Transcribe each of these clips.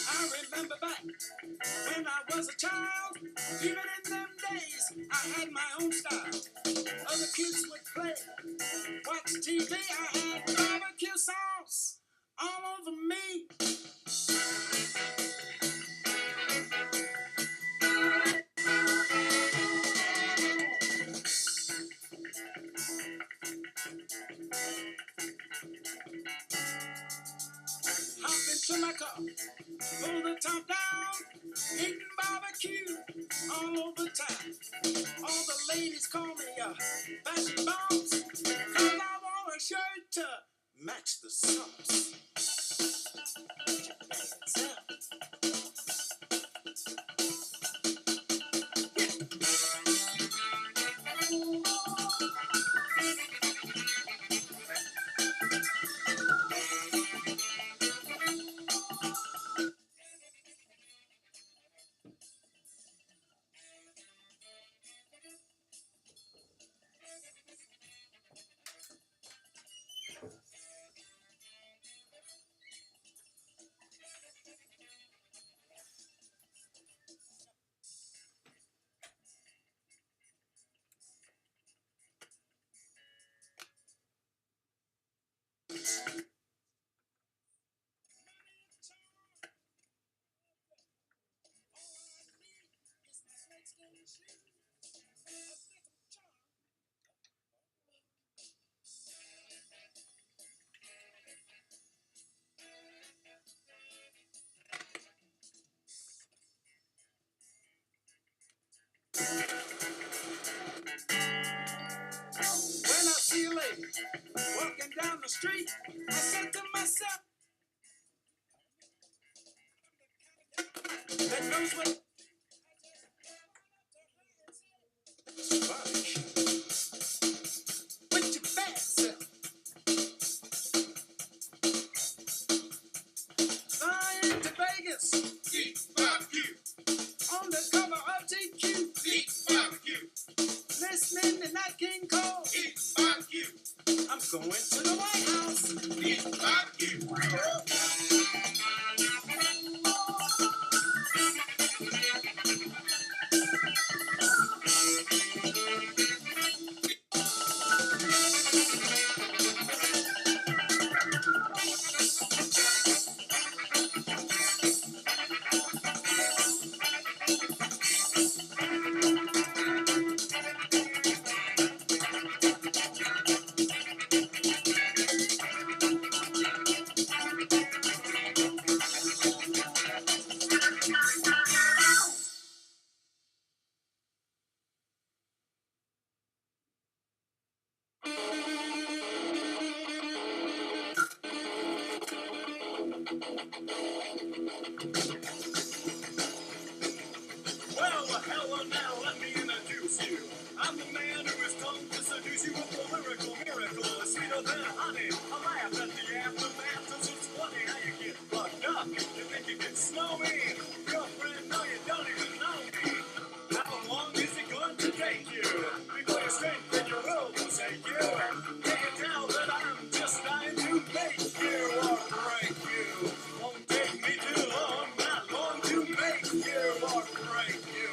I remember back when I was a child, even in them days, I had my own style. Other kids would play, watch TV, I had barbecue sauce all over me. Hop into my car, pull the top down, eating barbecue all over town. All the ladies call me a fashion boss, 'cause I wore a shirt to match the sauce. When I see a lady walking down the street, I said to myself, that knows what body with your bad self. Flying to Vegas, eat barbecue. On the cover of GQ, eat barbecue. Listening to Nat King Cole, eat barbecue. I'm going to the White House, eat barbecue. Well, hello now, let me introduce you. I'm the man who is come to seduce you with a lyrical miracle, sweeter than honey. I laugh at the aftermath, 'cause it's funny how you get fucked up. You think you can snow me? Girlfriend, no, you don't even know me. How long is it going to take you before your strength and your will forsake you? Can you tell that I'm just dying to make you or break you? Won't take me too long, not long to make you or break you.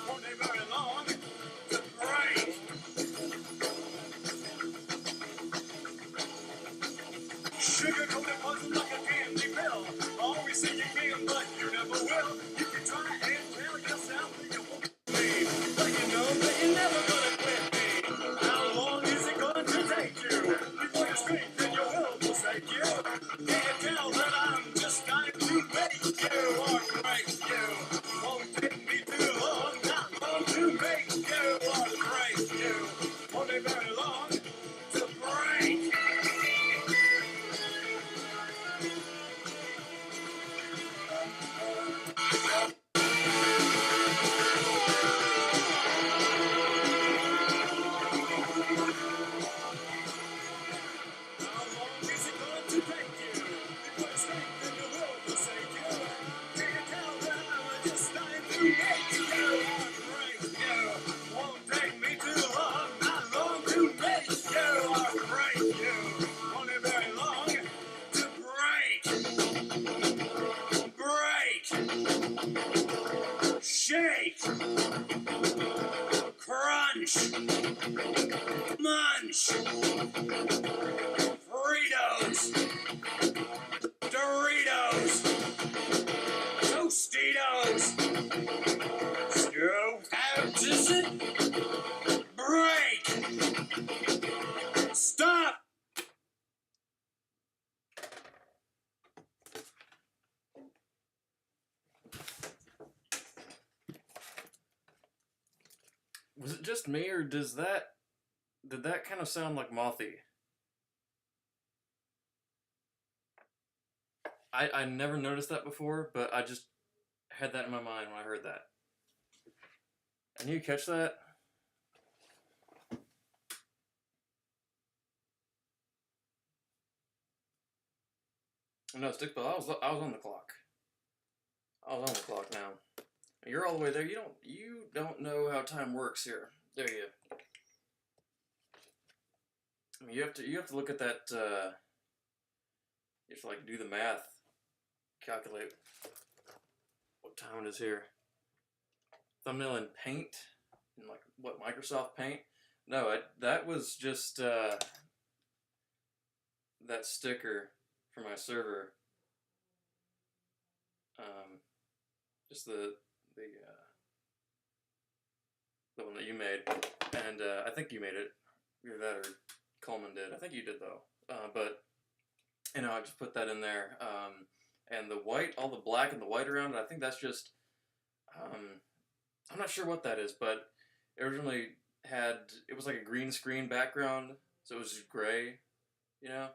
Won't take very long to break. Sugar-coated puzzle like a candy pill. Always say you can, but you never will. You can try and tell yourself that you won't be, but you know that you're never gonna quit me. How long is it going to take you before your strength and your will forsake you? Can you tell that I'm just dying to make you or break you? Won't take me too long, not long to make you or break you. Won't take very long to break. Fritos, Doritos, Tostitos. Go out to sit. Break. Stop. Was it just me, or did that kind of sound like Mothy? I never noticed that before, but I just had that in my mind when I heard that. And you catch that? No, Stickball, I was on the clock. I was on the clock now. You're all the way there. You don't know how time works here. There you. I mean, you have to look at that. You have to like do the math, calculate what time it is here. Thumbnail in Paint, in like what, Microsoft Paint? No, that was just that sticker for my server. Just the one that you made, and I think you made it. Either that or Coleman did. I think you did though. But you know, I just put that in there, and the white, all the black and the white around it. I think that's just. I'm not sure what that is, but it originally it was like a green screen background, so it was just gray, you know.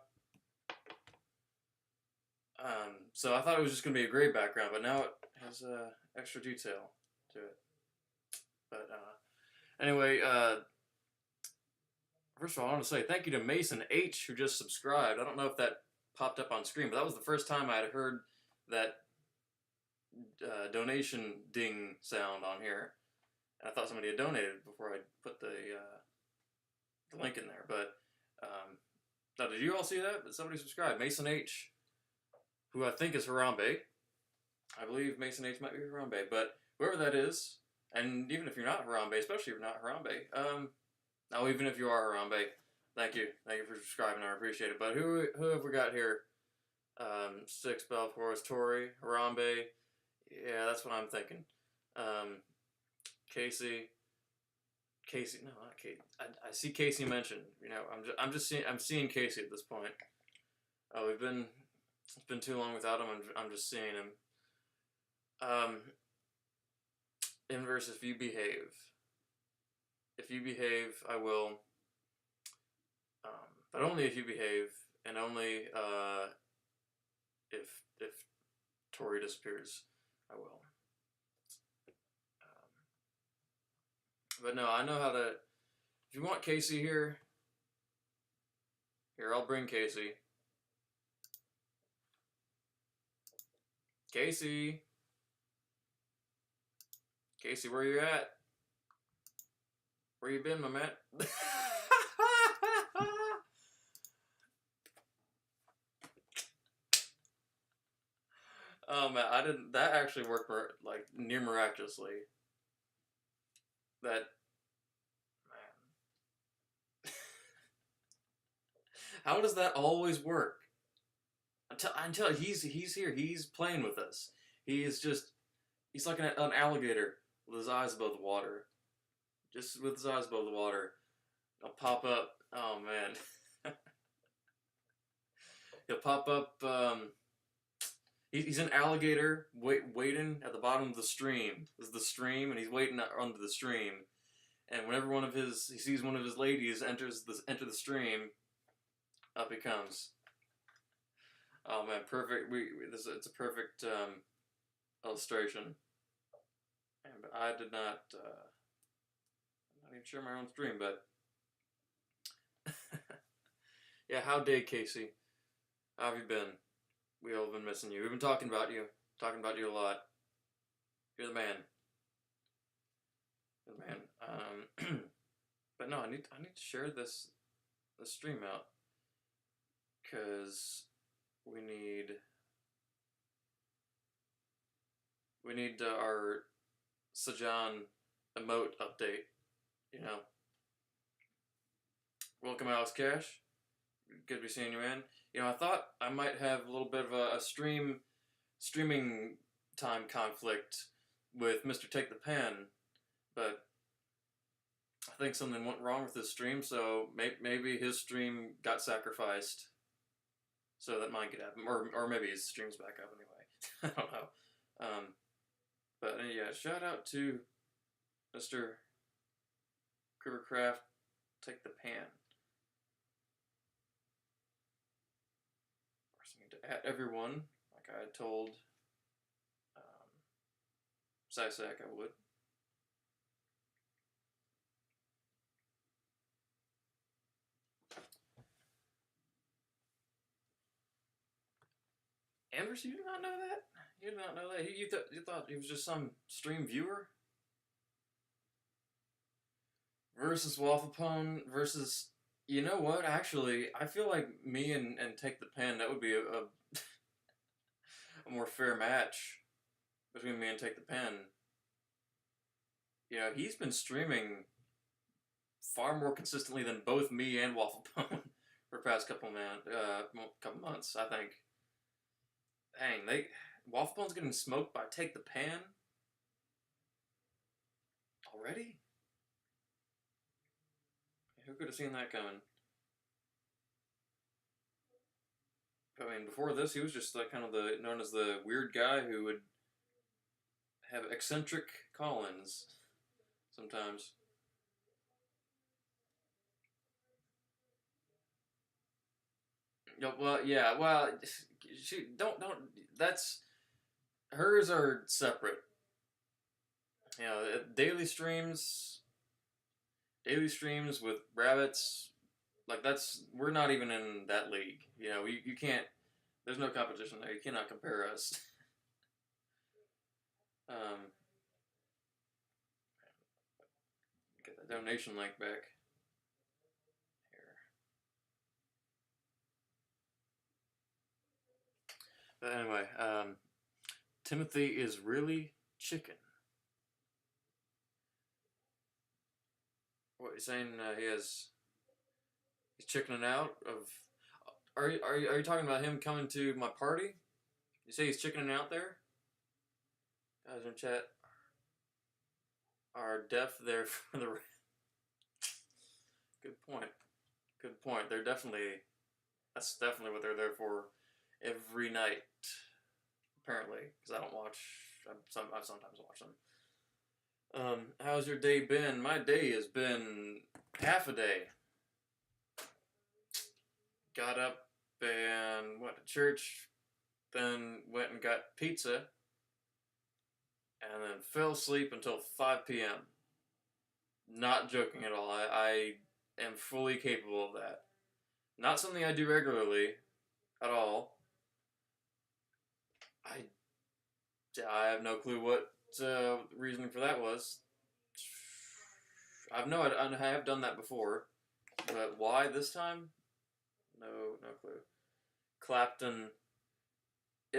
So I thought it was just gonna be a gray background, but now it has extra detail to it. But anyway, first of all, I want to say thank you to Mason H, who just subscribed. I don't know if that popped up on screen, but that was the first time I had heard that donation ding sound on here. And I thought somebody had donated before I put the link in there. But now, did you all see that? But somebody subscribed. Mason H, who I think is Harambe. I believe Mason H might be Harambe, but whoever that is, and even if you're not Harambe, especially if you're not Harambe, now even if you are Harambe, thank you for subscribing. I appreciate it. But who have we got here? Six Belfort, Tori, Harambe. Yeah, that's what I'm thinking. Casey, no, not Casey. I see Casey mentioned. You know, I'm seeing Casey at this point. Oh, it's been too long without him. I'm just seeing him. Inverse, if you behave. If you behave, I will. But only if you behave, and only if Tori disappears, I will. But no, I know how to. If you want Casey here, I'll bring Casey. Casey, where you at? Where you been, my man? Oh man, I didn't. That actually worked like near miraculously. That man. How does that always work? Until he's here. He's playing with us. He's like an alligator with his eyes above the water. Just with his eyes above the water. He'll pop up. Oh man. He'll pop up. He's an alligator waiting at the bottom of the stream. This is the stream, and he's waiting under the stream. And whenever he sees one of his ladies enter the stream, up he comes. Oh man, perfect. It's a perfect illustration. And I did not. I'm not even sure my own stream, but yeah. How day, Casey? How have you been? We all have been missing you. We've been talking about you a lot. You're the man. You're the man. But no, I need to share this stream out, because we need our Sajan emote update. You know. Welcome, Alice Cash. Good to be seeing you, man. You know, I thought I might have a little bit of a streaming time conflict with Mr. Take the Pen, but I think something went wrong with his stream, so maybe his stream got sacrificed so that mine could happen, or maybe his stream's back up anyway. I don't know. But yeah, shout out to Mr. Rivercraft. Take the Pan. To at everyone, like I had told Sisak I would. Anders, you did not know that? You did not know that? You thought he was just some stream viewer? Versus Wafflepone versus... You know what? Actually, I feel like me and Take the Pen, that would be a more fair match between me and Take the Pen. You know, he's been streaming far more consistently than both me and Wafflepone for the past couple months, I think. Dang, Wafflepone's getting smoked by Take the Pan already? Who could have seen that coming? I mean, before this, he was just like kind of known as the weird guy who would have eccentric call-ins sometimes. Well, don't. That's hers are separate. You know, daily streams with rabbits, like we're not even in that league. You know, you can't. There's no competition there. You cannot compare us. Get the donation link back here. But anyway, Timothy is really chicken. What you saying? He's chickening out of. Are you talking about him coming to my party? You say he's chickening out there? Guys in chat are deaf there for the. Good point. Good point. That's definitely what they're there for every night. Apparently, because I don't watch. I sometimes watch them. How's your day been? My day has been half a day. Got up and went to church, then went and got pizza, and then fell asleep until 5 p.m. Not joking at all. I am fully capable of that. Not something I do regularly at all. I have no clue what reasoning for that was. I have done that before, but why this time? No clue. Clapton. I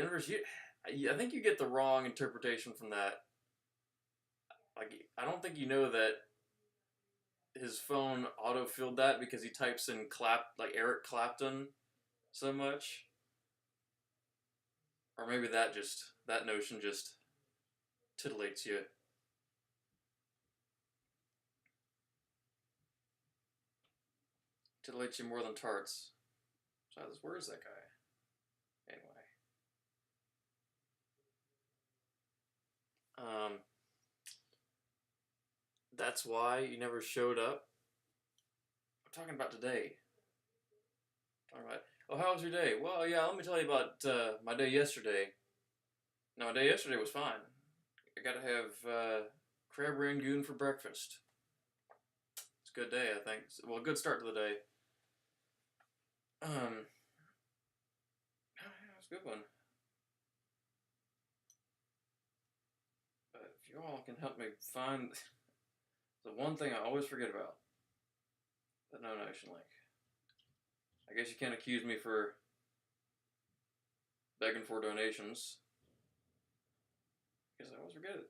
think you get the wrong interpretation from that. Like, I don't think you know that his phone auto-filled that because he types in Eric Clapton so much. Or maybe that notion just titillates you. Titillates you more than tarts. So where is that guy? Anyway. That's why you never showed up. I'm talking about today. How was your day? Well, yeah, let me tell you about my day yesterday. No, my day yesterday was fine. I got to have crab rangoon for breakfast. It's a good day, I think. Well, a good start to the day. Yeah, it's a good one. But if you all can help me find the one thing I always forget about, the donation link. I guess you can't accuse me for begging for donations, because I always forget it.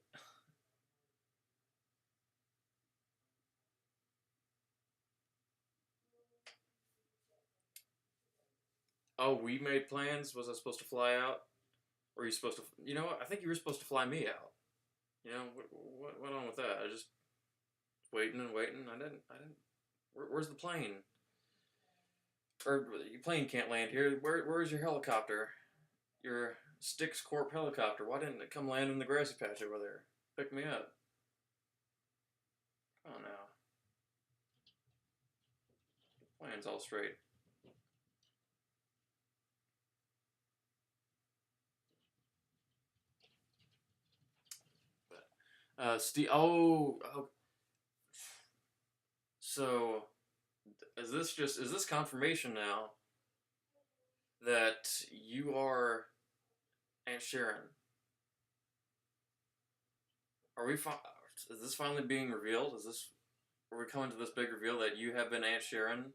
Oh, we made plans. Was I supposed to fly out? Or are you supposed to? You know what? I think you were supposed to fly me out. You know what went on with that? I just waiting and waiting. I didn't. I didn't. Where's the plane? Or your plane can't land here. Where's your helicopter? Your Styx Corp helicopter. Why didn't it come land in the grassy patch over there? Pick me up. Oh no. Plane's all straight. Steve. Oh. So is this confirmation now that you are Aunt Sharon? Are we? Is this finally being revealed? Is this? Are we coming to this big reveal that you have been Aunt Sharon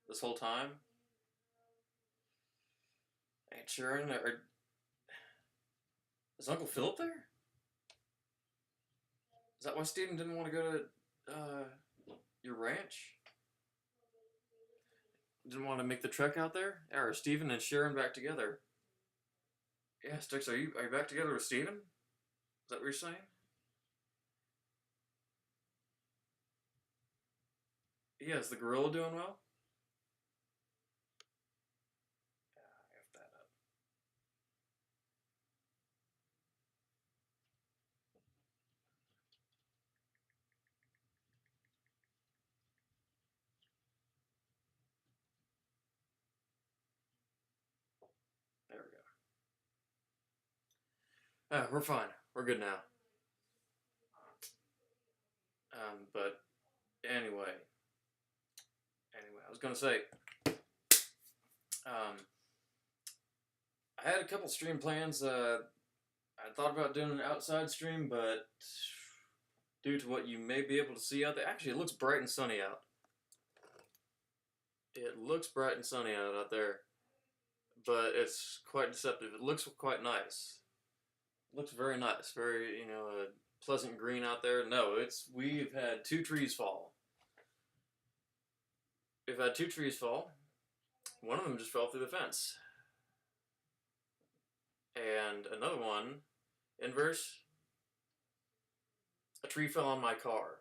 this whole time? Aunt Sharon, or is Uncle Philip there? Is that why Steven didn't want to go to your ranch? Didn't want to make the trek out there? Or are Steven and Sharon back together? Yeah, Stix, are you back together with Steven? Is that what you're saying? Yeah, is the gorilla doing well? Yeah, I have that up. There we go. We're fine. We're good now. But anyway, I was gonna say, um, I had a couple stream plans. I thought about doing an outside stream, but due to what you may be able to see out there, actually, it looks bright and sunny out. It looks bright and sunny out there, but it's quite deceptive. It looks quite nice. It looks very nice, very a pleasant green out there. No, we've had two trees fall. We've had two trees fall. One of them just fell through the fence, and another one, inverse. A tree fell on my car.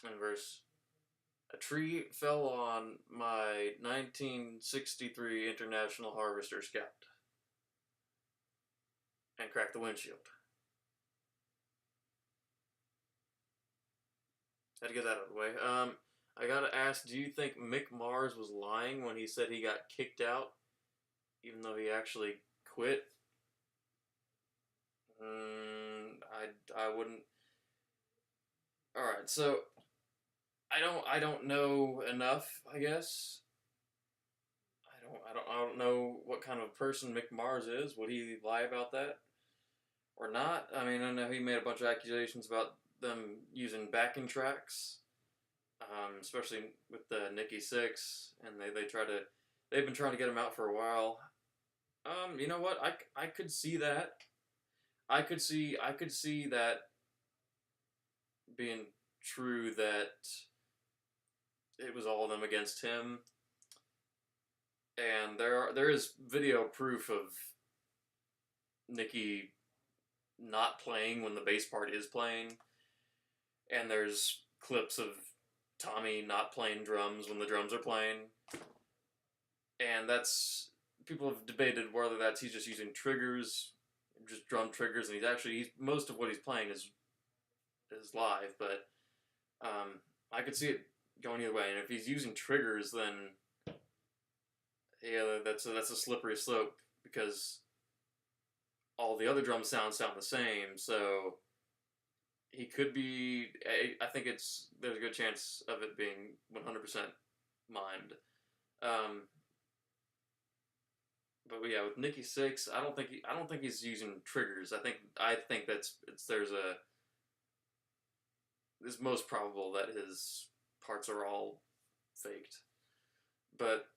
Inverse. A tree fell on my 1963 International Harvester Scout and cracked the windshield. Had to get that out of the way. I gotta ask, do you think Mick Mars was lying when he said he got kicked out, even though he actually quit? I wouldn't. All right, so I don't know enough. I guess I don't know what kind of person Mick Mars is. Would he lie about that or not? I mean, I know he made a bunch of accusations about them using backing tracks, especially with the Nikki Six, and they've been trying to get him out for a while. You know what? I could see that. I could see that being true, that it was all of them against him. And there is video proof of Nikki not playing when the bass part is playing, and there's clips of Tommy not playing drums when the drums are playing, and that's, people have debated whether he's just using triggers, just drum triggers, and he's most of what he's playing is live, but I could see it going either way, and if he's using triggers, then yeah, that's a slippery slope, because all the other drum sounds sound the same, so he could be. I think there's a good chance of it being 100% mimed. But yeah, with Nikki Six, I don't think he's using triggers. I think it's most probable that his parts are all faked. But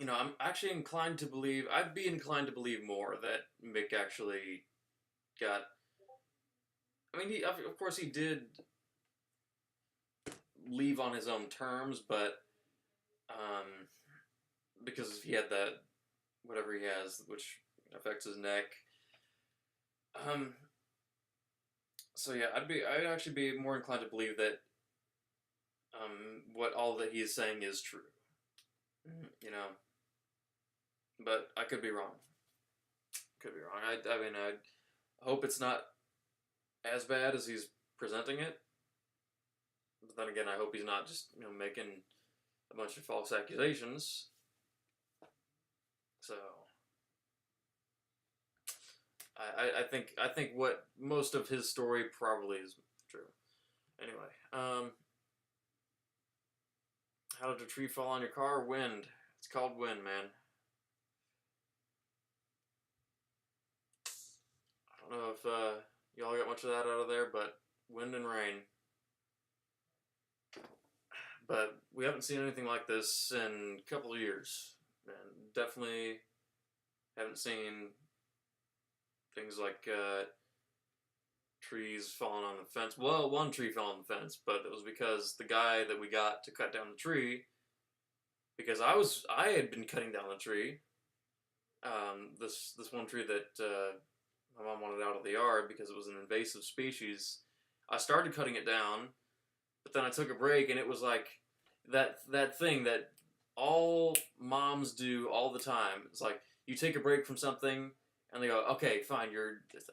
I'm actually inclined to believe. I'd be inclined to believe more that Mick actually got. I mean, of course, he did leave on his own terms, but because he had that whatever he has, which affects his neck. Um, so yeah, I'd actually be more inclined to believe that what all that he is saying is true. You know, but I could be wrong. Could be wrong. I mean, I hope it's not as bad as he's presenting it. But then again, I hope he's not just making a bunch of false accusations. So I think what most of his story probably is true. Anyway, how did a tree fall on your car? Wind. It's called wind, man. I don't know if y'all got much of that out of there, but wind and rain. But we haven't seen anything like this in a couple of years, and definitely haven't seen things like trees falling on the fence. Well, one tree fell on the fence, but it was because the guy that we got to cut down the tree, because I had been cutting down the tree. This one tree that my mom wanted out of the yard because it was an invasive species. I started cutting it down, but then I took a break, and it was like that thing that all moms do all the time. It's like you take a break from something, and they go, "Okay, fine,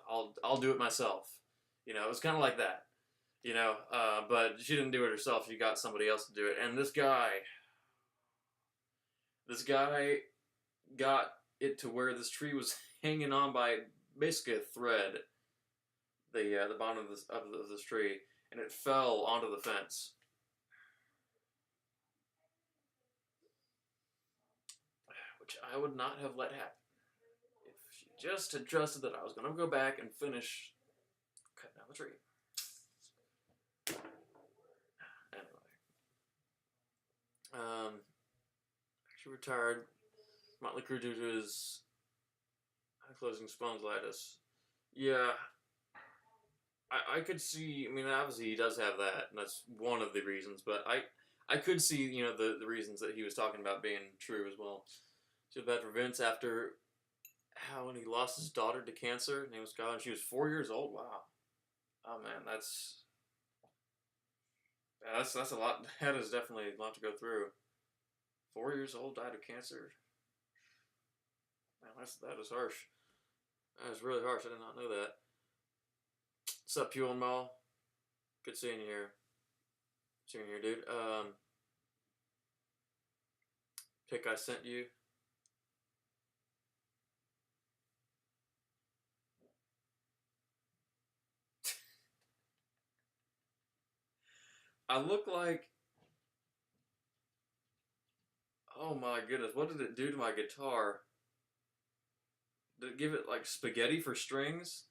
I'll do it myself." It was kind of like that. But she didn't do it herself. She got somebody else to do it, and this guy got it to where this tree was hanging on by basically a thread. The bottom of this tree, and it fell onto the fence. Which I would not have let happen if she just had trusted that I was going to go back and finish cutting down the tree. Anyway, actually retired Motley Crue due to his ankylosing spondylitis. Yeah, I could see. I mean, obviously he does have that, and that's one of the reasons. But I could see the reasons that he was talking about being true as well. Too bad for Vince after when he lost his daughter to cancer. Her name was Skylar, and she was 4 years old. Wow. Oh man, that's a lot. That is definitely a lot to go through. 4 years old, died of cancer. Man, that is harsh. That is really harsh. I did not know that. What's up, Pule and Mall? Good seeing you here. Seeing you here, dude. Pick I sent you. I look like. Oh my goodness, what did it do to my guitar? Did it give it like spaghetti for strings?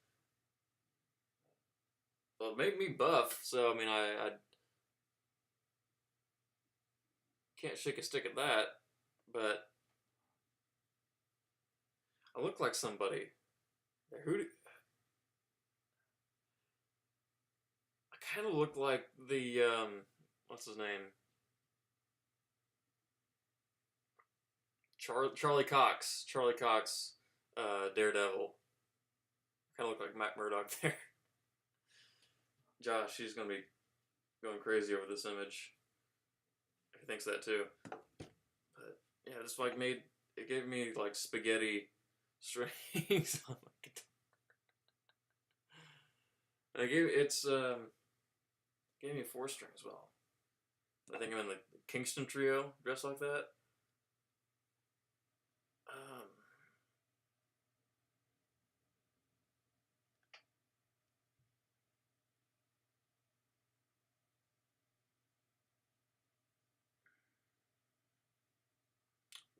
Well, it made me buff, so I mean, I can't shake a stick at that, but I look like somebody. Who? I kind of look like the what's his name? Charlie Cox. Charlie Cox, Daredevil. Kind of look like Matt Murdock there. Josh, he's gonna be going crazy over this image. He thinks that too. But yeah, just like it gave me like spaghetti strings on my guitar. And gave me a 4-string as well. I think I'm in the Kingston Trio, dressed like that.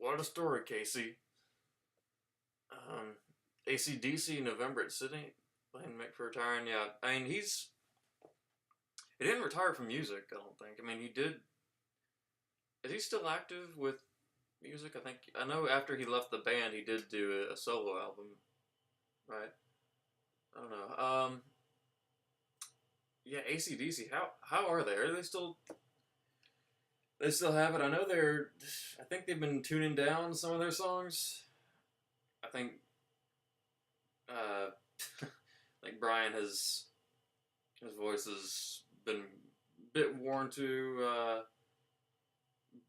What a story, Casey. AC/DC November at Sydney. Playing Mick for retiring. Yeah, I mean, he didn't retire from music, I don't think. I mean, he did. Is he still active with music? I know after he left the band, he did do a solo album, right? I don't know. Yeah, AC/DC. How are they? Are they still? They still have it. I know they're. I think they've been tuning down some of their songs. I think. Uh, like Brian has. His voice has been a bit worn to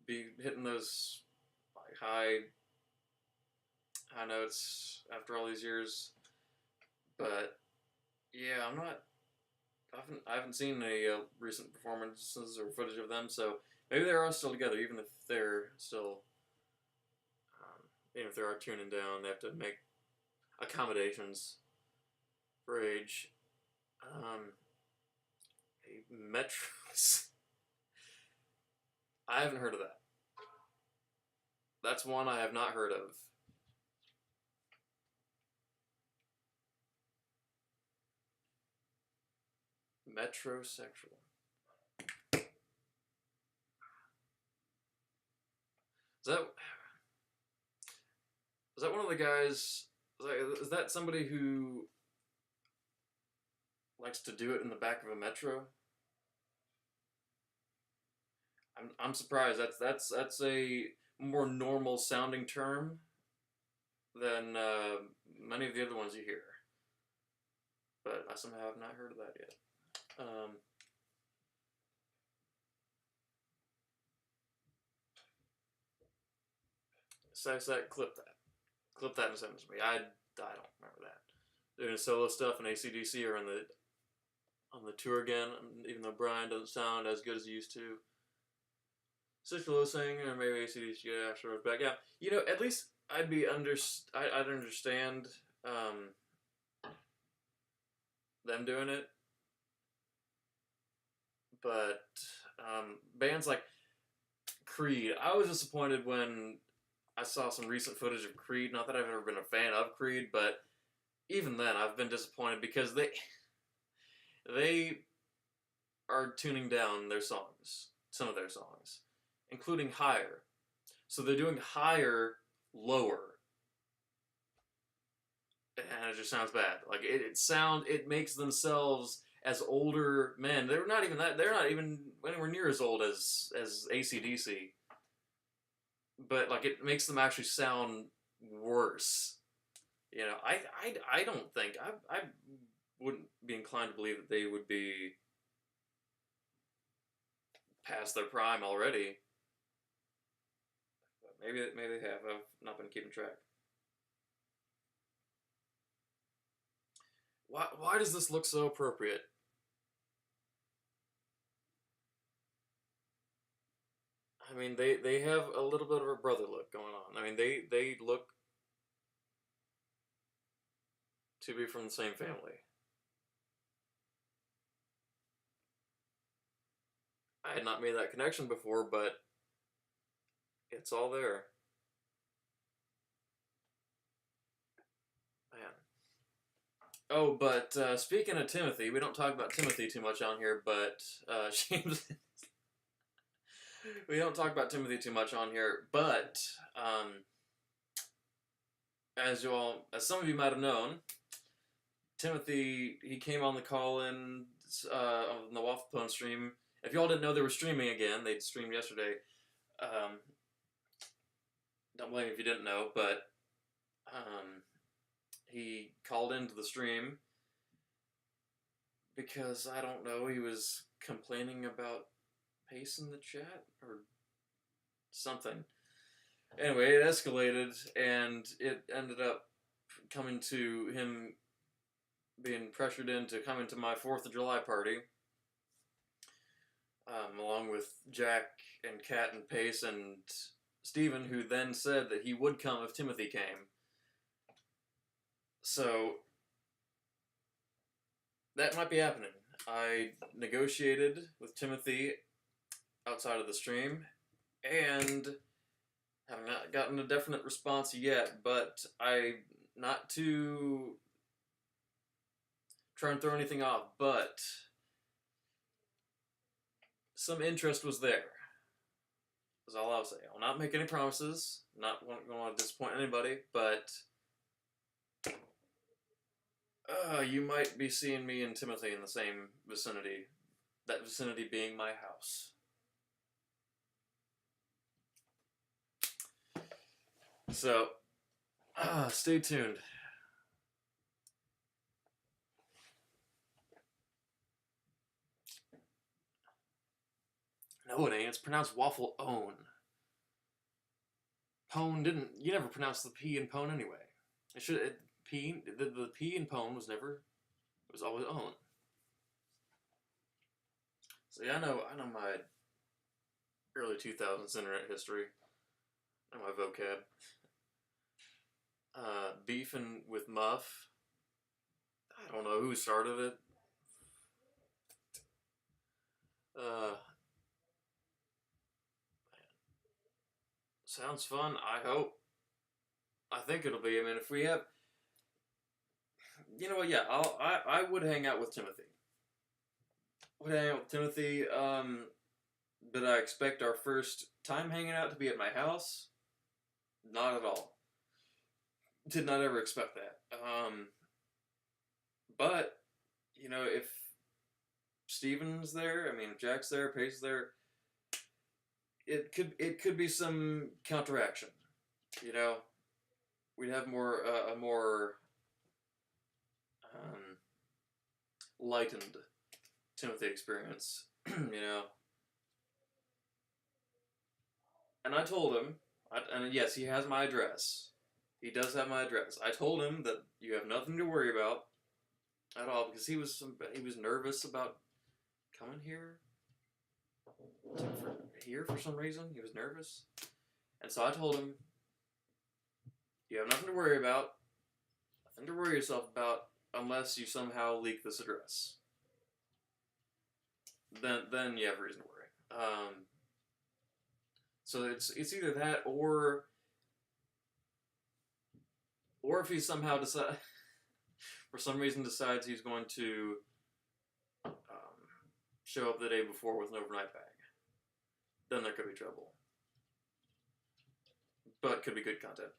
be hitting those like high notes after all these years. But yeah, I'm not. I haven't seen any recent performances or footage of them, so maybe they are still together, even if they're still, even if they are tuning down, they have to make accommodations for age. Um, Metros. I haven't heard of that. That's one I have not heard of. Metrosexual. Is that is that one of the guys? Is that somebody who likes to do it in the back of a metro? I'm surprised. That's a more normal sounding term than many of the other ones you hear. But I somehow have not heard of that yet. Clip that and send it to me. I don't remember that. Doing solo stuff in ACDC or on the tour again, even though Brian doesn't sound as good as he used to. Sister Low singing, or maybe ACDC after back. Yeah, at least I'd understand them doing it, but bands like Creed, I was disappointed when I saw some recent footage of Creed. Not that I've ever been a fan of Creed, but even then, I've been disappointed because they are tuning down their songs, some of their songs, including Higher. So they're doing Higher lower, and it just sounds bad. Like it makes themselves as older men. They're not even anywhere near as old as AC/DC. But like it makes them actually sound worse. I don't think I wouldn't be inclined to believe that they would be past their prime already. But maybe they have. I've not been keeping track. Why does this look so appropriate? I mean, they have a little bit of a brother look going on. I mean, they look to be from the same family. I had not made that connection before, but it's all there. Man. Oh, but speaking of Timothy, we don't talk about Timothy too much on here, but we don't talk about Timothy too much on here, but as some of you might have known, Timothy, he came on the call-in on the Waffle Pone stream. If y'all didn't know they were streaming again, they streamed yesterday. Don't blame me if you didn't know, but he called into the stream because, I don't know, he was complaining about pace in the chat or something. Anyway, it escalated, and it ended up coming to him being pressured into coming to my 4th of July party, along with Jack and Kat and Pace and Steven, who then said that he would come if Timothy came. So, that might be happening. I negotiated with Timothy outside of the stream, and have not gotten a definite response yet, but not to try and throw anything off, but some interest was there. That's all I'll say. I'll not make any promises, not going to want to disappoint anybody, but you might be seeing me and Timothy in the same vicinity, that vicinity being my house. So, stay tuned. No, it ain't. It's pronounced waffle own. Pone didn't. You never pronounced the P in pone anyway. It should. P. The P in pone was never. It was always own. So yeah, I know my early 2000s internet history. I know my vocab. Beefing with Muff. I don't know who started it. Uh, Sounds fun. I hope. I think it'll be. I mean, if we have, you know what? Yeah, I would hang out with Timothy. Would hang out with Timothy. But I expect our first time hanging out to be at my house. Not at all. Did not ever expect that. But you know, if Steven's there, I mean, if Jack's there, Pace's there, it could be some counteraction. You know, we'd have more a more um, lightened Timothy experience. You know, and I told him, and yes, he has my address. He does have my address. I told him that you have nothing to worry about at all because he was nervous about coming here for some reason. He was nervous, and so I told him, you have nothing to worry about, nothing to worry yourself about, unless you somehow leak this address. Then you have reason to worry. So it's either that or if he somehow decide for some reason decides he's going to show up the day before with an overnight bag, then there could be trouble. But could be good content.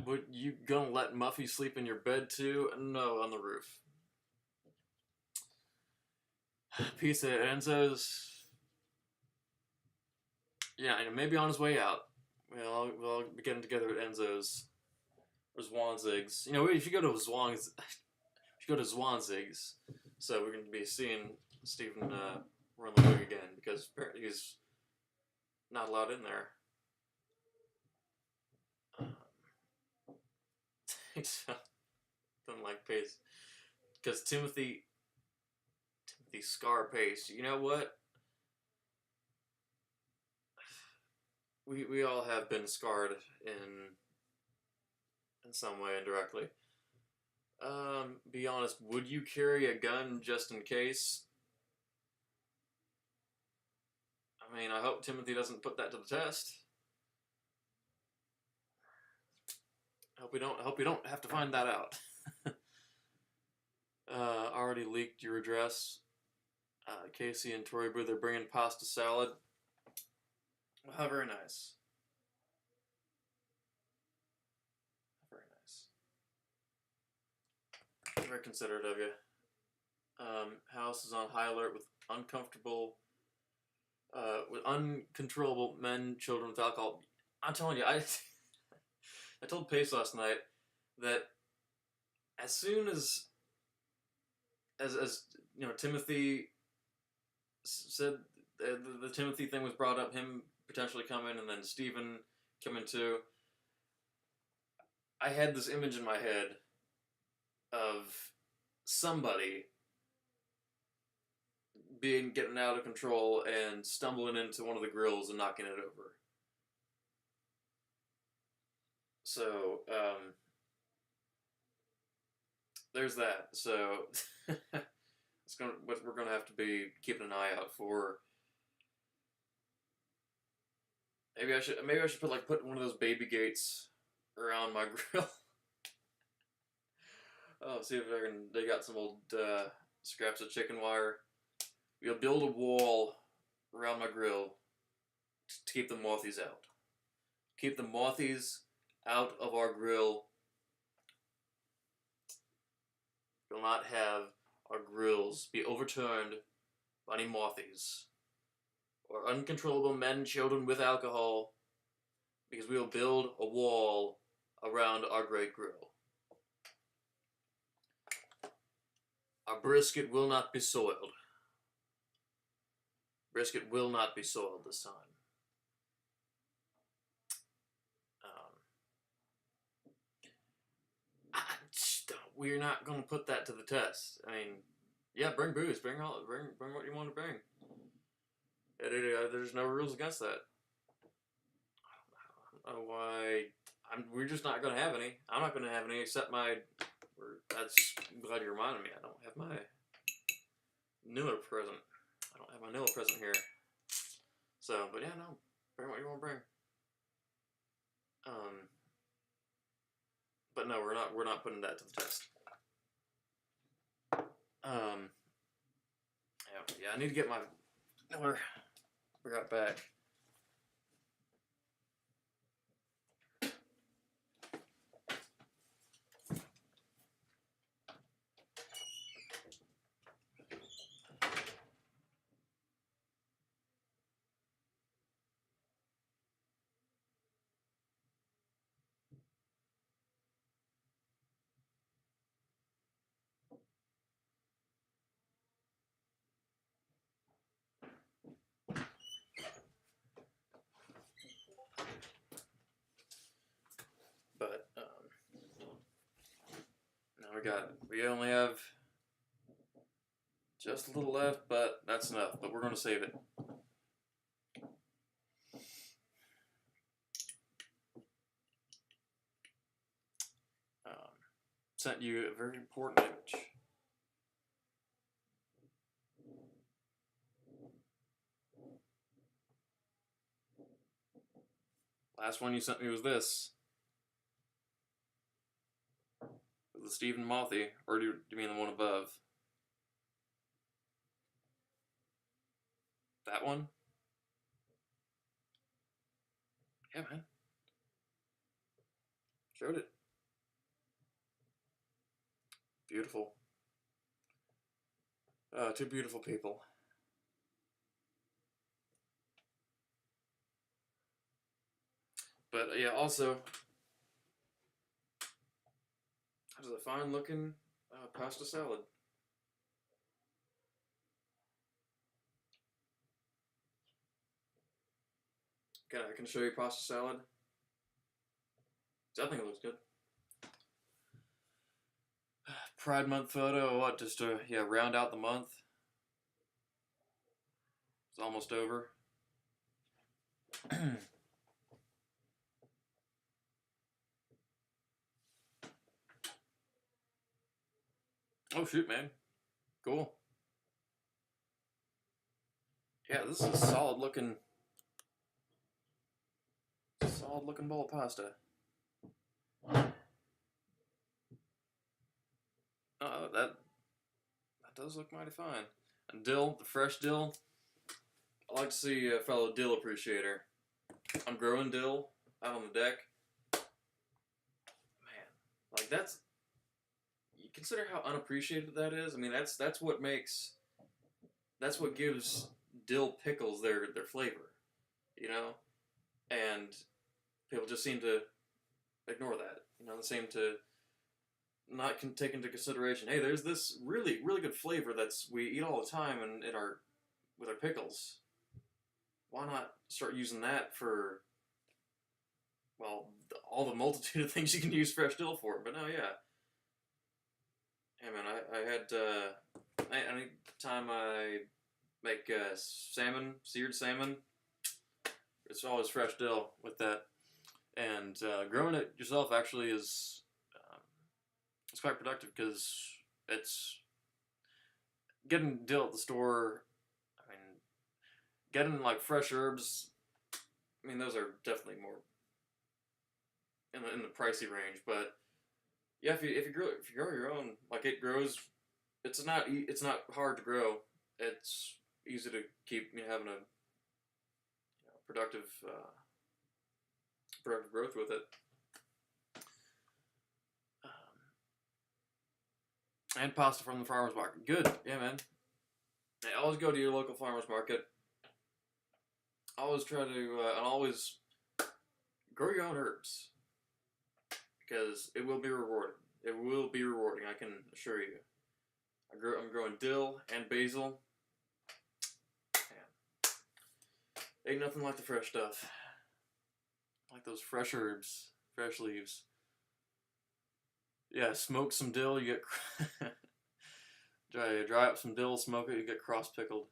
Would you gonna let Muffy sleep in your bed too? No, on the roof. Pizza at Enzo's. Yeah, maybe on his way out. We'll be getting together at Enzo's or Zwanzig's. You know, if you go to Zwanzig's, so we're going to be seeing Stephen run the book again because apparently he's not allowed in there. Doesn't like Pace because Timothy Scar Pace. You know what? We all have been scarred in some way indirectly. Be honest, would you carry a gun just in case? I mean, I hope Timothy doesn't put that to the test. I hope we don't have to find that out. Already leaked your address. Casey and Tori Boo, they're bringing pasta salad. How very nice. Very nice. Very considerate of you. House is on high alert with uncontrollable men, children with alcohol. I'm telling you, I told Pace last night that as soon as you know, Timothy said the Timothy thing was brought up, him potentially coming, and then Stephen coming too. I had this image in my head of somebody getting out of control and stumbling into one of the grills and knocking it over. So there's that. So we're gonna have to be keeping an eye out for. Maybe I should put one of those baby gates around my grill. Oh, see if I can dig out some old scraps of chicken wire. We'll build a wall around my grill to keep the mothies out. Keep the mothies out of our grill. We'll not have our grills be overturned by any mothies. or uncontrollable men and children with alcohol, because we will build a wall around our great grill. Our brisket will not be soiled. Brisket will not be soiled this time. We're not going to put that to the test. I mean, yeah, bring booze, bring what you want to bring. There's no rules against that. I don't know why. We're just not going to have any. I'm not going to have any except my. I'm glad you reminded me. I don't have my Nilla present. I don't have my Nilla present here. So, but yeah, no, bring what you want to bring. But no, we're not putting that to the test. Yeah, I need to get my Nilla. Forgot back. But now we only have just a little left, but that's enough. But we're going to save it. Sent you a very important image. Last one you sent me was this. The Stephen Mothy, or do you mean the one above? That one? Yeah, man. Showed it. Beautiful. Two beautiful people. But yeah, also, that is a fine looking pasta salad. I can show you pasta salad. I think it looks good. Pride Month photo, what, just to round out the month? It's almost over. Oh shoot, man. Cool. Yeah, this is a solid looking bowl of pasta. That does look mighty fine. And dill, the fresh dill. I like to see a fellow dill appreciator. I'm growing dill out on the deck. Man, like you consider how unappreciated that is. I mean, that's what gives dill pickles their flavor, you know? And people just seem to ignore that. You know, they seem to not take into consideration, hey, there's this really, really good flavor we eat all the time with our pickles. Why not start using that for, well, all the multitude of things you can use fresh dill for? But no, yeah. Hey, man, I had, any time I make seared salmon, it's always fresh dill with that. And growing it yourself actually is it's quite productive because it's getting dill at the store. I mean, getting like fresh herbs. I mean, those are definitely more in the pricey range. But yeah, if you grow your own, like it grows, it's not hard to grow. It's easy to keep having a productive growth with it. And pasta from the farmer's market. Good. Yeah, man. Hey, always go to your local farmer's market. always try to, always grow your own herbs because it will be rewarding. It will be rewarding, I can assure you. I'm growing dill and basil. Man, ain't nothing like the fresh stuff. Like those fresh herbs, fresh leaves. Yeah, smoke some dill, you get dry up some dill, smoke it, you get cross pickled.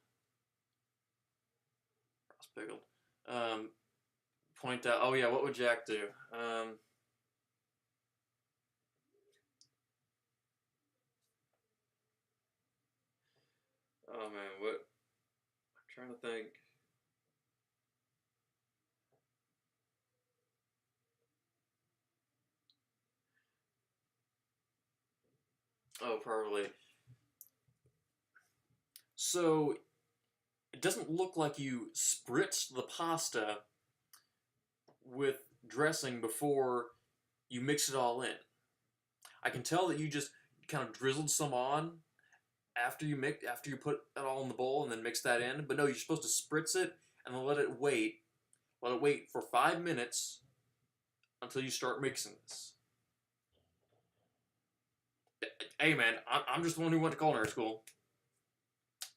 Cross pickled. Um, Point out. Oh yeah, what would Jack do? Oh man, what? I'm trying to think. Oh, probably. So it doesn't look like you spritzed the pasta with dressing before you mix it all in. I can tell that you just kind of drizzled some on after you put it all in the bowl and then mix that in. But no, you're supposed to spritz it and then let it wait. Let it wait for 5 minutes until you start mixing this. Hey man, I'm just the one who went to culinary school.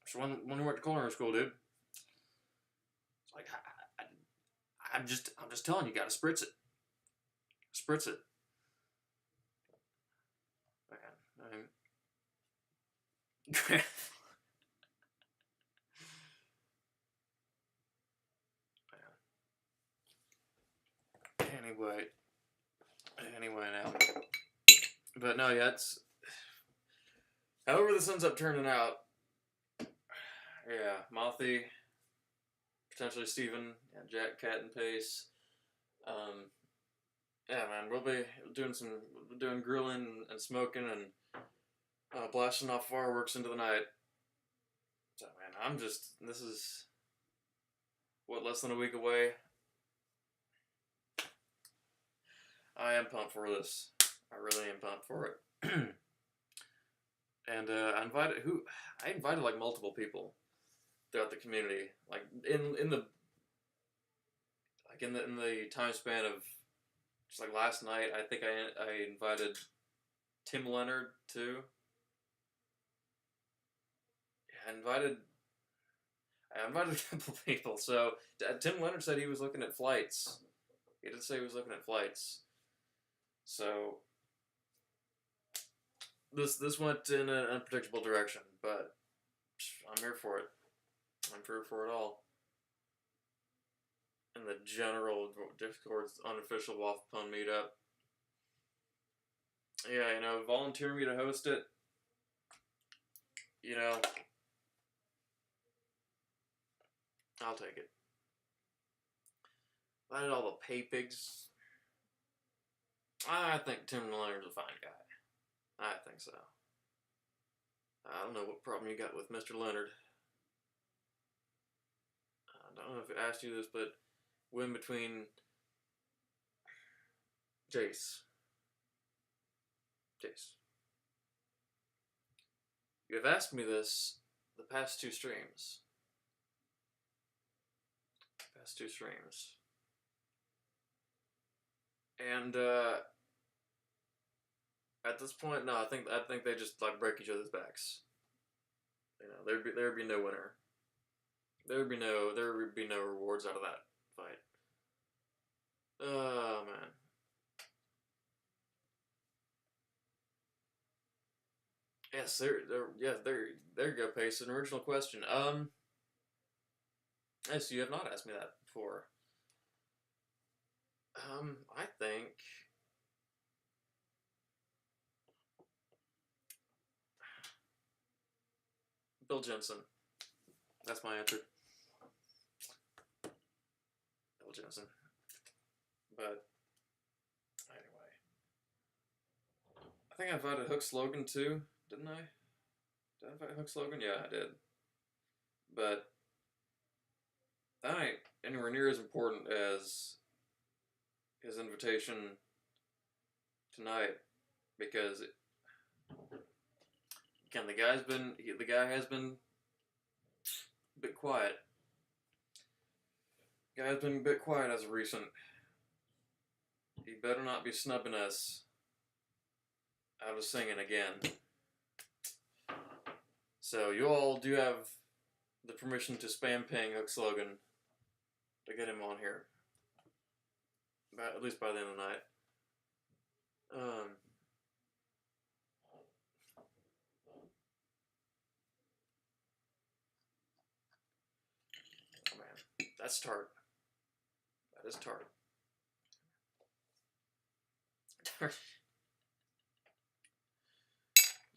Just one who went to culinary school, dude. It's like I'm just telling you, gotta spritz it. Spritz it. Man, anyway, now. But no, yeah, it's. However, this ends up turning out. Yeah, Mothy, potentially Steven, yeah, Jack, Cat, and Pace. Yeah, man, we'll be doing grilling and smoking and blasting off fireworks into the night. So, man, this is, what, less than a week away? I am pumped for this. I really am pumped for it. And I invited like multiple people throughout the community, like in the time span of just like last night. I think I invited Tim Leonard too. I invited a couple people. So Tim Leonard said he was looking at flights. He did say he was looking at flights. So this went in an unpredictable direction, but I'm here for it. I'm here for it all. In the general Discord's unofficial Waffle Pun meetup. Yeah, volunteer me to host it. I'll take it. I did all the pay pigs. I think Tim Leonard's a fine guy. I think so. I don't know what problem you got with Mr. Leonard. I don't know if I asked you this, but when between Jace. You have asked me this the past two streams. And at this point, no, I think they just like break each other's backs. There would be no winner. There would be no rewards out of that fight. Oh man. Yes, there you go, Pace. An original question. Yes, you have not asked me that before. I think Bill Jensen. That's my answer. Bill Jensen. But anyway, I think I invited Hook Slogan too, didn't I? Did I invite Hook Slogan? Yeah, I did. But that ain't anywhere near as important as his invitation tonight, because again, the guy has been a bit quiet. Guy's been a bit quiet as of recent. He better not be snubbing us out of singing again. So you all do have the permission to spam ping Hook Slogan to get him on here. At least by the end of the night. Oh man, that's tart. That is tart.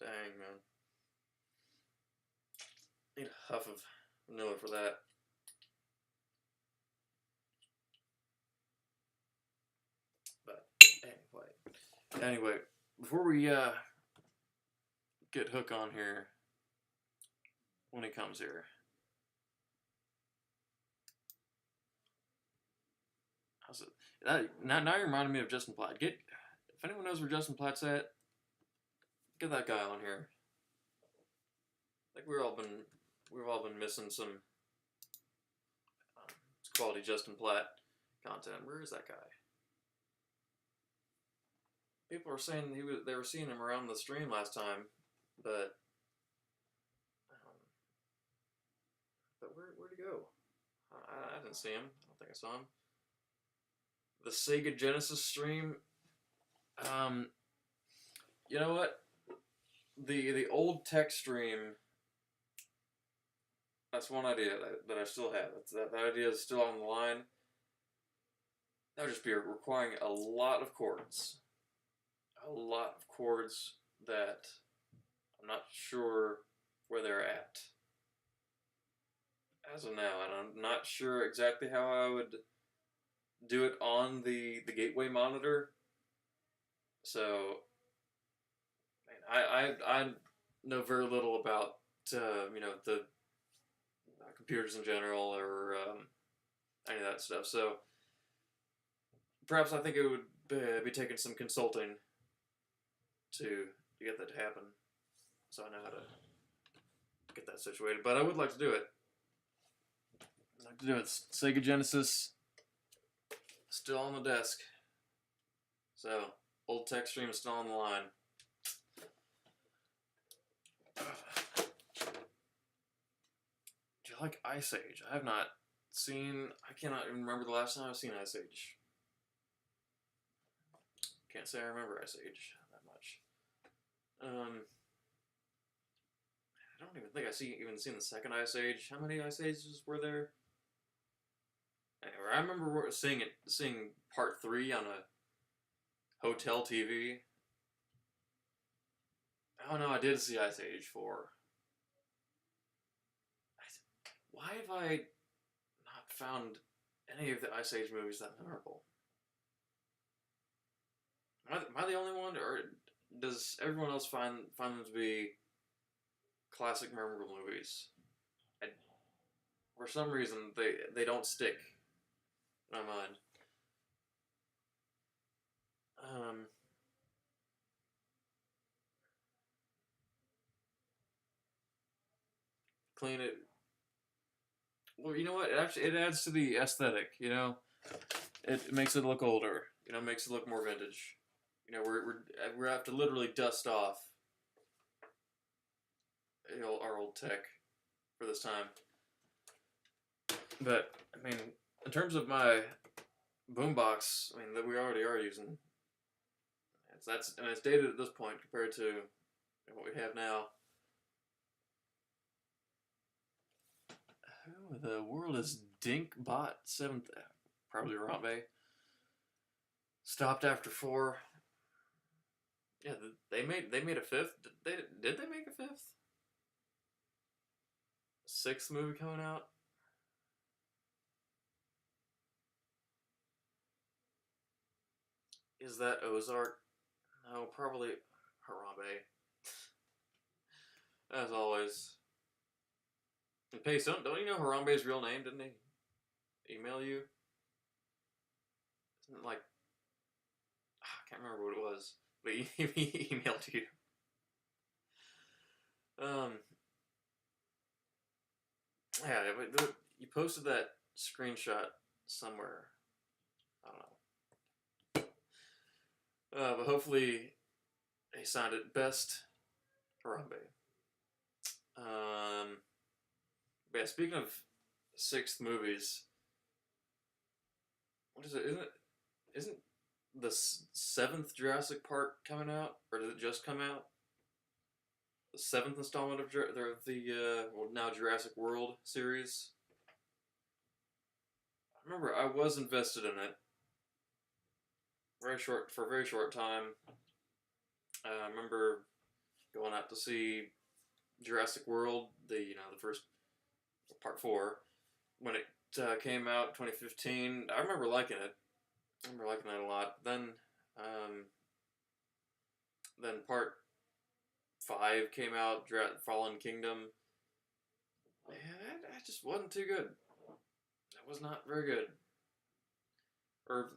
Dang, man. Need a huff of vanilla for that. But anyway, before we get Hook on here, when he comes here, how's it? Now you're reminding me of Justin Platt. If anyone knows where Justin Platt's at, get that guy on here. Like we've all been missing some quality Justin Platt content. Where is that guy? People are saying they were seeing him around the stream last time, but where'd he go? I didn't see him. I don't think I saw him. The Sega Genesis stream. You know what? The old tech stream. That's one idea that I still have. That idea is still on the line. That would just be requiring a lot of chords. A lot of chords that I'm not sure where they're at as of now, and I'm not sure exactly how I would do it on the gateway monitor. So, I know very little about the computers in general or any of that stuff. So perhaps I think it would be taking some consulting to get that to happen, so I know how to get that situated. But I would like to do it. I'd like to do it. Sega Genesis still on the desk. So old tech stream is still on the line. Do you like Ice Age? I have not seen. I cannot even remember the last time I've seen Ice Age. Can't say I remember Ice Age that much. I don't even think even seen the second Ice Age. How many Ice Ages were there? I remember seeing part 3 on a hotel TV. Oh no, I did see Ice Age 4. Why have I not found any of the Ice Age movies that memorable? Am I the only one, or does everyone else find them to be classic, memorable movies? For some reason, they don't stick in my mind. Clean it. Well, you know what? It adds to the aesthetic. You know, it makes it look older. You know, makes it look more vintage. You know, we have to literally dust off our old tech for this time. But I mean, in terms of my boombox, I mean that we already are using. It's dated at this point compared to what we have now. Oh, the world is Dinkbot 7th, probably Harambe. Stopped after 4. Yeah, they made a 5th. Did they make a 5th? 6th movie coming out. Is that Ozark? No, probably Harambe. As always. And Pace, don't you know Harambe's real name? Didn't he email you? Isn't it like I can't remember what it was, but he emailed you. Yeah, you posted that screenshot somewhere. I don't know. But hopefully he signed it. Best Harambe. But yeah, speaking of sixth movies, what is it? Isn't the seventh Jurassic Park coming out, or did it just come out? The seventh installment of well, now Jurassic World series. I remember I was invested in it. For a very short time. I remember going out to see Jurassic World, the first part 4, when it came out 2015. I remember liking it. I remember liking that a lot. Then part 5 came out, Fallen Kingdom. Man, that just wasn't too good. It was not very good. Or,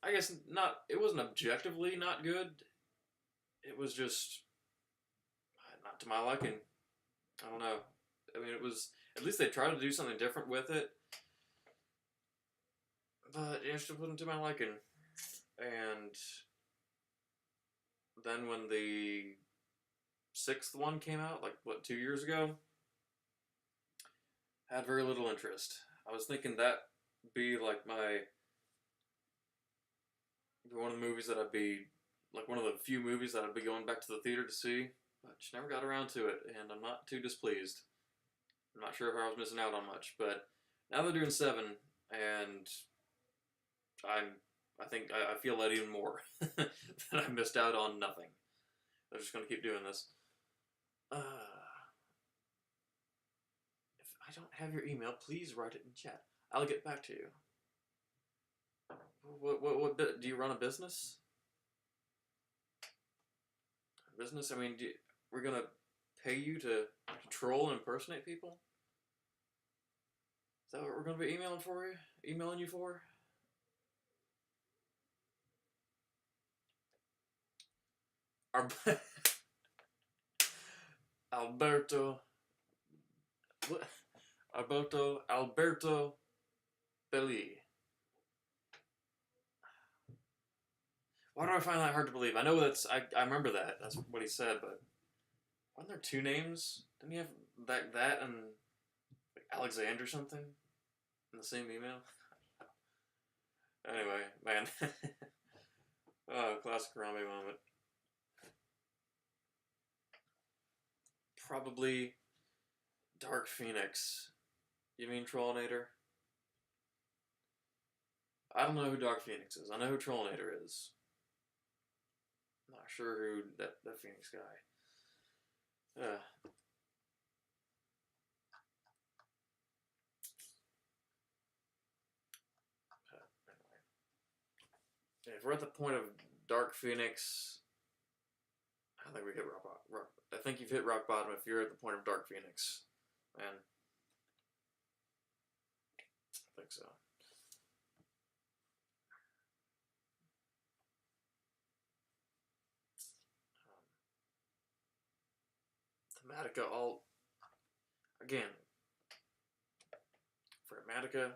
I guess not. It wasn't objectively not good. It was just not to my liking. I don't know. I mean, it was, at least they tried to do something different with it, but it just wasn't to my liking. And then when the 6th one came out, like, what, 2 years ago, had very little interest. I was thinking that be like one of the movies that I'd be, like, one of the few movies that I'd be going back to the theater to see, but just never got around to it, and I'm not too displeased. I'm not sure if I was missing out on much, but now they're doing 7, and I feel that even more. That I missed out on nothing. They're just going to keep doing this. If I don't have your email, please write it in chat. I'll get back to you. What do you run a business? Business? I mean, we're going to pay you to troll and impersonate people? Is that what we're going to be emailing you for? Alberto Belli. Why do I find that hard to believe? I know I remember that. That's what he said, but weren't there 2 names? Didn't he have that and like Alexander something in the same email? Anyway, man. Oh, classic Harambe moment. Probably Dark Phoenix. You mean Trollinator? I don't know who Dark Phoenix is. I know who Trollinator is. I'm not sure who that Phoenix guy. Anyway. If we're at the point of Dark Phoenix, I think we hit rock bottom. I think you've hit rock bottom if you're at the point of Dark Phoenix, man. I think so. Thematica, again, for Thematica, no.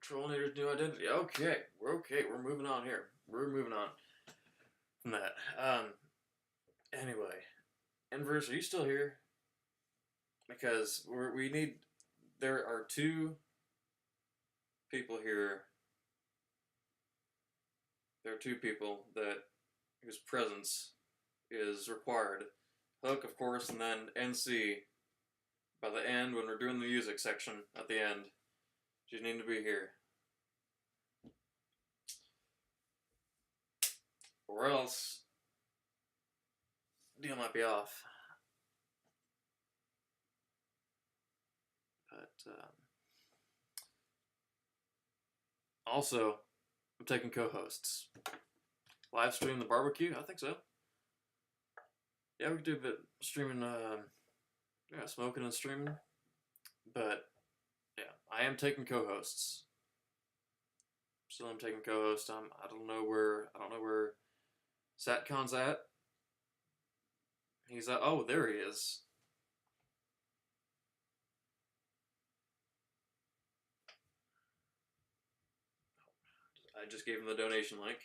Trollinator's new identity. Okay, we're moving on here. We're moving on from that. Anyway, Inverse, are you still here? Because there are 2 people here. There are 2 people whose presence is required. Hook, of course, and then NC. By the end, when we're doing the music section at the end, you need to be here. Or else, the deal might be off. But, also, I'm taking co-hosts. Live stream the barbecue? I think so. Yeah, we could do a bit streaming, smoking and streaming. But, yeah, I am taking co-hosts. Still am taking co-host. I don't know where Satcon's at. He's at, oh, there he is. I just gave him the donation link.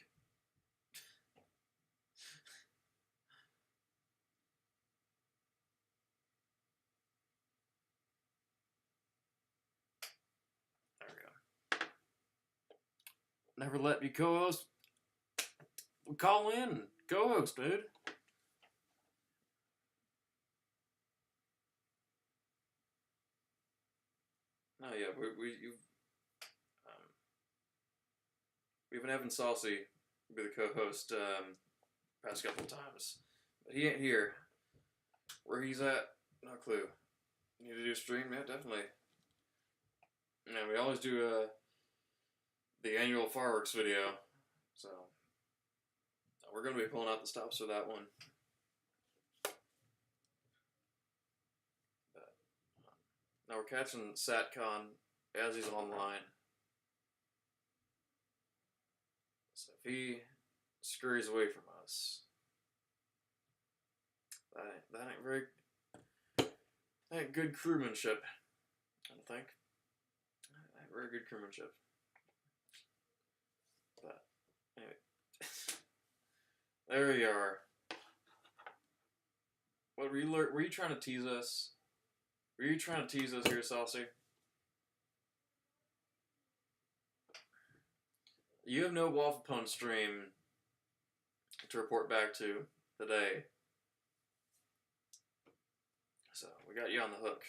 There we go. Never let me co-host. Call in, co-host, dude. No, yeah, we've been having Saucy be the co-host past couple of times, but he ain't here. Where he's at, no clue. Need to do a stream, yeah, definitely. Yeah, we always do the annual fireworks video, so we're gonna be pulling out the stops for that one. But, now we're catching SatCon as he's online. So if he scurries away from us, that ain't good crewmanship. I don't think. That ain't very good crewmanship. But anyway, there you are. What were you trying to tease us? Were you trying to tease us here, Saucy? You have no Waffle Pone stream to report back to today. So, we got you on the hook.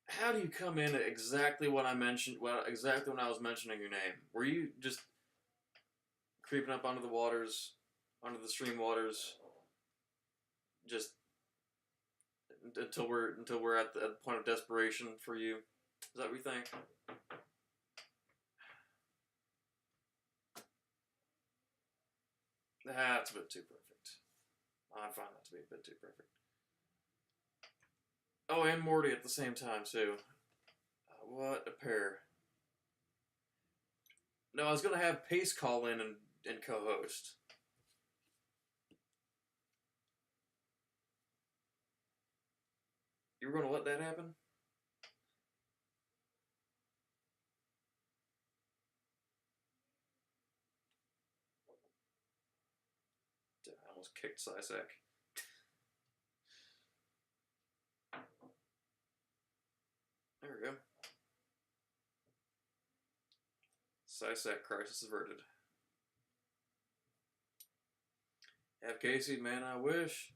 How do you come in at exactly what I mentioned, exactly when I was mentioning your name? Were you just creeping up onto the waters, onto the stream waters, just until we're at the point of desperation for you? Is that what you think? That's a bit too perfect. I find that to be a bit too perfect. Oh, and Morty at the same time, too. What a pair. No, I was going to have Pace call in and co-host. You were going to let that happen? I almost kicked Sisek. There we go. Sisek crisis averted. Have Casey, man, I wish.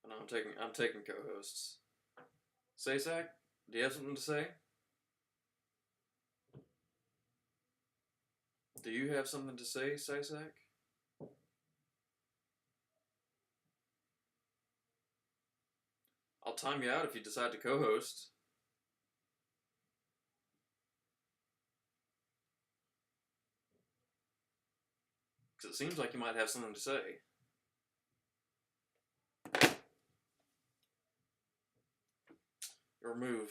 And I'm taking co-hosts. Sisek, do you have something to say? Do you have something to say, Sisek? I'll time you out if you decide to co-host. Because it seems like you might have something to say. Or move.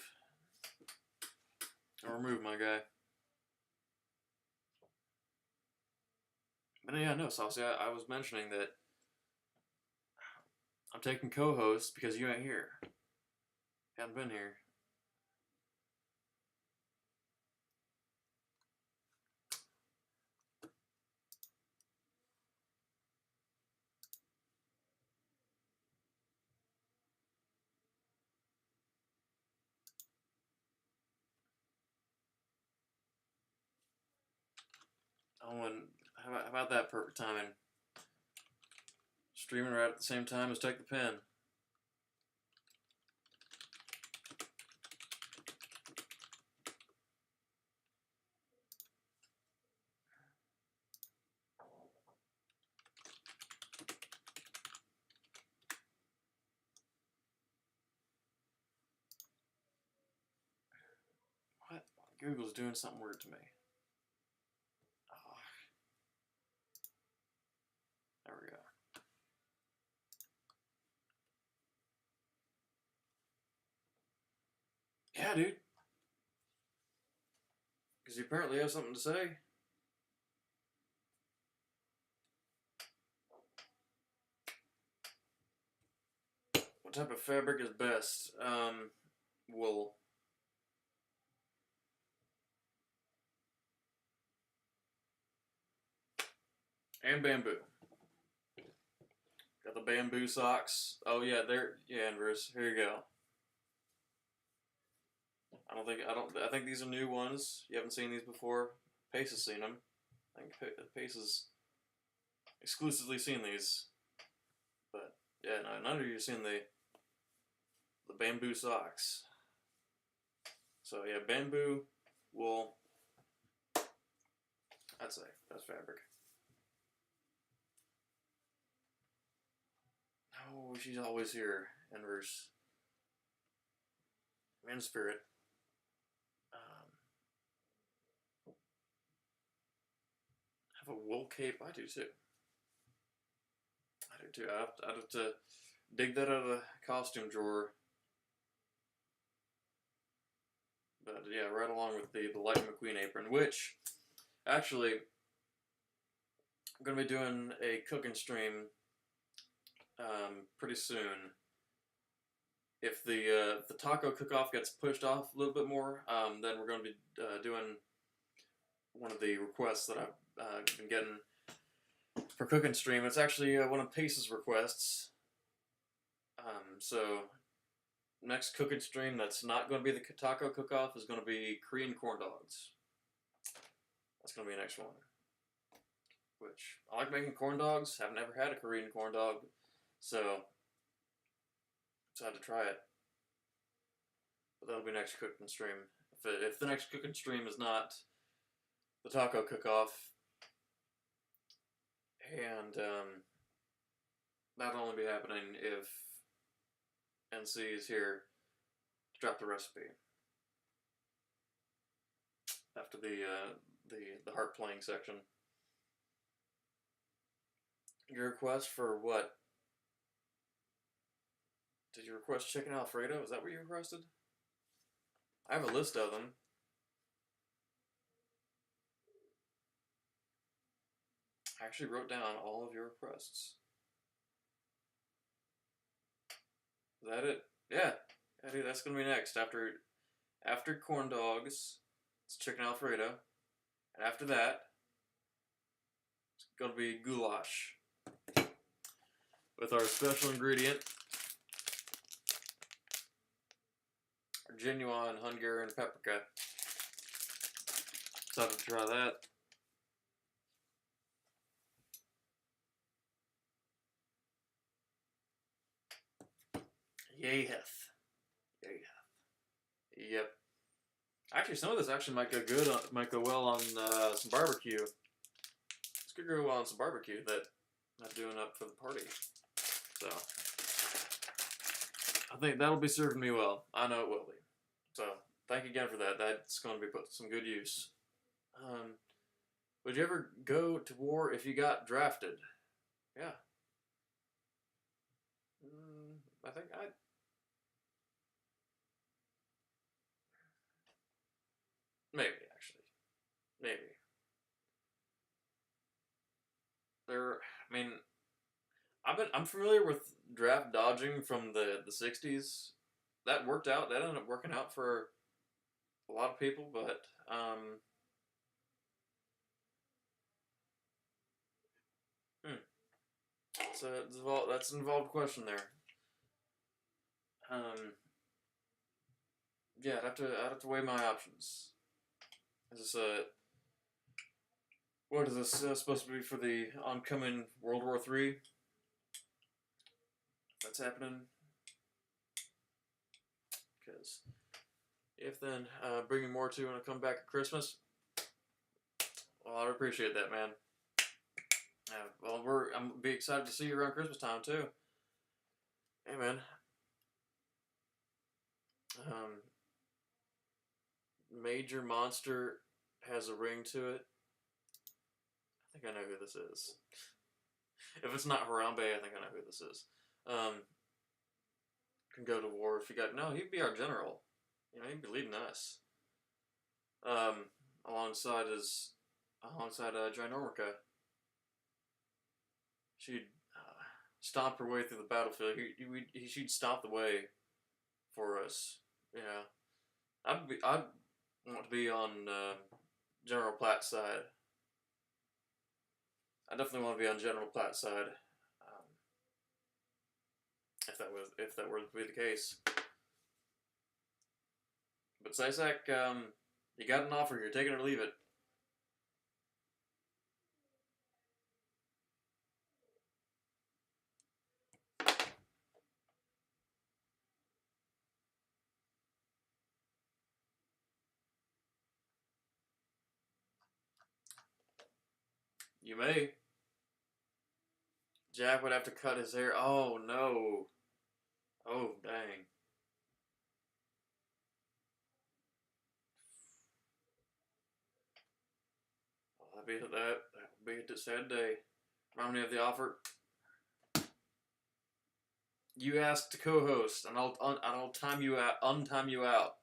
Or move, my guy. But yeah, no, Saucy, I was mentioning that I'm taking co-host because you ain't here. Haven't been here. Oh, and how about that perfect timing? Streaming right at the same time as Take the Pen. What? Google's doing something weird to me. Oh. There we go. Yeah, dude. Because you apparently have something to say. What type of fabric is best? Wool. And bamboo. Got the bamboo socks. Oh yeah, yeah, Andrews. Here you go. I think these are new ones. You haven't seen these before. Pace has seen them. I think Pace has exclusively seen these. But yeah, no, none of you have seen the bamboo socks. So yeah, bamboo, wool. I'd say that's fabric. Oh, she's always here, Enver's in spirit. Have a wool cape? I do too. I do too. I'd have to dig that out of the costume drawer. But yeah, right along with the Lightning McQueen apron, which actually I'm gonna be doing a cooking stream pretty soon. If the taco cook-off gets pushed off a little bit more, then we're gonna be doing one of the requests that I've been getting for cooking stream. It's actually one of Pace's requests. So next cooking stream that's not going to be the taco cook-off is going to be Korean corn dogs. That's going to be the next one. Which, I like making corn dogs. I've never had a Korean corn dog. So, decided to try it. But that'll be next cooking stream. If the next cooking stream is not the taco cook-off, and that'll only be happening if NC is here to drop the recipe after the harp playing section. Your request for what? Did you request chicken Alfredo? Is that what you requested? I have a list of them. I actually wrote down all of your requests. Is that it? Yeah. Yeah, dude, that's gonna be next. After corn dogs, it's chicken Alfredo. And after that, it's gonna be goulash. With our special ingredient, our genuine Hungarian paprika. So to try that. Yay, Heth. Yep. Actually, some of this actually might go well on some barbecue. This could go well on some barbecue that I'm doing up for the party. So, I think that'll be serving me well. I know it will be. So, thank you again for that. That's going to be put to some good use. Would you ever go to war if you got drafted? Yeah. I think I'd... Maybe, actually. Maybe. I mean, I'm familiar with draft dodging from the 60s. That worked out. That ended up working out for a lot of people, but so that's an involved question there. Yeah, I'd have to weigh my options. Is this what is this supposed to be for the oncoming World War III? That's happening. Because if then bringing more to when I come back at Christmas, well, I'd appreciate that, man. Well, I'm be excited to see you around Christmas time too. Hey, man. Major Monster has a ring to it. I think I know who this is. If it's not Harambe, I think I know who this is. Can go to war if he got... No, he'd be our general. You know, he'd be leading us. Alongside Ginormica. She'd stomp her way through the battlefield. She'd stomp the way for us. Yeah, I'd want to be on General Platt's side. I definitely want to be on General Platt's side. If that were to be the case. But Sisak, you got an offer here. Take it or leave it. You may. Jack would have to cut his hair. Oh no. Oh dang. Well, that would be a sad day. Remind me of the offer. You asked to co-host, and I'll time you out. Untime you out.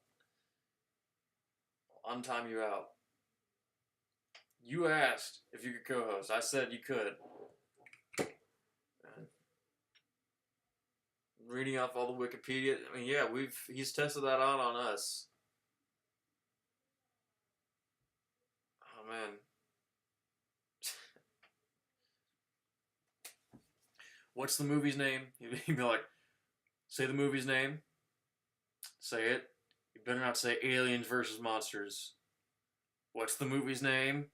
Untime you out. You asked if you could co-host. I said you could. Reading off all the Wikipedia. I mean, yeah, he's tested that out on us. Oh man. What's the movie's name? He'd be like, say the movie's name. Say it. You better not say Aliens versus Monsters. What's the movie's name?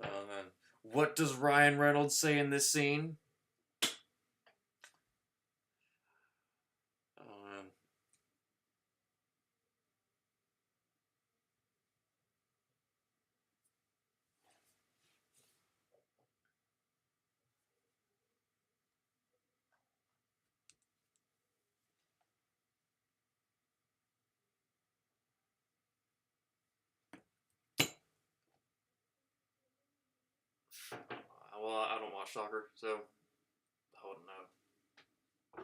Oh man. What does Ryan Reynolds say in this scene? Oh man. Well, I don't watch soccer, so I wouldn't know.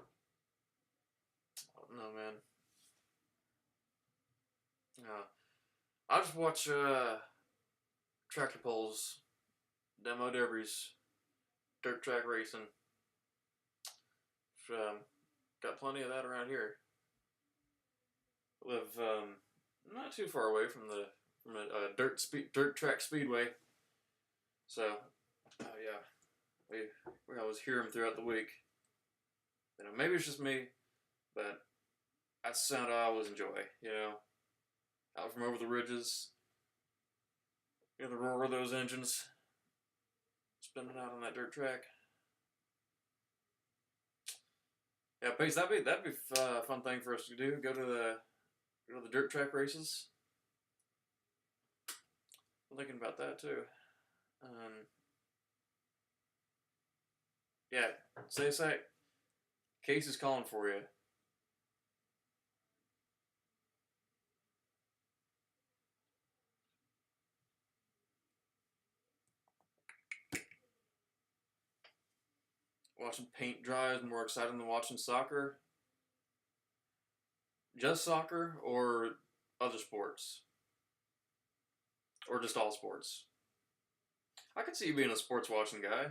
I wouldn't know, man. I just watch tractor pulls, demo derbies, dirt track racing. Got plenty of that around here. Live not too far away from a dirt track speedway. So, yeah, we always hear them throughout the week. You know, maybe it's just me, but that's the sound I always enjoy. You know, out from over the ridges, you know, the roar of those engines spinning out on that dirt track. Yeah, Pace, that'd be a fun thing for us to do. Go to the dirt track races. I'm thinking about that too. Yeah, say a sec. Case is calling for you. Watching paint dry is more exciting than watching soccer. Just soccer or other sports? Or just all sports? I could see you being a sports watching guy.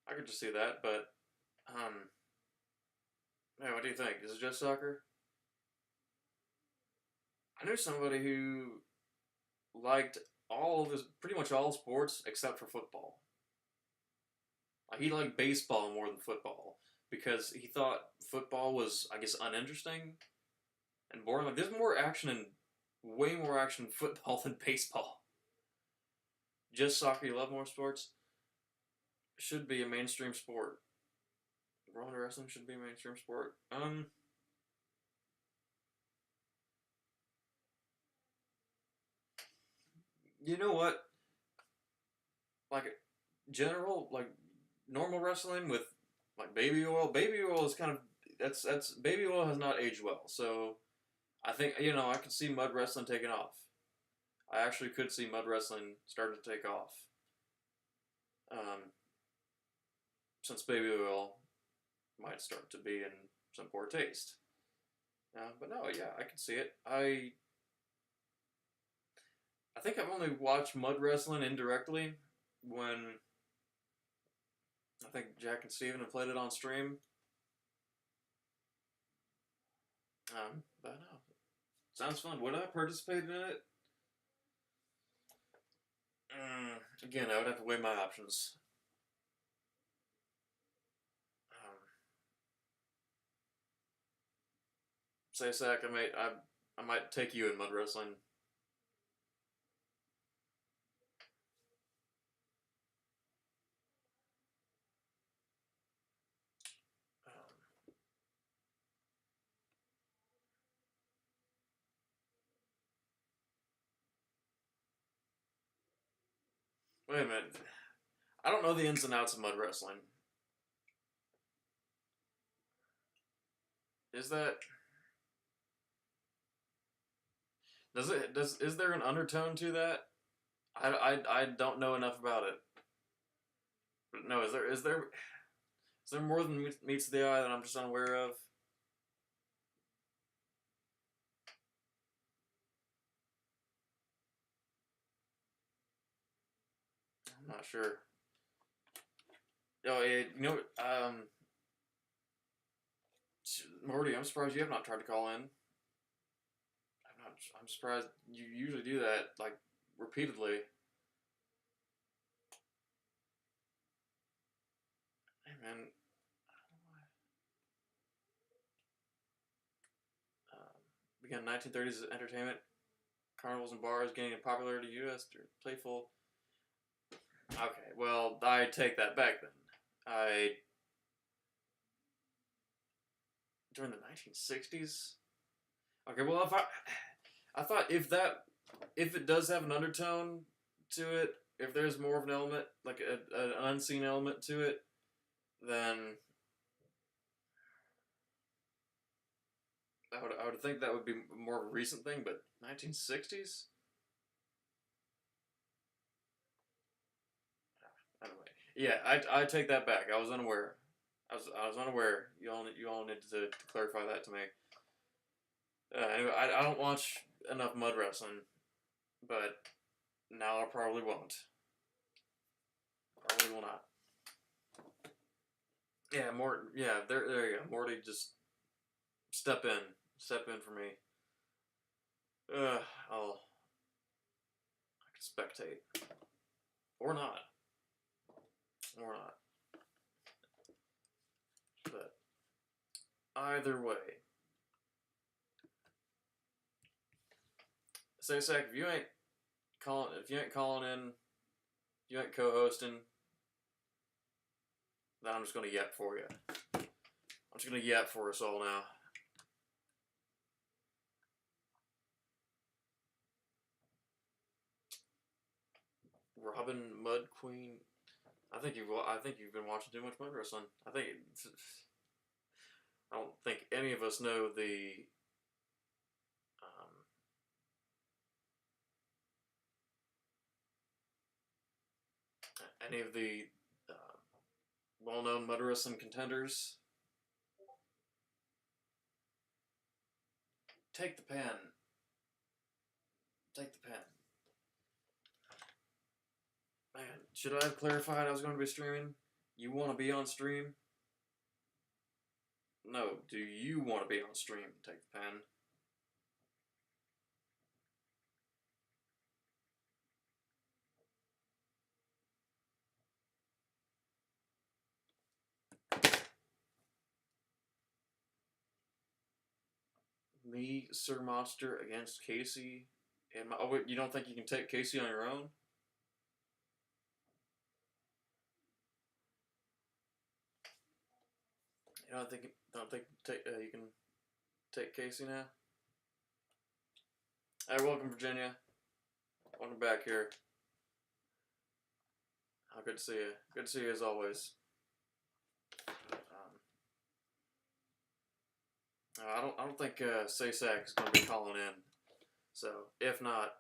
I could just see that, but hey, what do you think? Is it just soccer? I knew somebody who liked pretty much all sports except for football. Like, he liked baseball more than football because he thought football was, I guess, uninteresting and boring. Like, there's way more action in football than baseball. Just soccer, you love more sports? Should be a mainstream sport. Roller wrestling should be a mainstream sport. You know what? Like, like normal wrestling with like baby oil. Baby oil is kind of that's baby oil has not aged well. So I think I could see mud wrestling taking off. I actually could see mud wrestling starting to take off. Since baby oil might start to be in some poor taste. But no, yeah, I can see it. I think I've only watched mud wrestling indirectly when I think Jack and Steven have played it on stream. But no, sounds fun. Would I participate in it? Again, I would have to weigh my options. Um, Say, Sack, I might take you in mud wrestling. Um, Wait a minute. I don't know the ins and outs of mud wrestling. Is that is there an undertone to that? I don't know enough about it. But no, is there more than meets the eye that I'm just unaware of? I'm not sure. Oh, Morty, I'm surprised you have not tried to call in. I'm surprised you usually do that like repeatedly. Hey man, began 1930s entertainment, carnivals and bars gaining in popularity in the U.S. through playful. Okay, well I take that back then. I During the 1960s. Okay, well I thought if it does have an undertone to it, if there's more of an element like an unseen element to it, then I would think that would be more of a recent thing. But 1960s. Anyway, yeah, I take that back. I was unaware. I was unaware. You all needed to clarify that to me. Anyway, I don't watch enough mud wrestling, but now I probably won't. Probably will not. Yeah, more. Yeah, there you go. Morty, just step in. Step in for me. I'll I can spectate or not, or not. But either way, say Sack, if you ain't calling in, if you ain't co-hosting, then I'm just gonna yap for you. I'm just gonna yap for us all now. Robin Mud Queen. I think you've been watching too much mud wrestling. I don't think any of us know um, any of the well-known mud wrestling contenders. Take the pen. Take the pen. Man, should I have clarified I was going to be streaming? You want to be on stream? No, do you want to be on stream? Take the pen. Me, Sir Monster against Casey. Oh wait, you don't think you can take Casey on your own? You don't think you can take Casey now? Hey, welcome Virginia. Welcome back here. Oh, good to see you. Good to see you as always. I don't think Saysack is going to be calling in. So if not,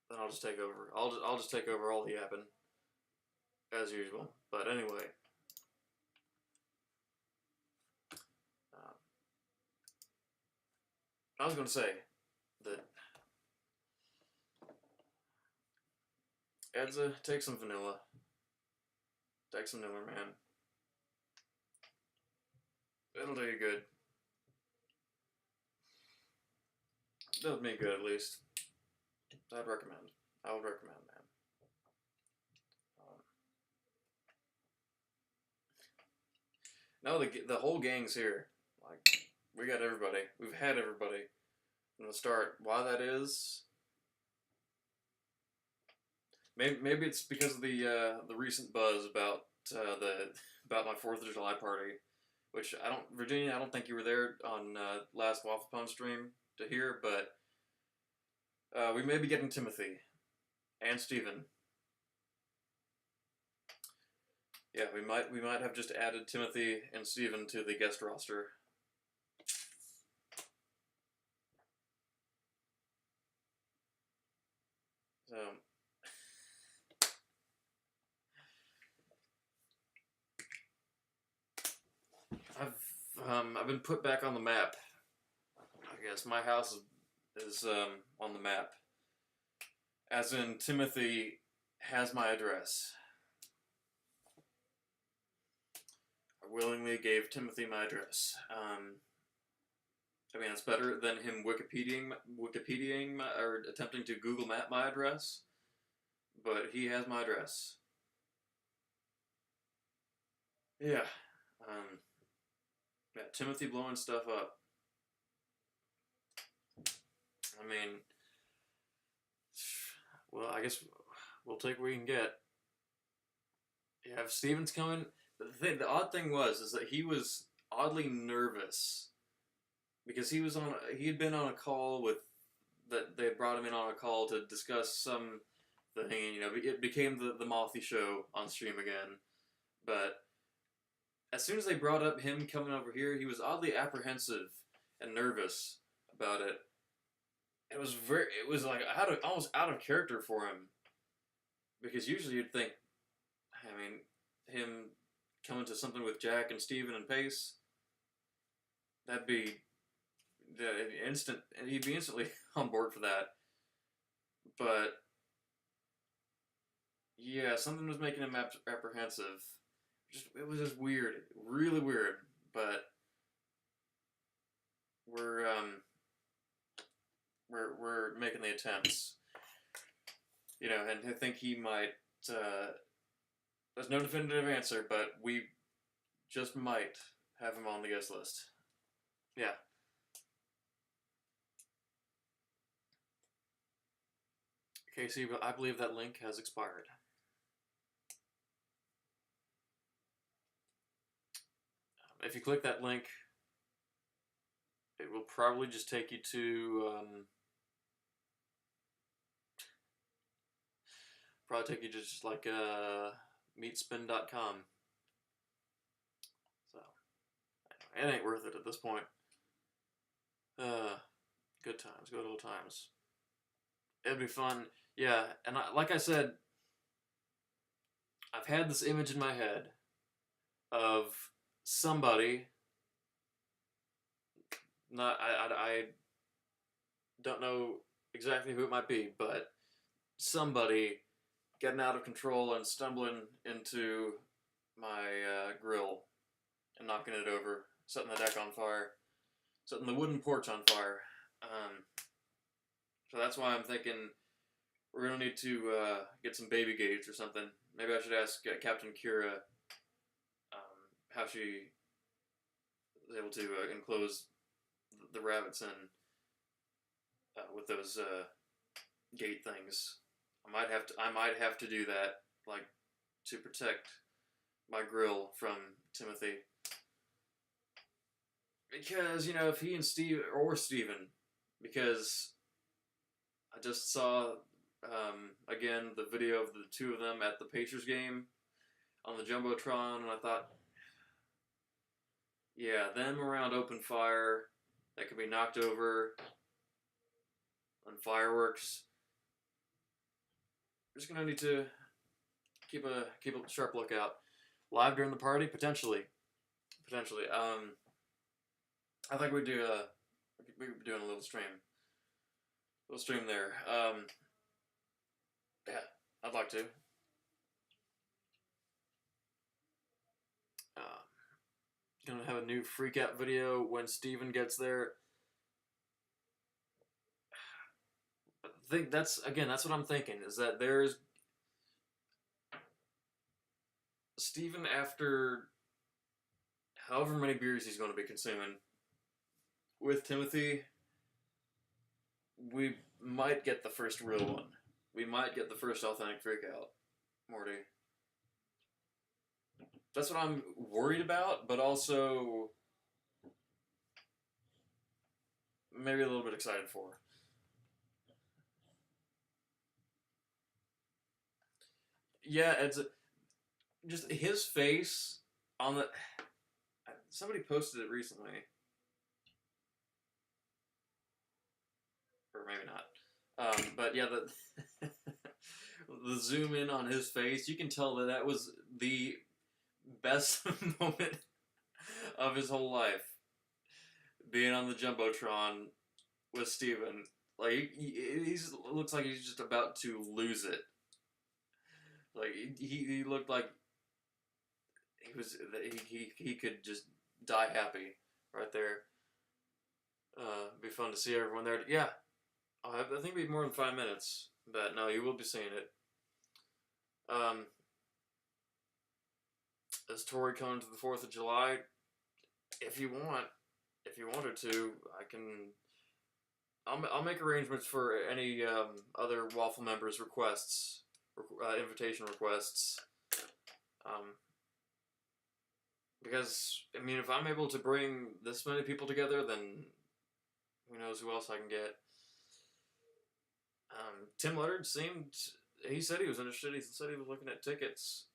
then I'll just take over. I'll just take over all the yapping as usual. But anyway, I was going to say that Edza, take some vanilla. Take some vanilla, man. It'll do you good. Does me good, at least. I'd recommend. I would recommend, man. No, the whole gang's here. Like, we got everybody. We've had everybody from the start. Why that is? Maybe it's because of the recent buzz about about my 4th of July party, which Virginia. I don't think you were there on last Waffle Pone stream to hear, but we may be getting Timothy and Steven. Yeah, we might have just added Timothy and Steven to the guest roster. So I've been put back on the map. I guess my house is on the map. As in, Timothy has my address. I willingly gave Timothy my address. I mean, it's better than him Wikipediaing my, or attempting to Google Map my address. But he has my address. Yeah. Yeah, Timothy blowing stuff up. I mean, well, I guess we'll take what we can get. Yeah, if Steven's coming, the odd thing is that he was oddly nervous because he had been on a call with that they brought him in on a call to discuss some thing. You know, it became the Mothy show on stream again, but as soon as they brought up him coming over here, he was oddly apprehensive and nervous about it. It was like almost out of character for him, because usually you'd think, I mean, him coming to something with Jack and Steven and Pace, that'd be the instant, and he'd be instantly on board for that. But yeah, something was making him apprehensive. It was just weird, really weird. But we're making the attempts, you know, and I think he might. There's no definitive answer, but we just might have him on the guest list. Yeah. Casey, but I believe that link has expired. If you click that link, it will probably just take you to just like meetspin.com. So it ain't worth it at this point. Good times, good old times. It'd be fun. Yeah, and like I said, I've had this image in my head of somebody, I don't know exactly who it might be, but somebody getting out of control and stumbling into my grill and knocking it over, setting the deck on fire, setting the wooden porch on fire. So that's why I'm thinking we're going to need to get some baby gates or something. Maybe I should ask Captain Kira how she was able to enclose the rabbits in with those gate things. I might have to do that, like, to protect my grill from Timothy. Because, you know, if he and Steven, because I just saw, again, the video of the two of them at the Pacers game on the Jumbotron, and I thought, yeah, them around open fire that could be knocked over on fireworks. We're just gonna need to keep a sharp lookout. Live during the party, potentially. I think we'd be doing a little stream there. Yeah, I'd like to. Uh, gonna have a new freak out video when Steven gets there. I think that's what I'm thinking is that there's Steven after however many beers he's going to be consuming with Timothy. We might get the first real one. We might get the first authentic freak out, Morty. That's what I'm worried about, but also maybe a little bit excited for. Yeah, it's just his face on the. Somebody posted it recently, or maybe not. But yeah, the the zoom in on his face, you can tell that that was the best moment of his whole life. Being on the jumbotron with Steven. Like he's looks like he's just about to lose it. Like he looked like he was he could just die happy right there. Be fun to see everyone there. Yeah, I think it'd be more than 5 minutes, but no, you will be seeing it. Is Tori coming to the 4th of July? If you wanted to, I can. I'll make arrangements for any other Waffle members' requests, invitation requests. Because I mean, if I'm able to bring this many people together, then who knows who else I can get. Tim Leonard seemed. He said he was interested. He said he was looking at tickets.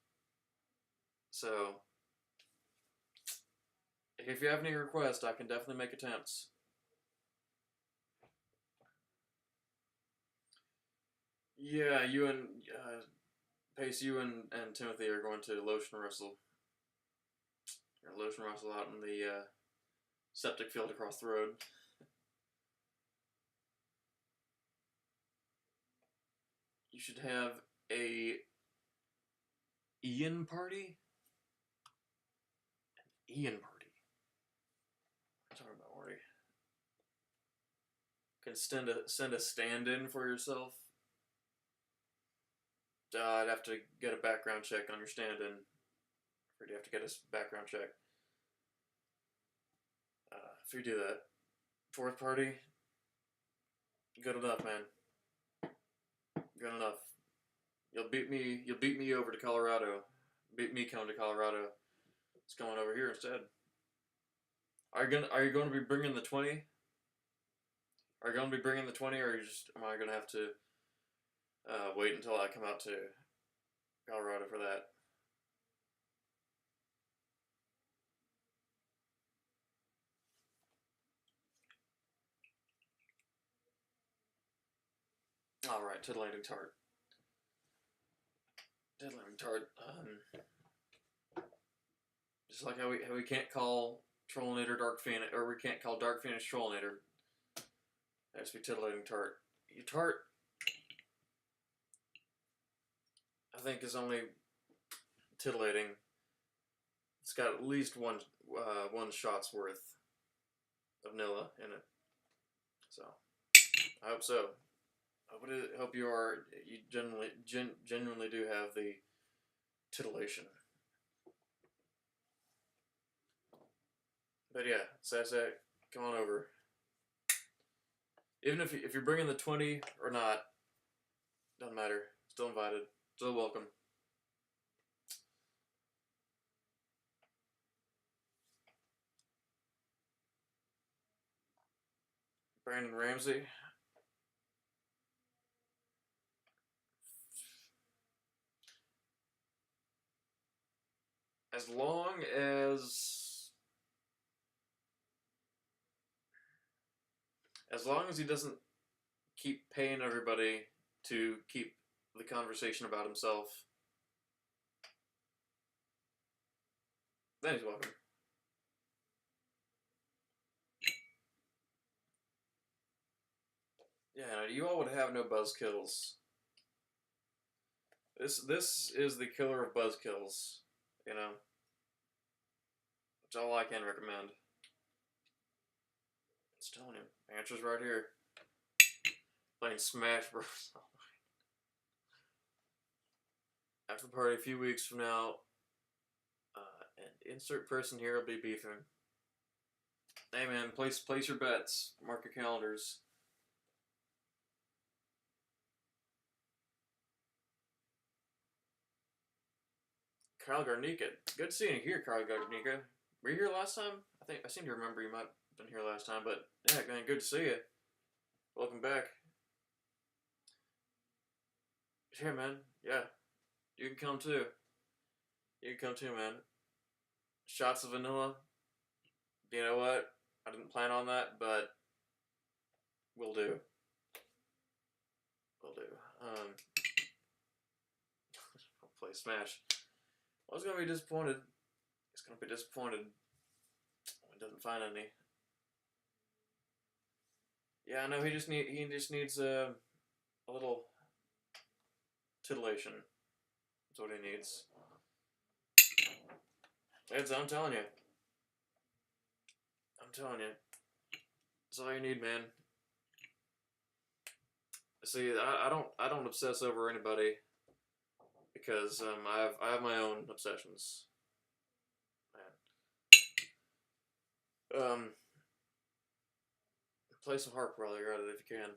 So, if you have any requests, I can definitely make attempts. Yeah, you and Pace, you and Timothy are going to Lotion Wrestle. Lotion Wrestle out in the septic field across the road. You should have a Ian party. An Ian party. I'm talking about Marty. Can send a stand-in for yourself. I'd have to get a background check on your stand-in. Or do you have to get a background check? If you do that, 4th party, good enough, man. Good enough. You'll beat me over to Colorado. Beat me coming to Colorado. It's coming over here instead. Are you going to be bringing the 20? Are you going to be bringing the 20, or am I going to have to wait until I come out to Colorado for that? All right, titillating tart. Titillating tart. Just like how we can't call Trollinator Dark Phoenix, or we can't call Dark Phoenix Trollinator. It has to be titillating tart. Your tart, I think, is only titillating. It's got at least one shot's worth of Nilla in it. So I hope so. I hope you genuinely do have the titillation. But yeah, Sassak, come on over. Even if you're bringing the 20 or not, doesn't matter. Still invited. Still welcome. Brandon Ramsey. As long as he doesn't keep paying everybody to keep the conversation about himself, then he's welcome. Yeah, you all would have no buzzkills This is the killer of buzzkills. You know, it's all I can recommend. It's telling you, answers right here. Playing Smash Bros. After the party a few weeks from now, and insert person here will be beefing. Hey man, place your bets. Mark your calendars. Kyle Garnica. Good seeing you here, Kyle Garnica. Were you here last time? I seem to remember you might have been here last time, but yeah, man, good to see you. Welcome back. Yeah, man. Yeah, you can come too. You can come too, man. Shots of vanilla. You know what? I didn't plan on that, but we'll do. We'll do. I'll play Smash. I was gonna be disappointed. He's gonna be disappointed when he doesn't find any. Yeah, I know he just needs a little titillation. That's what he needs. It's, I'm telling you. I'm telling you. That's all you need, man. See, I don't obsess over anybody because I have my own obsessions. Man. Play some harp while you're at it if you can.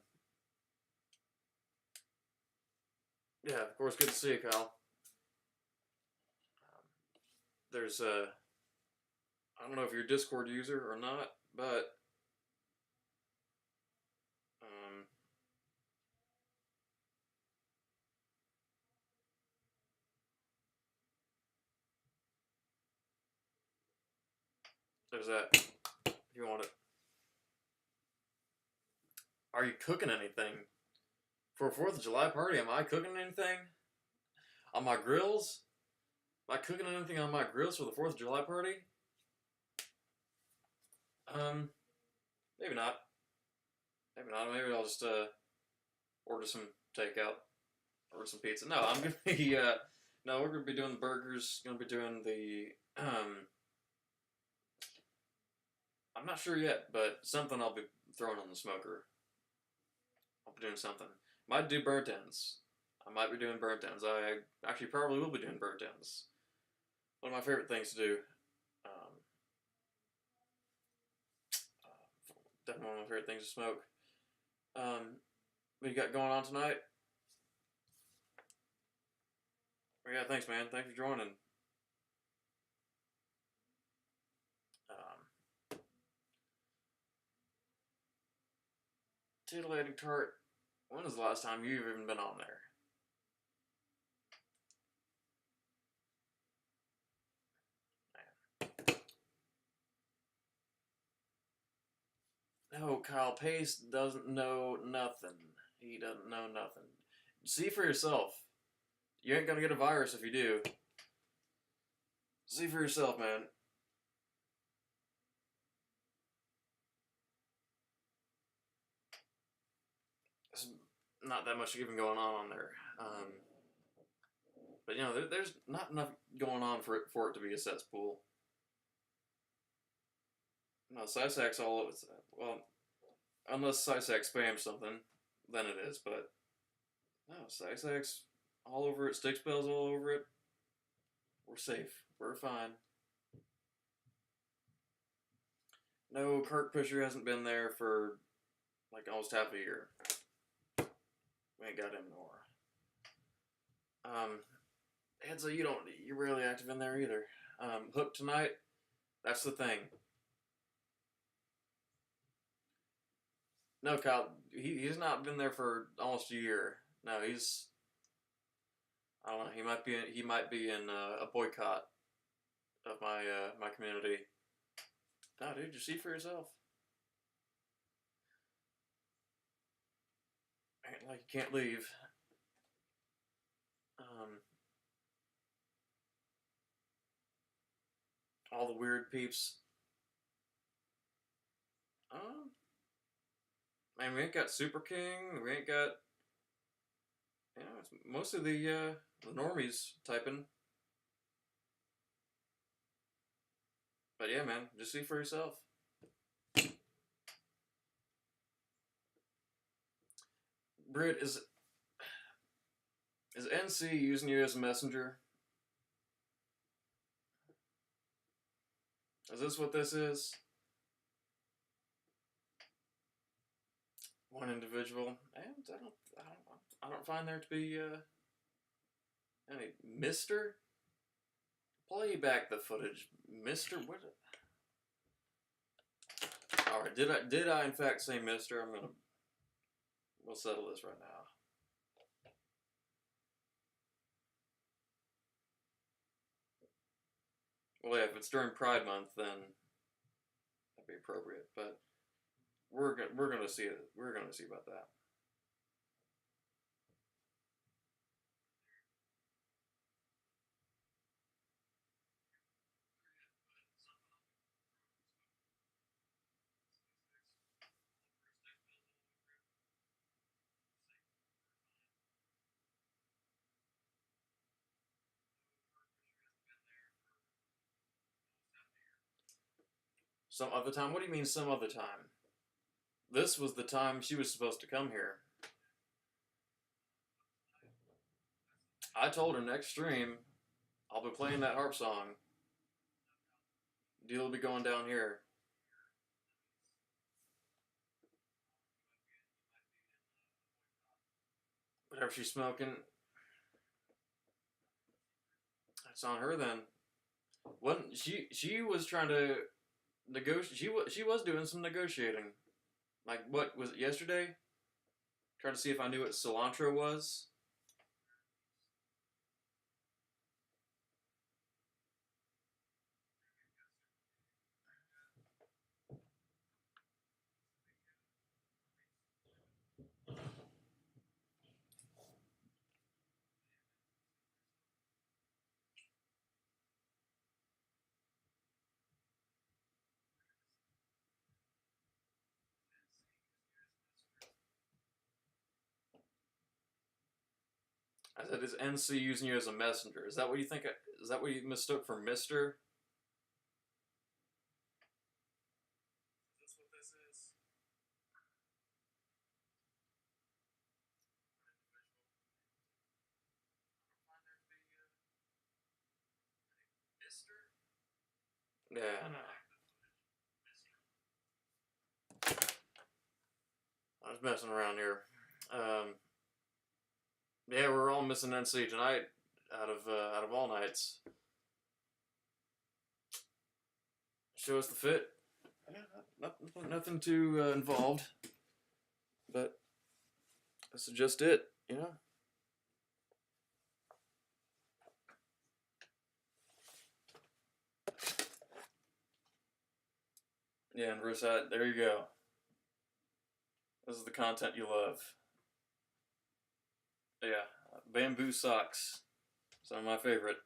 Yeah, of course, good to see you, Kyle. There's I don't know if you're a Discord user or not, but there's that. If you want it. Are you cooking anything for a 4th of July party? Am I cooking anything on my grills? Am I cooking anything on my grills for the 4th of July party? Maybe not. Maybe not. Maybe I'll just order some takeout, order some pizza. No, I'm gonna be no, we're gonna be doing the burgers. Gonna be doing the I'm not sure yet, but something I'll be throwing on the smoker. I'll be doing something. Might do burnt ends. I might be doing burnt ends. I actually probably will be doing burnt ends. One of my favorite things to do. Definitely one of my favorite things to smoke. What you got going on tonight? Yeah, thanks, man. Thanks for joining. Titillating tart. When was the last time you've even been on there? No, Kyle Pace doesn't know nothing. He doesn't know nothing. See for yourself. You ain't gonna get a virus if you do. See for yourself, man. There's not that much even going on there. But you know, there's not enough going on for it to be a cesspool. No, Sysax all over. Well, unless Sysax spams something, then it is. But no, Sysax all over it. Stick spells all over it. We're safe. We're fine. No, Kirk Pusher hasn't been there for like almost half a year. We ain't got him anymore. Edzo, you're rarely active in there either. Hook tonight. That's the thing. No, Kyle, he's not been there for almost a year. No, he's. I don't know. He might be in a boycott of my community. No, dude, just see for yourself. Ain't like you can't leave. All the weird peeps. Man, we ain't got Super King. We ain't got You know, it's mostly the normies typing. But yeah, man, just see for yourself. Britt, is NC using you as a messenger? Is this what this is? One individual, and I don't find there to be any Mister. Play back the footage, Mister. What? All right, did I in fact say Mister? We'll settle this right now. Well, yeah, if it's during Pride Month, then that'd be appropriate. But we're gonna see it. We're gonna see about that. Some other time? What do you mean some other time? This was the time she was supposed to come here. I told her next stream I'll be playing that harp song. Deal will be going down here. Whatever she's smoking, it's on her then. When she was trying to negotiate, she was doing some negotiating. Like what was it yesterday? Trying to see if I knew what cilantro was. I said, "Is NC using you as a messenger? Is that what you think? Is that what you mistook for Mister?" Is this what this is? Mister? Yeah, no. I was messing around here. Um, yeah, we're all missing NC tonight out of all nights. Show us the fit. Yeah, nothing too involved, but this is just it, you know. Yeah, and Rosette, there you go. This is the content you love. Yeah, bamboo socks. Some of my favorite.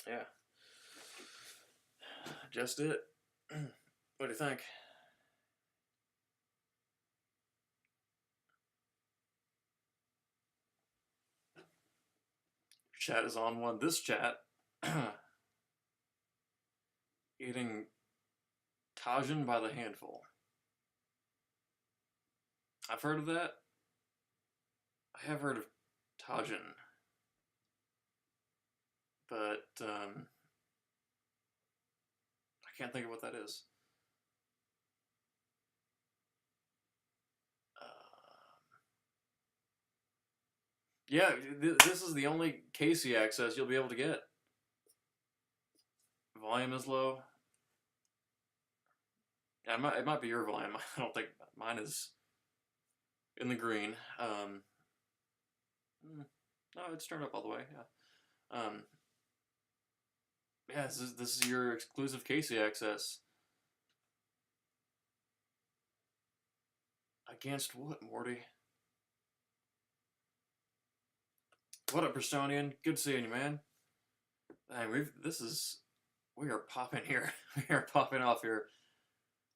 Yeah, just it. What do you think? Chat is on one. This chat eating Tajin by the handful. I've heard of that. I have heard of Tajin, but I can't think of what that is. Yeah, this is the only Casey access you'll be able to get. Volume is low. Yeah, it might be your volume. I don't think mine is in the green. No, it's turned up all the way. Yeah. Yeah, this is your exclusive Casey access. Against what, Morty? What up, Bristonian? Good seeing you, man. Hey, we are popping here. We are popping off here.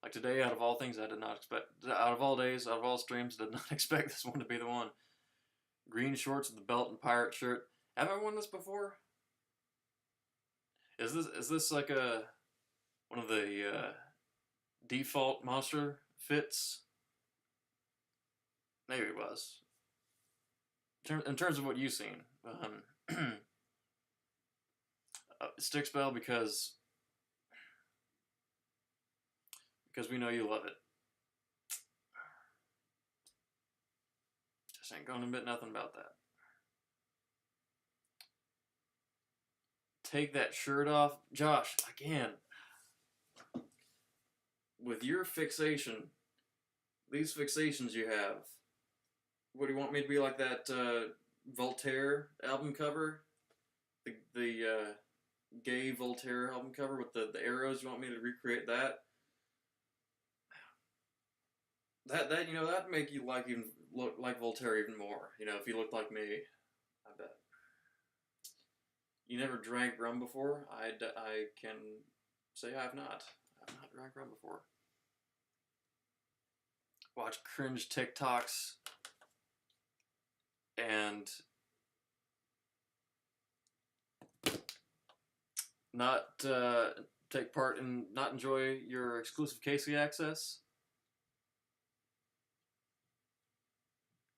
Like today, out of all things, I did not expect. Out of all days, out of all streams, did not expect this one to be the one. Green shorts with the belt and pirate shirt. Have I won this before? Is this like one of the default monster fits? Maybe it was. In terms of what you've seen, stick spell because we know you love it. Just ain't gonna admit nothing about that. Take that shirt off, Josh. Again, with your fixation, these fixations you have. What do you want me to be like that Voltaire album cover? The gay Voltaire album cover with the arrows. You want me to recreate that? That you know that'd make you look like Voltaire even more. You know, if you looked like me, I bet. You never drank rum before? I can say I've not. I've not drank rum before. Watch cringe TikToks and not take part in, not enjoy your exclusive Casey access.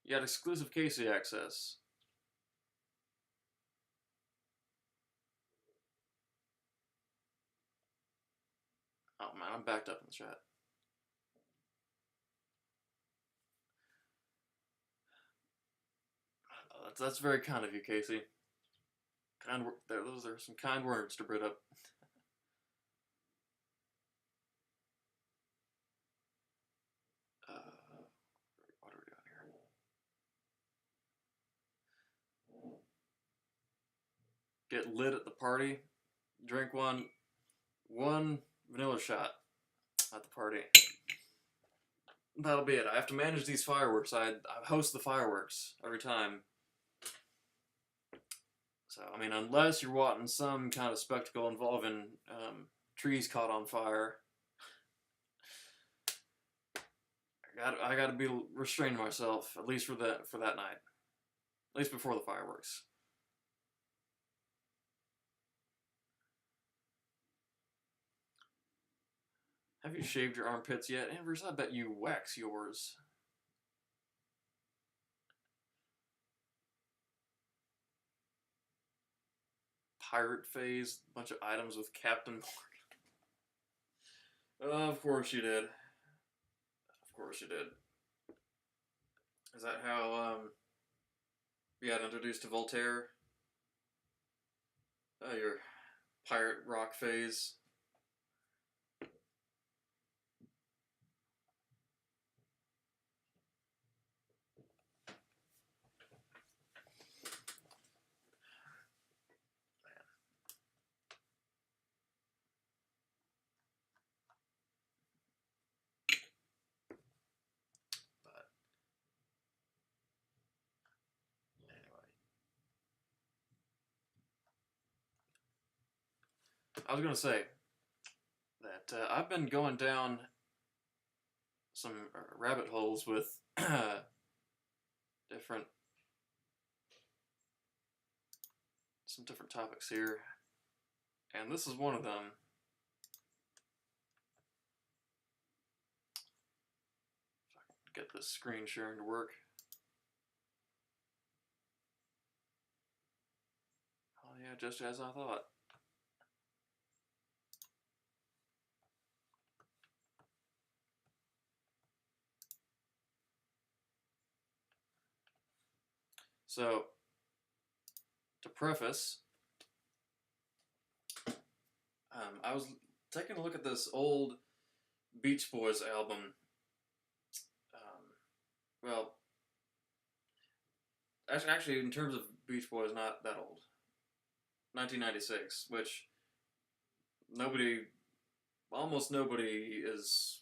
You got exclusive Casey access. Oh man, I'm backed up in the chat. That's very kind of you, Casey. Those are some kind words to bring up. What are we doing here? Get lit at the party. Drink one vanilla shot at the party. That'll be it. I have to manage these fireworks. I host the fireworks every time. So, I mean, unless you're wanting some kind of spectacle involving trees caught on fire, I got to be restraining myself at least for that night, at least before the fireworks. Have you shaved your armpits yet, Amber's? I bet you wax yours. Pirate phase, bunch of items with Captain Morgan. Of course you did. Of course you did. Is that how you got introduced to Voltaire? Your pirate rock phase. I was gonna say that I've been going down some rabbit holes with some different topics here, and this is one of them. If I can get this screen sharing to work. Oh yeah, just as I thought. So, to preface, I was taking a look at this old Beach Boys album. Well, actually, in terms of Beach Boys, not that old. 1996, which almost nobody is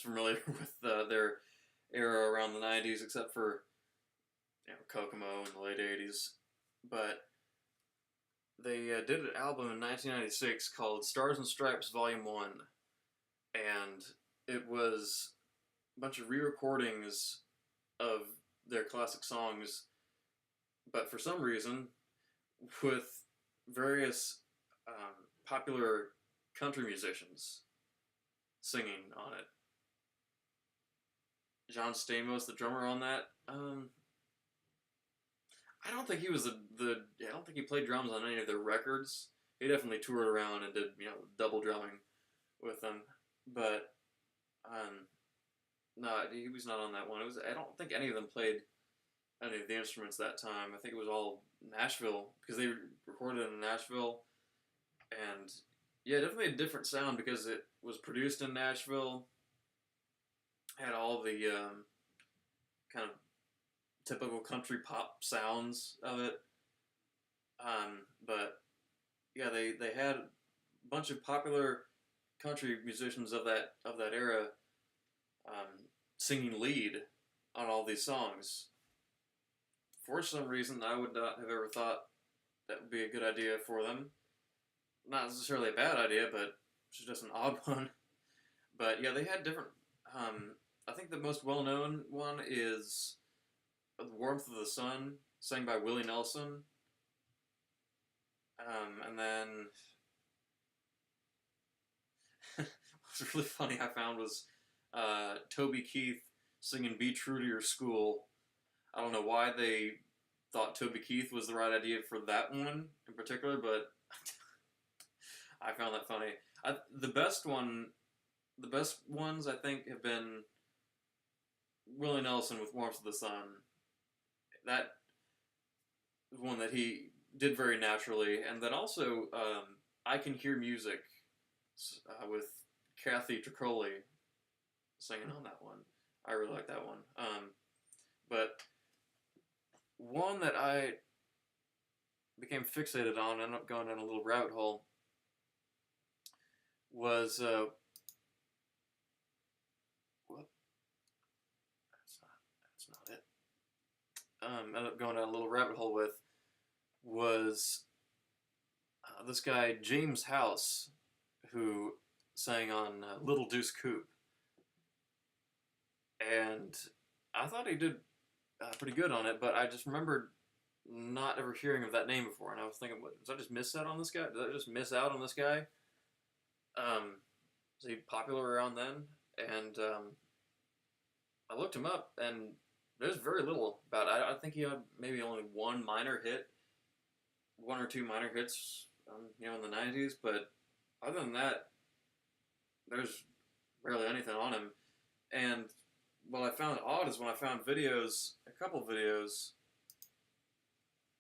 familiar with their era around the 90s, except for Kokomo in the late 80s. But they did an album in 1996 called Stars and Stripes Volume 1, and it was a bunch of re-recordings of their classic songs, but for some reason, with various popular country musicians singing on it. John Stamos, the drummer on that, I don't think he was I don't think he played drums on any of their records. He definitely toured around and did, double drumming with them, but no, he was not on that one. I don't think any of them played any of the instruments that time. I think it was all Nashville, because they recorded it in Nashville, and yeah, definitely a different sound because it was produced in Nashville. Had all the kind of typical country pop sounds of it, but yeah, they had a bunch of popular country musicians of that era singing lead on all these songs. For some reason, I would not have ever thought that would be a good idea for them. Not necessarily a bad idea, but it's just an odd one. But yeah, they had different. I think the most well-known one is "The Warmth of the Sun," sang by Willie Nelson. And then what's really funny I found was Toby Keith singing "Be True to Your School." I don't know why they thought Toby Keith was the right idea for that one in particular, but I found that funny. The best ones I think have been Willie Nelson with "Warmth of the Sun." That one that he did very naturally, and then also "I Can Hear Music" with Kathy Tricoli singing on that one. I really like that one. But one that I became fixated on, ended up going down a little rabbit hole, was what? That's not it. Ended up going down a little rabbit hole with was this guy James House, who sang on Little Deuce Coupe, and I thought he did pretty good on it, but I just remembered not ever hearing of that name before, and I was thinking, what, did I just miss out on this guy? Did I just miss out on this guy? Was he popular around then? And I looked him up, and there's very little about it. I think he had maybe only one or two minor hits, in the 90s, but other than that, there's barely anything on him. And what I found odd is when I found a couple videos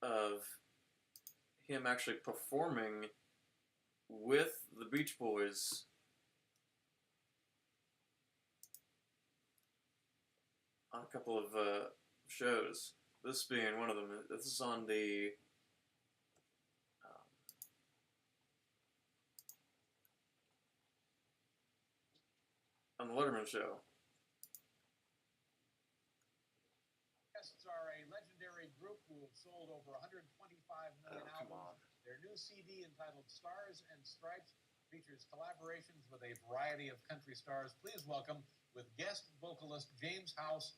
of him actually performing with the Beach Boys on a couple of shows. This being one of them. This is on the Letterman show. Are a legendary group who have sold over 125 million albums. Their new CD entitled Stars and Stripes features collaborations with a variety of country stars. Please welcome, with guest vocalist James House,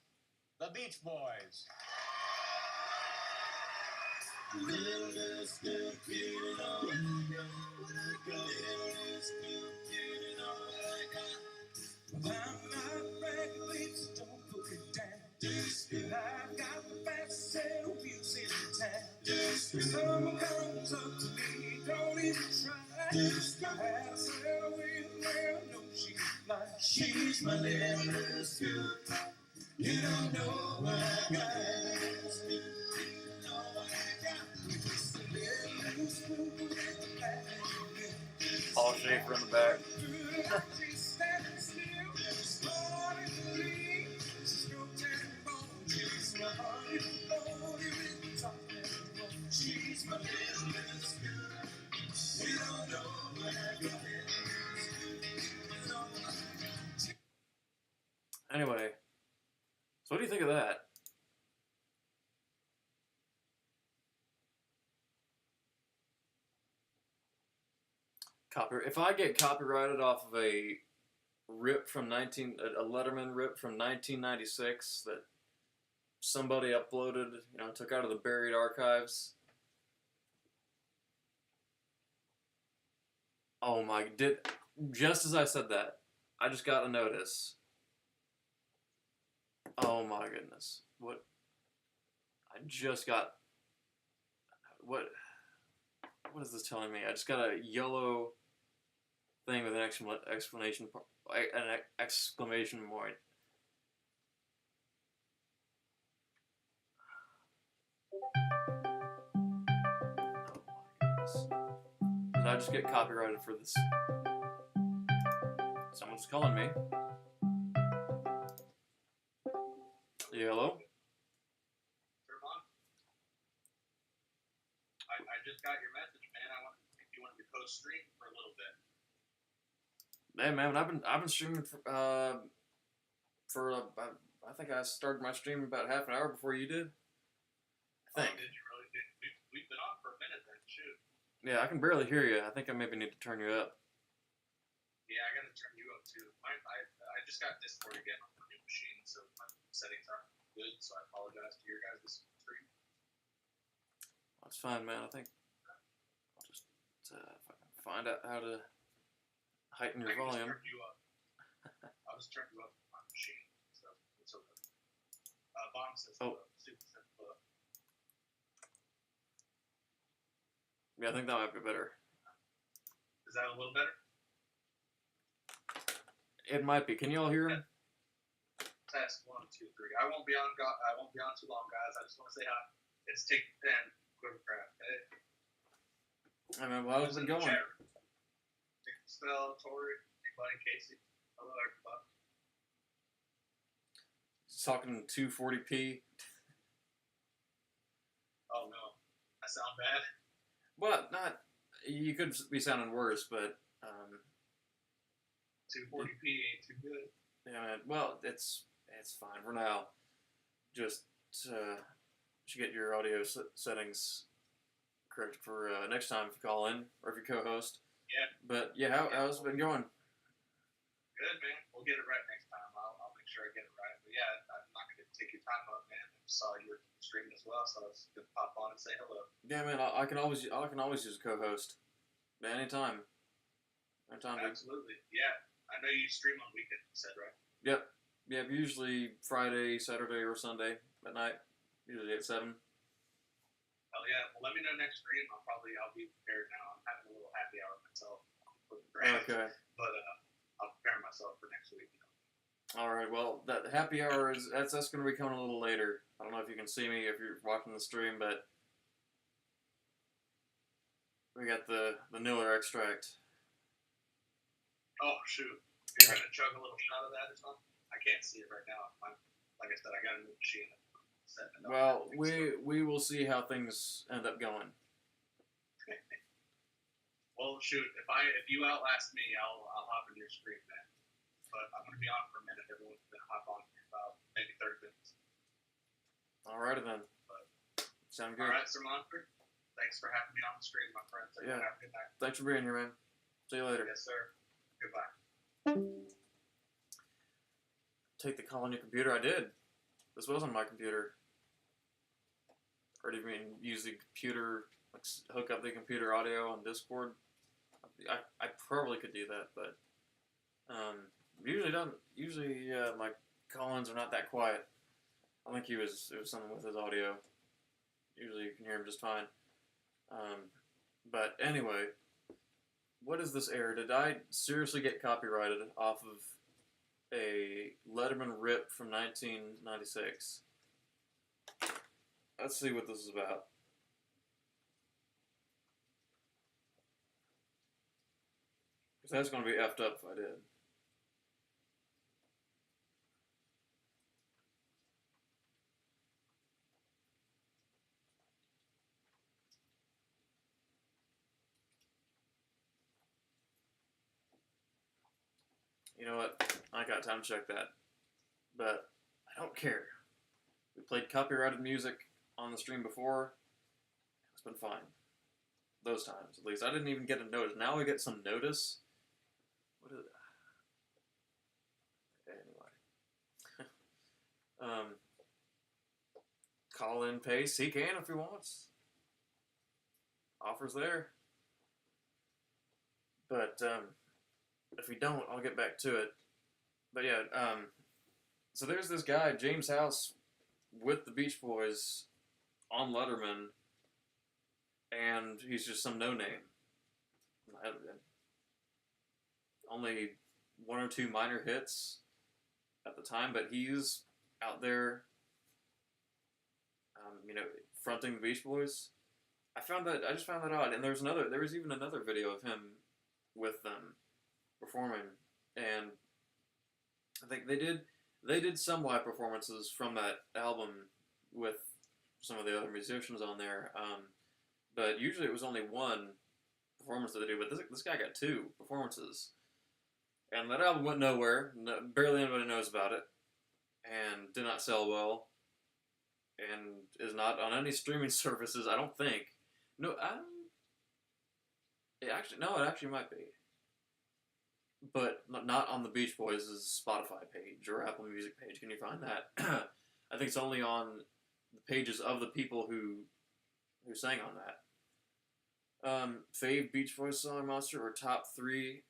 the Beach Boys. I'm not bragging, please don't put it down. I've got the fastest set of wheels in town. If someone comes up to me, don't even try. I had a set of wheels, well, no, she's fly. She's my little scoop. You don't know what I got. You know what I got. Just a little scoop with a bag. Paul Schaefer in the back. Anyway, so what do you think of that? If I get copyrighted off of a rip from a Letterman rip from 1996 that somebody uploaded, took out of the buried archives. Oh my! Just as I said that, I just got a notice. Oh my goodness! What? I just got. What? What is this telling me? I just got a yellow thing with an exclamation point. Did I just get copyrighted for this? Someone's calling me. Yeah, hello? I just got your message, man. If you wanted to co-stream for a little bit. Hey, man, I've been streaming I think I started my stream about half an hour before you did. I think. Oh, did you really? We've been on for a minute then. Shoot. Yeah, I can barely hear you. I think I maybe need to turn you up. Yeah, I gotta turn you up too. I just got Discord again on my new machine, so my settings aren't good. So I apologize to your guys' stream. That's fine, man. I think I'll just if I can find out how to heighten your volume. Just turn you up. I'll just turn you up on my machine. So it's okay. Bomb says Super says Yeah, I think that might be better. Is that a little better? It might be. Can you all hear him? Test 1, 2, 3. I won't be on too long, guys. I just want to say hi. It's Take the Pen, Quivercraft. Hey. I mean, well, how's it going? Spell, Tori, anybody, Casey. Hello, everybody. Talking 240p. Oh no, I sound bad. Well, not. You could be sounding worse, but 240p ain't too good. Yeah, man. Well, it's fine for now. Just should get your audio settings correct for next time if you call in or if you co-host. Yeah. But yeah, how's it been going? Good, man. We'll get it right next time. I'll make sure I get it right. But yeah, I'm not going to take your time up, man. I saw you were streaming as well, so I was going to pop on and say hello. Yeah, man. I can always use a co-host. Anytime. Absolutely. Yeah. I know you stream on weekends, you said, right? Yep. Yeah, usually Friday, Saturday, or Sunday at night. Usually at 7. Hell yeah. Well, let me know next stream. I'll be prepared now. I'm having a little happy hour myself. Okay. But I'll prepare myself for next week. All right. Well, that happy hour that's going to be coming a little later. I don't know if you can see me if you're watching the stream, but we got the Miller extract. Oh shoot! You're gonna chug a little shot of that or something? I can't see it right now. Like I said, I got a new machine. Well, we will see how things end up going. Well, shoot, if you outlast me, I'll hop in your stream, man. But I'm gonna be on for a minute. Everyone's gonna hop on for about maybe 30 minutes. Alrighty then. Sound good. All right, Sir Monford. Thanks for having me on the stream, my friend. Yeah. Have a good night. Thanks for being here, man. See you later. Yes, sir. Goodbye. Take the call on your computer. I did. This was on my computer. Or do you mean use the computer, like hook up the computer audio on Discord? I probably could do that, but usually don't. Usually my call-ins are not that quiet. I think it was something with his audio. Usually you can hear him just fine. But anyway, what is this error? Did I seriously get copyrighted off of a Letterman rip from 1996? Let's see what this is about. Because that's going to be effed up if I did. You know what? I ain't got time to check that. But I don't care. We played copyrighted music on the stream before. It's been fine. those times, at least. I didn't even get a notice. Now I get some notice. What is it? Anyway. Call in Pace. He can if he wants. Offers there. But if we don't, I'll get back to it. But yeah, so there's this guy, James House, with the Beach Boys on Letterman, and he's just some no-name. Only one or two minor hits at the time, but he's out there, fronting the Beach Boys. I just found that odd, and there was even another video of him with them performing, and I think they did some live performances from that album with some of the other musicians on there, but usually it was only one performance that they do, but this guy got two performances, and that album went nowhere. Barely anybody knows about it, and did not sell well, and is not on any streaming services, I don't think. No, it actually might be. But not on the Beach Boys' Spotify page or Apple Music page. Can you find that? I think it's only on the pages of the people who sang on that. Fave Beach Boys song, Monster, or top 3?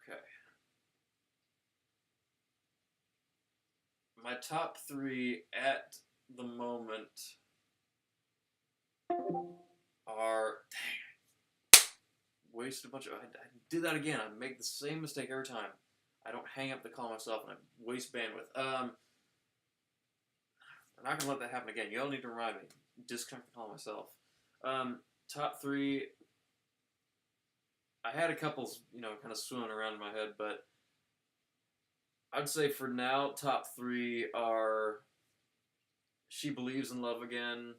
Okay. My top 3 at the moment are... Dang. Waste a bunch of... I did that again. I make the same mistake every time. I don't hang up the call myself and I waste bandwidth. I'm not going to let that happen again. You all need to remind me. Disconnect the call myself. Top 3... I had a couple, kind of swimming around in my head, but I'd say for now, top 3 are She Believes in Love Again,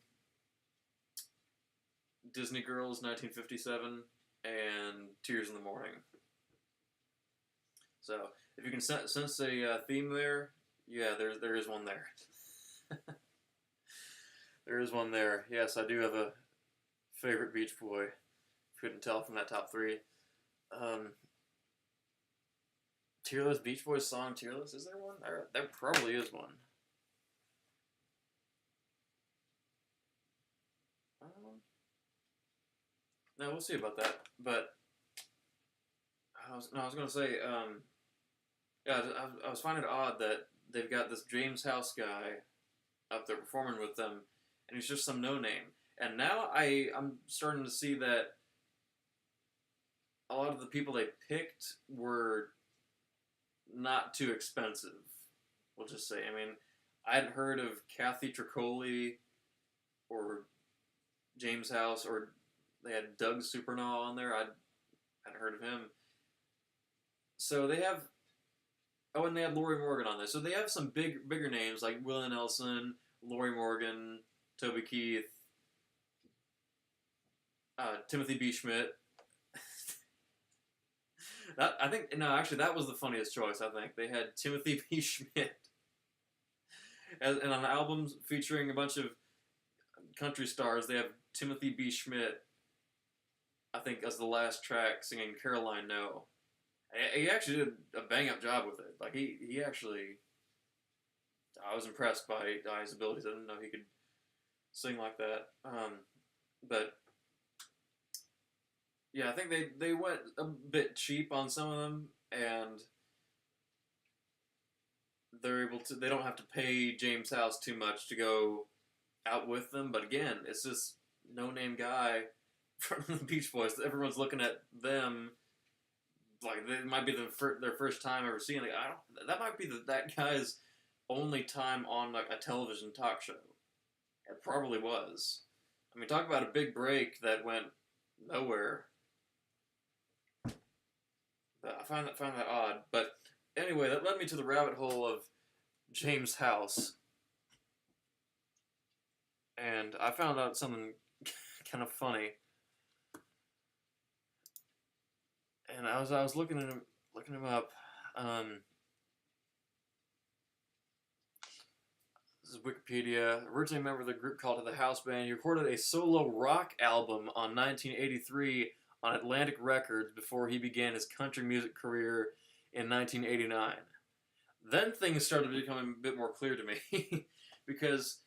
Disney Girls 1957, and Tears in the Morning. So, if you can sense a theme there, yeah, there is one there. There is one there. Yes, I do have a favorite Beach Boy. Couldn't tell from that top 3. Tearless, Beach Boys song, Tearless, is there one? There probably is one. No, we'll see about that. But I was going to say, yeah, I was finding it odd that they've got this James House guy up there performing with them, and he's just some no-name. And now I'm starting to see that a lot of the people they picked were not too expensive, we'll just say. I mean, I hadn't heard of Kathy Tricoli or James House, or they had Doug Supernaw on there. I hadn't heard of him. So they have... Oh, and they had Lori Morgan on there. So they have some bigger names like Willie Nelson, Lori Morgan, Toby Keith, Timothy B. Schmidt. That was the funniest choice, I think. They had Timothy B. Schmidt. And on albums featuring a bunch of country stars, they have Timothy B. Schmidt, I think, as the last track, singing Caroline No. He actually did a bang-up job with it. Like, he actually... I was impressed by his abilities. I didn't know he could sing like that. But... yeah, I think they went a bit cheap on some of them, and they don't have to pay James House too much to go out with them, but again, it's this no-name guy from the Beach Boys. Everyone's looking at them like it might be their first time ever seeing it. That might be that guy's only time on like a television talk show. It probably was. I mean, talk about a big break that went nowhere. I find that odd, but anyway, that led me to the rabbit hole of James House, and I found out something kind of funny. And I was looking him up. This is Wikipedia. Originally a member of the group called the House Band, he recorded a solo rock album on 1983 on Atlantic Records before he began his country music career in 1989. Then things started becoming a bit more clear to me because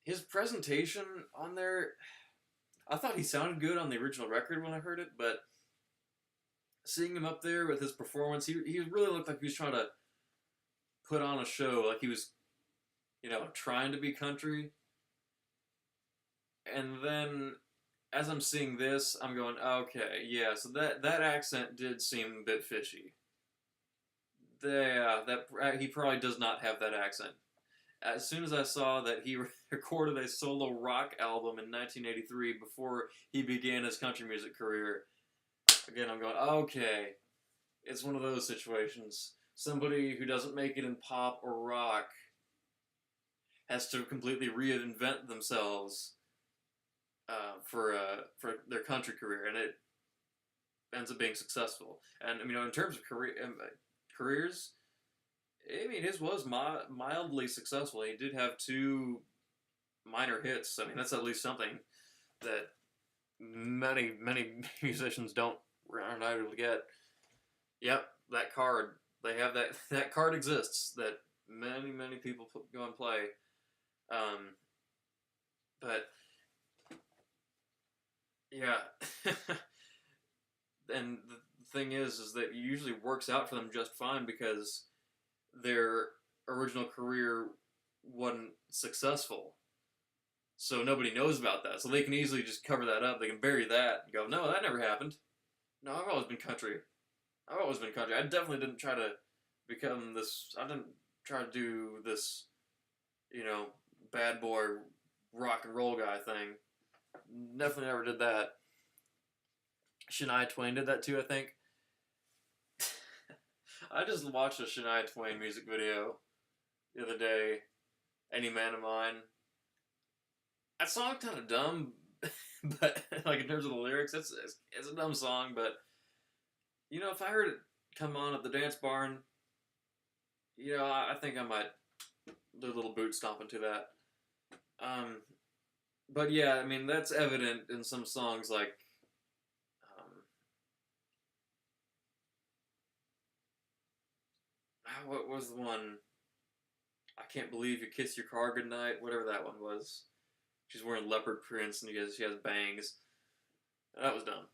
his presentation on there, I thought he sounded good on the original record when I heard it, but seeing him up there with his performance, he really looked like he was trying to put on a show, like he was, trying to be country. And then as I'm seeing this, I'm going, okay, yeah, so that accent did seem a bit fishy. Yeah, he probably does not have that accent. As soon as I saw that he recorded a solo rock album in 1983 before he began his country music career, again, I'm going, okay, it's one of those situations. Somebody who doesn't make it in pop or rock has to completely reinvent themselves for their country career, and it ends up being successful. And in terms of careers, I mean, his was mildly successful. He did have 2 minor hits. I mean, that's at least something that many musicians aren't able to get. Yep, that card. They have that. That card exists. That many people go and play. But yeah, and the thing is that it usually works out for them just fine because their original career wasn't successful. So nobody knows about that. So they can easily just cover that up. They can bury that and go, no, that never happened. No, I've always been country. I definitely didn't try to become this. I didn't try to do this, bad boy rock and roll guy thing. Definitely never did that. Shania Twain did that too, I think. I just watched a Shania Twain music video the other day. Any Man of Mine. That song's kind of dumb, but like in terms of the lyrics, it's a dumb song. But if I heard it come on at the dance barn, I think I might do a little boot stomping to that. But yeah, I mean that's evident in some songs like. What was the one? I Can't Believe You Kiss Your Car Goodnight, whatever that one was. She's wearing leopard prints and she has bangs. That was dumb.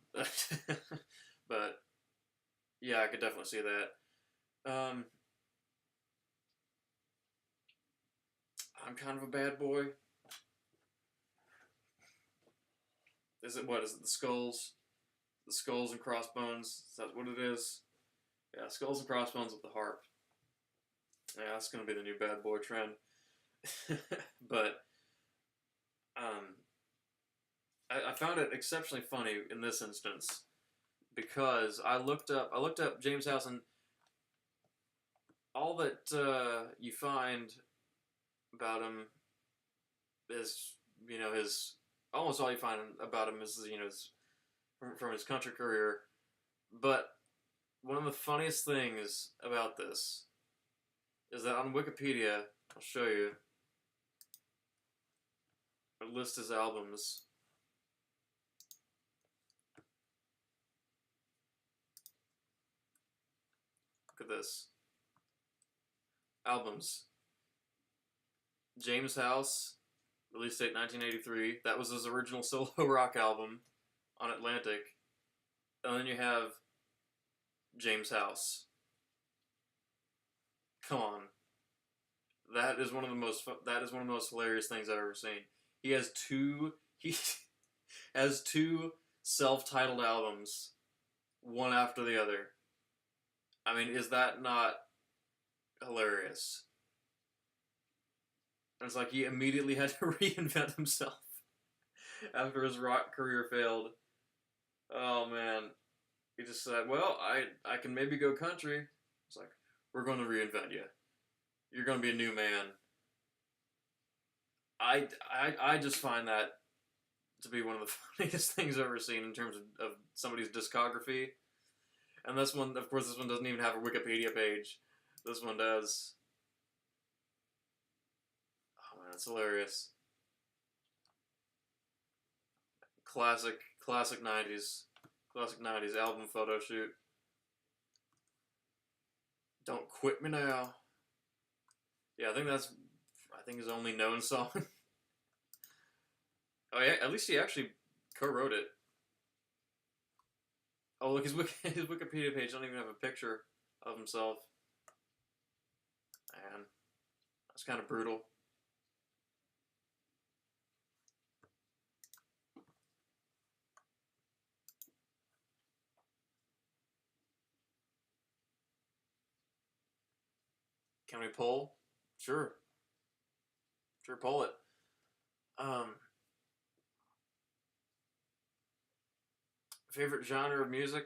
But, yeah, I could definitely see that. I'm Kind of a Bad Boy. Is it The Skulls? The Skulls and Crossbones? Is that what it is? Yeah, Skulls and Crossbones with the harp. Yeah, that's going to be the new bad boy trend. But I found it exceptionally funny in this instance because I looked up James House, and all that you find about him is his almost all you find about him is his, from his country career. But one of the funniest things about this is that on Wikipedia, I'll show you, it lists his albums. Look at this. Albums. James House, release date 1983. That was his original solo rock album on Atlantic. And then you have James House. Come on. That is one of the most hilarious things I've ever seen. He has two self-titled albums, one after the other. I mean, is that not hilarious? And it's like he immediately had to reinvent himself after his rock career failed. Oh man. He just said, well, I can maybe go country. It's like, we're going to reinvent you. You're going to be a new man. I just find that to be one of the funniest things I've ever seen in terms of somebody's discography. And this one, of course, this one doesn't even have a Wikipedia page. This one does. Oh That's hilarious. Classic 90s album photo shoot. Don't Quit Me Now. Yeah, I think his only known song. Oh yeah, at least he actually co-wrote it. Oh look, his Wikipedia page don't even have a picture of himself. Man, that's kind of brutal. Can we poll? Sure, sure, poll it. Um, Favorite genre of music?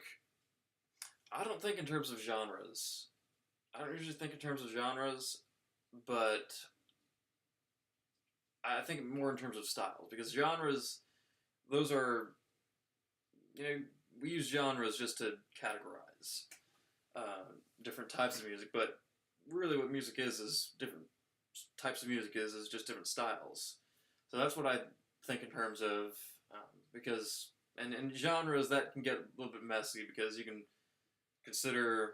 I don't think in terms of genres. I don't usually think in terms of genres, but I think more in terms of styles because genres, those are, you know, we use genres just to categorize uh, different types of music, but really what music is different types of music is just different styles. So that's what I think in terms of because and genres that can get a little bit messy because you can consider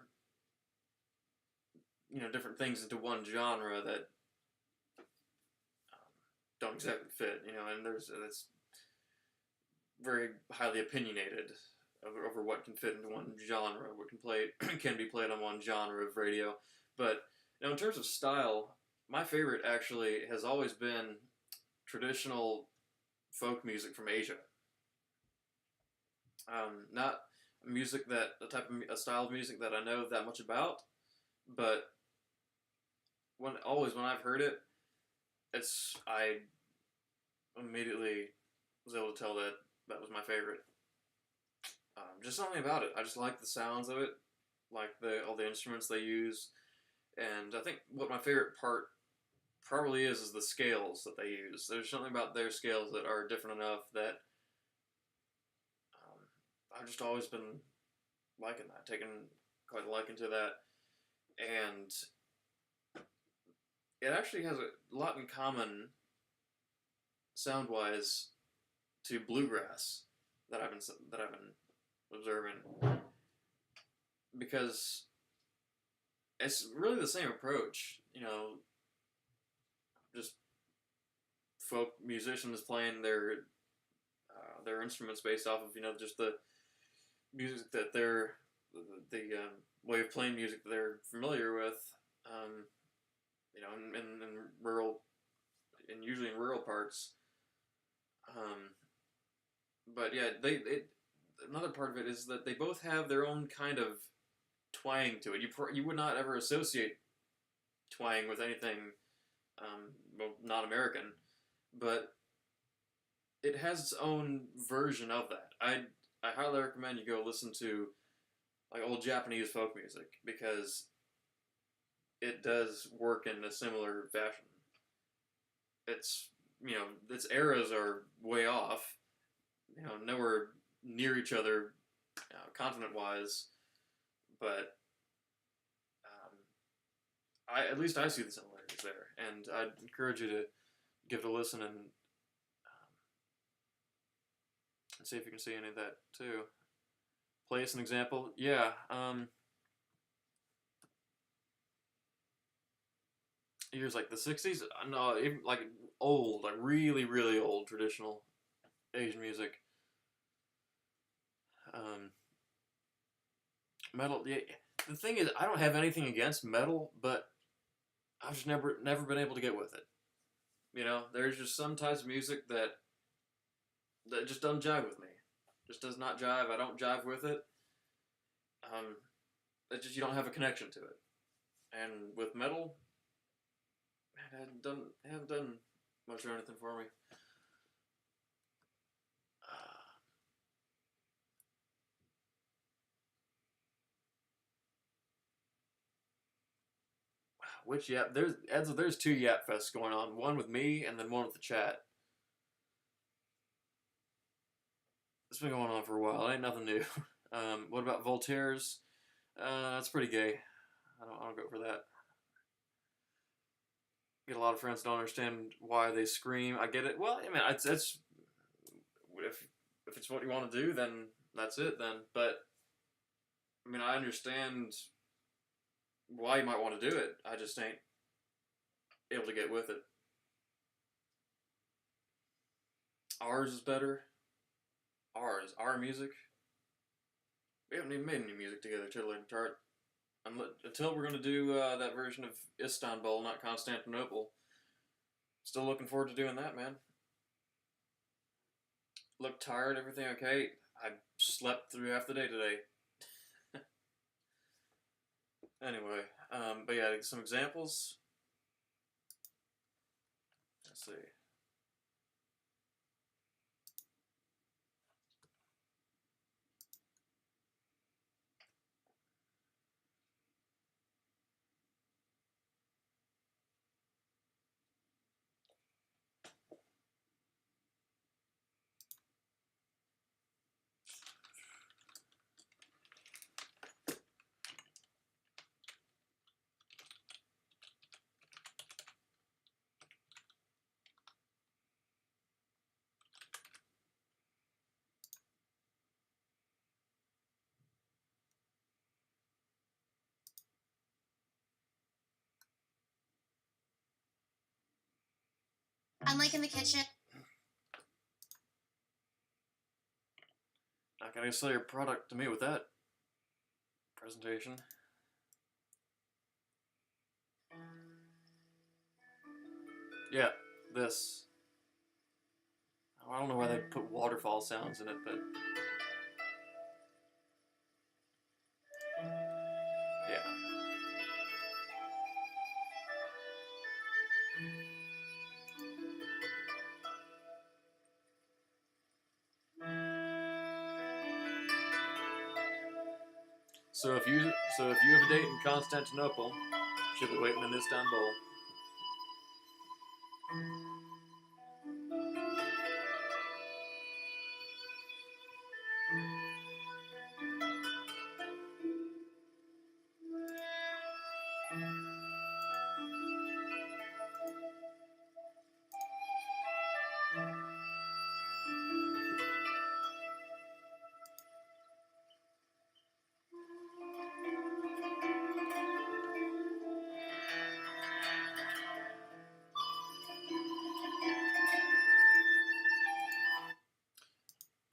different things into one genre that don't exactly fit, and there's it's very highly opinionated over what can fit into one genre, what can be played on one genre of radio. But in terms of style, my favorite actually has always been traditional folk music from Asia. Not music that a style of music that I know that much about, but when I've heard it, I immediately was able to tell that that was my favorite. Just something about it. I just like the sounds of it, like all the instruments they use, and I think what my favorite part probably is the scales that they use. There's something about their scales that are different enough that I've just always been liking that, taking quite a liking to that, and it actually has a lot in common sound wise to bluegrass that I've been observing because it's really the same approach, just folk musicians playing their instruments based off of just the music that the way of playing music that they're familiar with, in rural and usually in rural parts. But yeah, another part of it is that they both have their own kind of twang to it. You would not ever associate twang with anything, well, not American, but it has its own version of that. I highly recommend you go listen to like old Japanese folk music because it does work in a similar fashion. It's its eras are way off, nowhere near each other, continent wise, but at least I see the similarities there, and I'd encourage you to give it a listen and see if you can see any of that too. Play us an example. Yeah. Years like the 60s? No, even like old, like really, really old traditional Asian music. Metal, yeah. The thing is, I don't have anything against metal, but I've just never been able to get with it. There's just some types of music that just doesn't jive with me. Just does not jive. I don't jive with it. It just you don't have a connection to it. And with metal, man, it haven't done much or anything for me. Which yap? There's two yap fests going on. One with me and then one with the chat. It's been going on for a while. It ain't nothing new. What about Voltaire's? That's pretty gay. I don't go for that. get a lot of friends don't understand why they scream. I get it. Well, I mean, it's if it's what you want to do, then that's it. Then, but I mean, I understand why you might want to do it. I just ain't able to get with it. Ours is better. Our music. We haven't even made any music together, Tiddler and Tart. Until we're gonna do that version of Istanbul, not Constantinople. Still looking forward to doing that, man. Look tired, everything okay? I slept through half the day today. Anyway, but yeah, some examples. Let's see. I'm like in the kitchen. Not gonna sell your product to me with that presentation. Yeah, this. I don't know why they put waterfall sounds in it, but yeah. So if you have a date in Constantinople, she'll be waiting in Istanbul.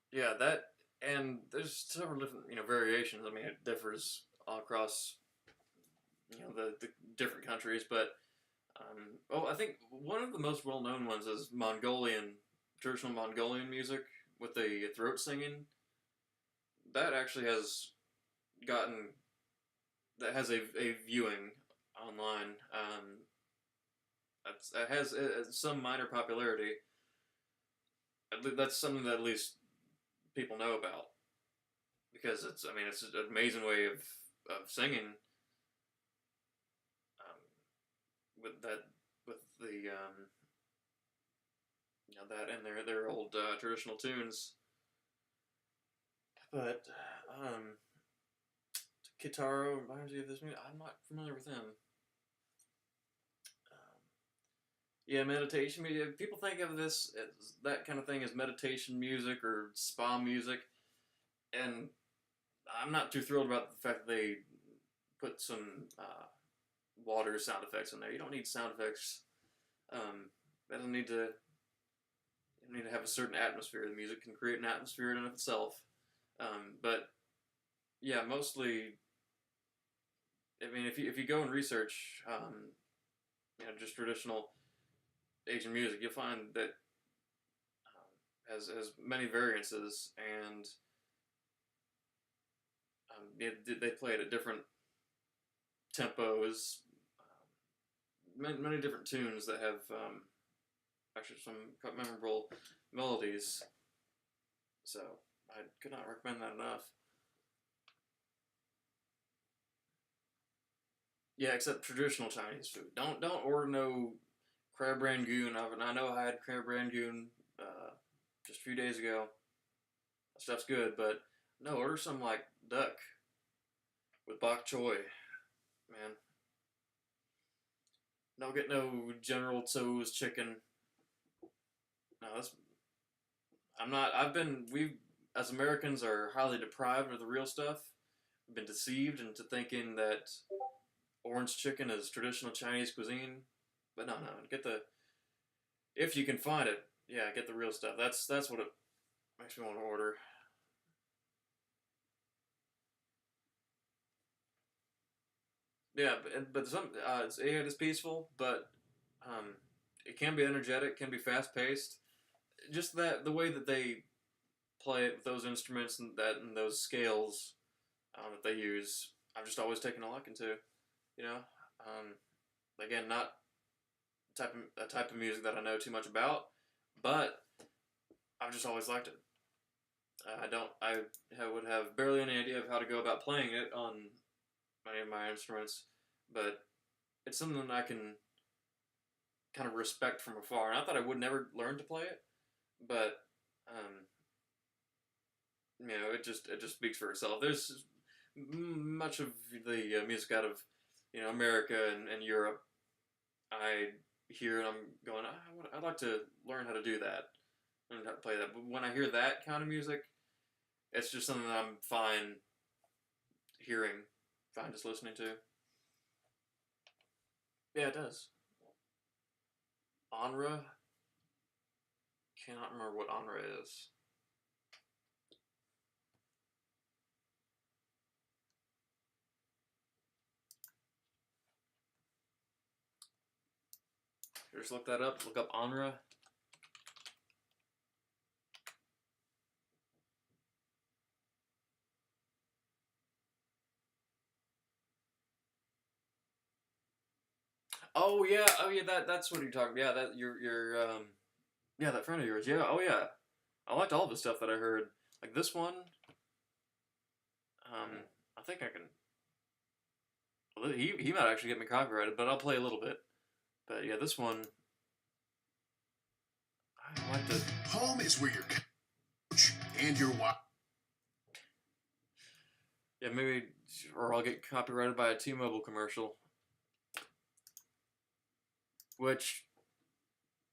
Yeah, that and there's several different variations. I mean, it differs all across the different countries, but I think one of the most well known ones is traditional Mongolian music with the throat singing. That actually gotten has a viewing online. It has some minor popularity. That's something that at least people know about because it's an amazing way of singing. With that with the that and their old traditional tunes, but Kitaro reminds me of this music. I'm not familiar with him. Yeah, meditation music. People think of this as that kind of thing as meditation music or spa music, and I'm not too thrilled about the fact that they put some water sound effects in there. You don't need sound effects. That doesn't need to. You need to have a certain atmosphere. The music can create an atmosphere in and of itself. But yeah, mostly. I mean, if you go and research, just traditional Asian music, you'll find that has many variances, and they play it at different tempos, many different tunes that have actually some quite memorable melodies. So I could not recommend that enough. Yeah, except traditional Chinese food. Don't order no crab rangoon. I know I had crab rangoon just a few days ago. That stuff's good, but no, order some like duck with bok choy, man. Don't get no General Tso's chicken. No, that's I'm not. We as Americans are highly deprived of the real stuff. We've been deceived into thinking that orange chicken is traditional Chinese cuisine. But no, no, get the if you can find it, yeah, get the real stuff. That's what it makes me want to order. Yeah, but some it's peaceful, but um, it can be energetic, can be fast paced. Just that the way that they play it with those instruments and those scales that they use, I've just always taken a liking to. You know, again, not a type of music that I know too much about, but I've just always liked it. I don't. would have barely any idea of how to go about playing it on many of my instruments, but it's something that I can kind of respect from afar. Not that I would never learn to play it, but um, it just speaks for itself. There's much of the music out of America and Europe. I hear and I'm going, I'd like to learn how to do that, learn how to play that. But when I hear that kind of music, it's just something that I'm fine hearing, fine just listening to. Yeah, it does. Onra, cannot remember what Onra is. Just look that up. Look up Onra. Oh yeah, that's what you're talking. Yeah, that yeah, that friend of yours. Yeah, oh yeah, I liked all the stuff that I heard. Like this one, um, I think I can. Well, he might actually get me copyrighted, but I'll play a little bit. But yeah, this one, I like the. Home is where your couch and your wife. Yeah, maybe, or I'll get copyrighted by a T-Mobile commercial. Which,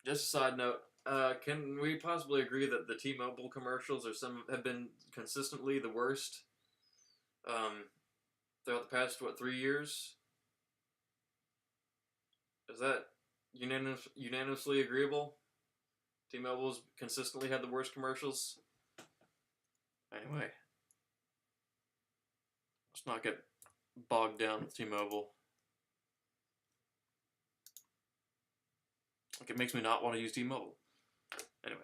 just a side note, can we possibly agree that the T-Mobile commercials have been consistently the worst um, throughout the past 3 years? Is that unanimously agreeable? T-Mobile's consistently had the worst commercials. Anyway, let's not get bogged down with T-Mobile. Like it makes me not want to use T-Mobile. Anyway.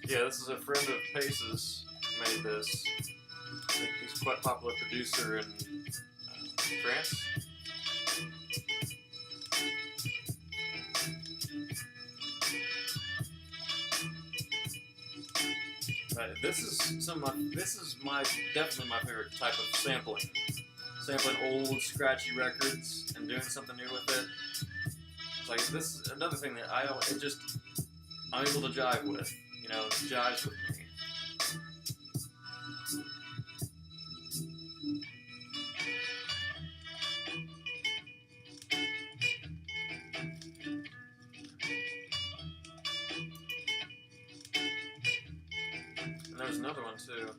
Yeah, this is a friend of Pace's made this. I think he's quite a popular producer in France. This is definitely my favorite type of sampling. Sampling old scratchy records and doing something new with it. It's like this is another thing that I'm able to jive with. It jives with me. And there's another one too.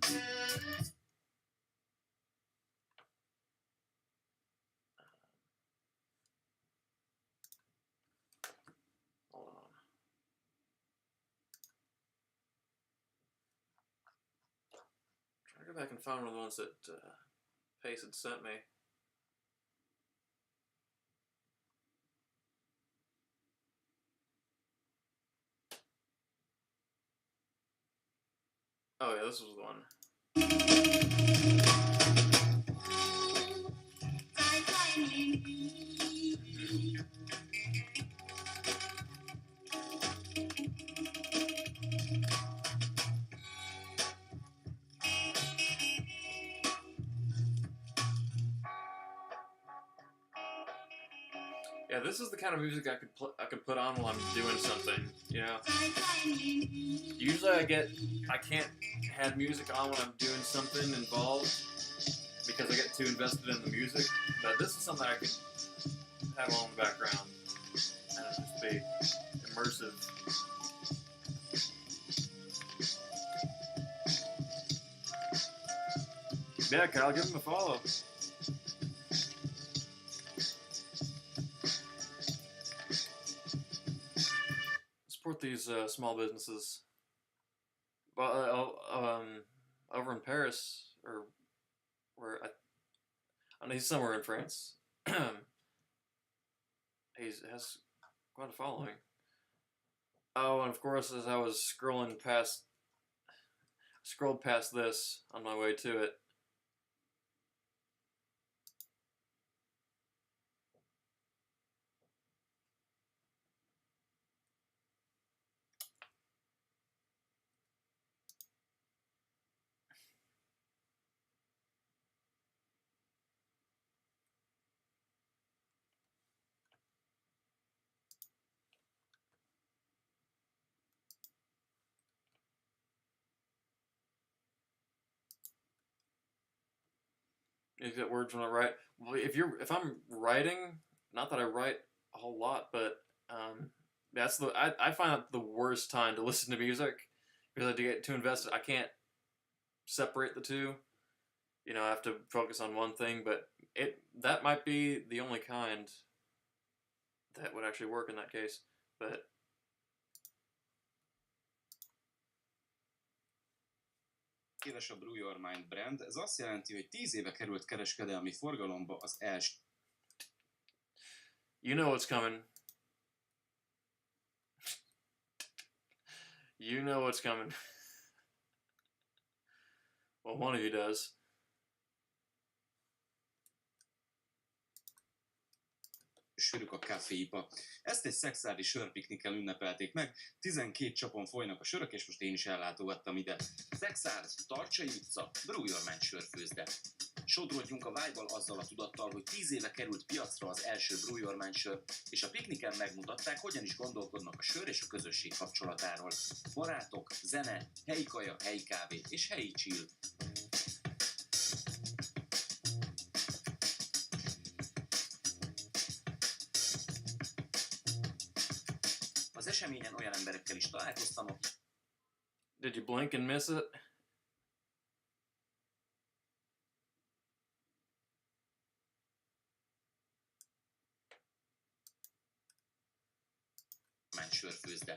Hold on. Try to go back and find one of the ones that Pace had sent me. Oh yeah, this was the one. Yeah, this is the kind of music I could put on while I'm doing something. You know, usually I can't have music on when I'm doing something involved because I get too invested in the music. But this is something I could have on in the background and just be immersive. Yeah, Kyle, give him a follow. Support these small businesses. Well, over in Paris, or where I know he's somewhere in France. He has quite a following. Oh, and of course, as I was scrolled past this on my way to it. You get words when I write. Well, if I'm writing, not that I write a whole lot, but I find it the worst time to listen to music because I do get too invested. I can't separate the two. You know, I have to focus on one thing, but that might be the only kind that would actually work in that case. But Éves a Brew Your Mind brand, ez azt jelenti, hogy 10 éve került kereskedelmi forgalomba az első. You know what's coming. You know what's coming. Well, one of you does. Sörük a Caféipa. Ezt egy szexádi sörpiknikkel ünnepelték meg. 12 csapon folynak a sörök, és most én is ellátogattam ide. Szexár, Tarcsai utca, Brew Your Mind sörfőzde. Sodrodjunk a vibe-val azzal a tudattal, hogy 10 éve került piacra az első Brew Your Mind sör, és a pikniken megmutatták, hogyan is gondolkodnak a sör és a közösség kapcsolatáról. Barátok, zene, helyi kaja, helyi kávé és helyi chill. Az eseményen olyan emberekkel is találkoztam, Did you blink and miss it? sörfőzde.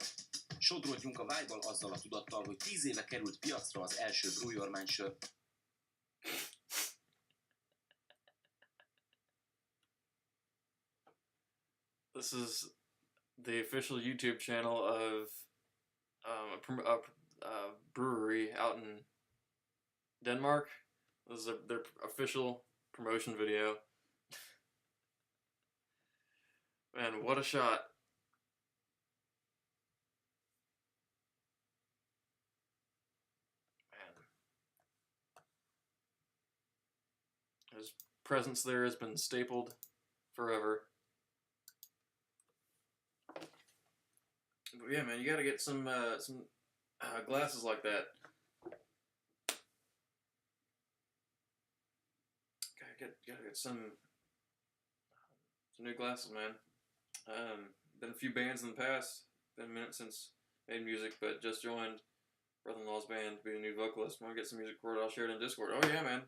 Sodrodjunk a vibe-val azzal a tudattal, hogy 10 éve került piacra az első Brew Your Mind sör. This is the official YouTube channel of a brewery out in Denmark. This is their official promotion video. Man, what a shot. Man. His presence there has been stapled forever. But yeah, man, you gotta get some glasses like that. Gotta get some new glasses, man. Been a few bands in the past. Been a minute since made music, but just joined brother-in-law's band to be a new vocalist. When I get some music recorded, I'll share it in Discord. Oh yeah, man.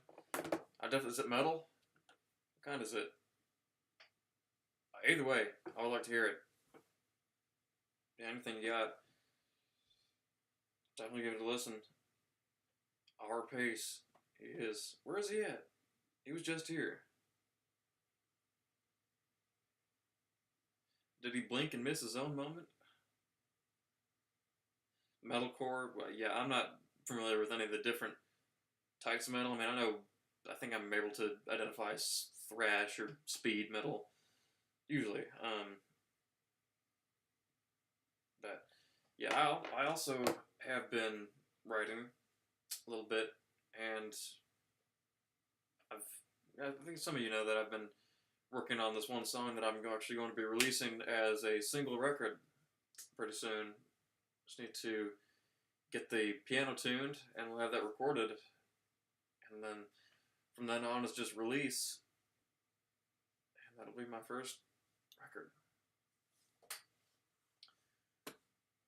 Is it metal? What kind is it? Either way, I would like to hear it. Yeah, anything you got, definitely give it a listen. Our pace. He is. Where is he at? He was just here. Did he blink and miss his own moment? Metalcore? Well, yeah, I'm not familiar with any of the different types of metal. I mean, I think I'm able to identify thrash or speed metal, usually. But yeah, I also have been writing a little bit, and I think some of you know that I've been working on this one song that I'm actually going to be releasing as a single record pretty soon. Just need to get the piano tuned, and we'll have that recorded, and then from then on it's just release, and that'll be my first record.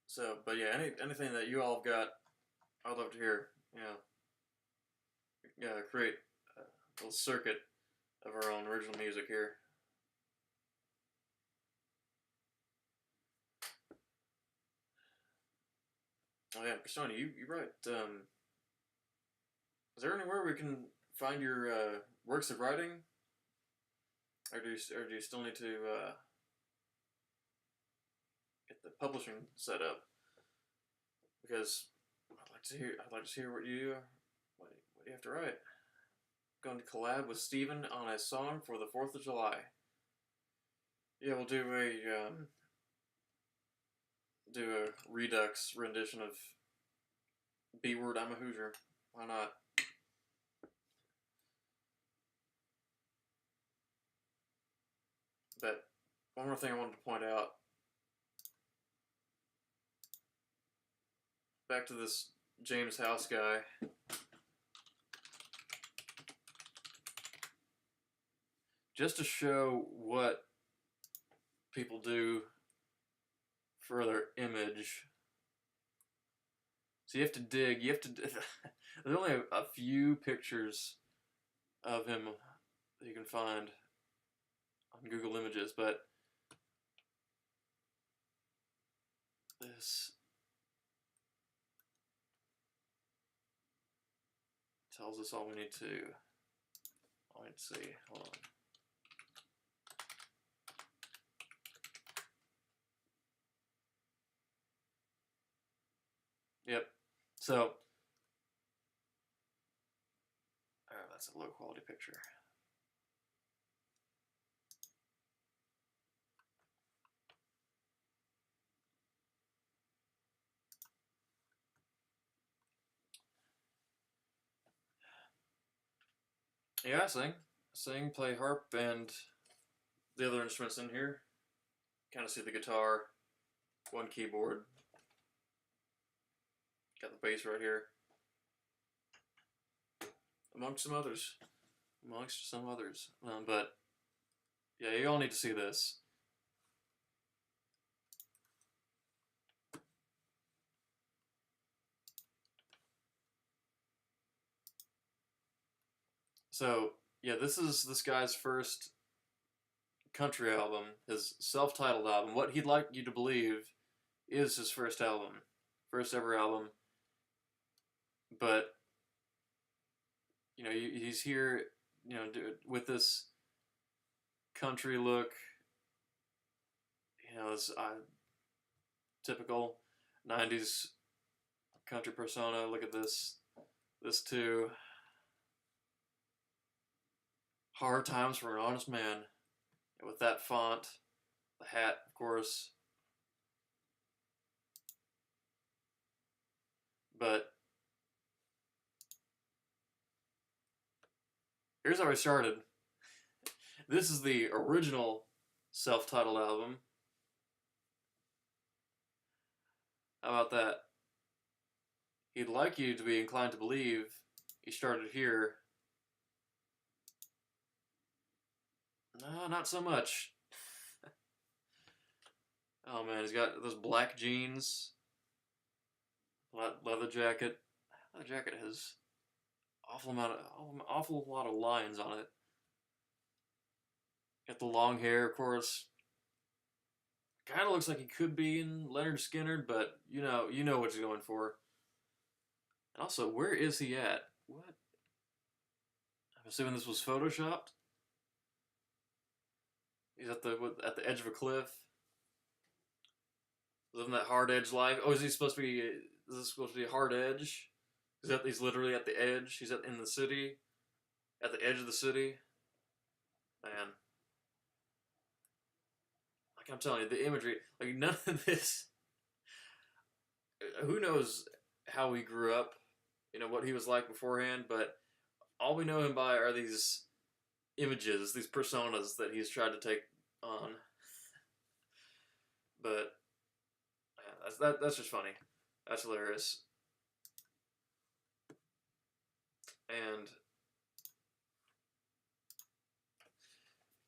So, but yeah, anything that you all have got, I'd love to hear. Create a little circuit of our own original music here. Oh yeah, Persona, you write. Is there anywhere we can find your works of writing, or do you still need to get the publishing set up? Because I'd like to hear what you have to write. Going to collab with Steven on a song for the 4th of July. Yeah, we'll do a redux rendition of B-Word, I'm a Hoosier. Why not? But one more thing I wanted to point out. Back to this James House guy. Just to show what people do for their image. So you have to dig. There's only a few pictures of him that you can find on Google Images, but this tells us all we need to see. Hold on. Yep. So, that's a low quality picture. Yeah, I sing, play harp, and the other instruments in here. Kind of see the guitar, one keyboard. Got the bass right here. Amongst some others. But, yeah, you all need to see this. So, yeah, this is this guy's first country album, his self-titled album. What he'd like you to believe is his first album. First ever album. But, he's here, with this country look, this typical 90s country persona. Look at this too. Hard times for an honest man. With that font, the hat, of course. But here's how I started. This is the original self-titled album. How about that? He'd like you to be inclined to believe he started here. No, not so much. Oh man, he's got those black jeans, leather jacket. Leather jacket has awful lot of lines on it. Got the long hair, of course. Kind of looks like he could be in Leonard Skinner, but you know what he's going for. And also, where is he at? What? I'm assuming this was photoshopped. He's at the edge of a cliff, living that hard edge life. Oh, is this supposed to be a hard edge? He's literally at the edge. He's in the city, at the edge of the city. Man, like I'm telling you, the imagery, like none of this. Who knows how he grew up? What he was like beforehand, but all we know him by are these images, these personas that he's tried to take on. But yeah, that's just funny. That's hilarious. And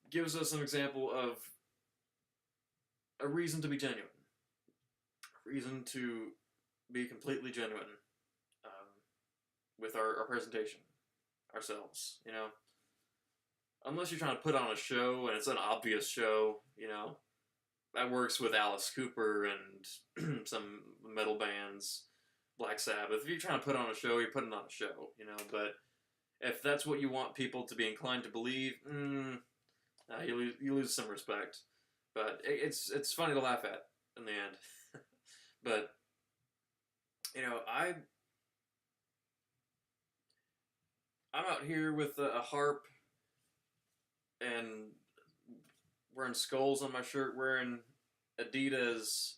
gives us an example of a reason to be genuine. A reason to be completely genuine with our presentation, ourselves, you know? Unless you're trying to put on a show and it's an obvious show, you know? That works with Alice Cooper and some metal bands, Black Sabbath. If you're trying to put on a show, you're putting on a show, you know? But if that's what you want people to be inclined to believe, you lose some respect. But it's funny to laugh at in the end. But, you know, I'm out here with a harp and wearing skulls on my shirt, wearing Adidas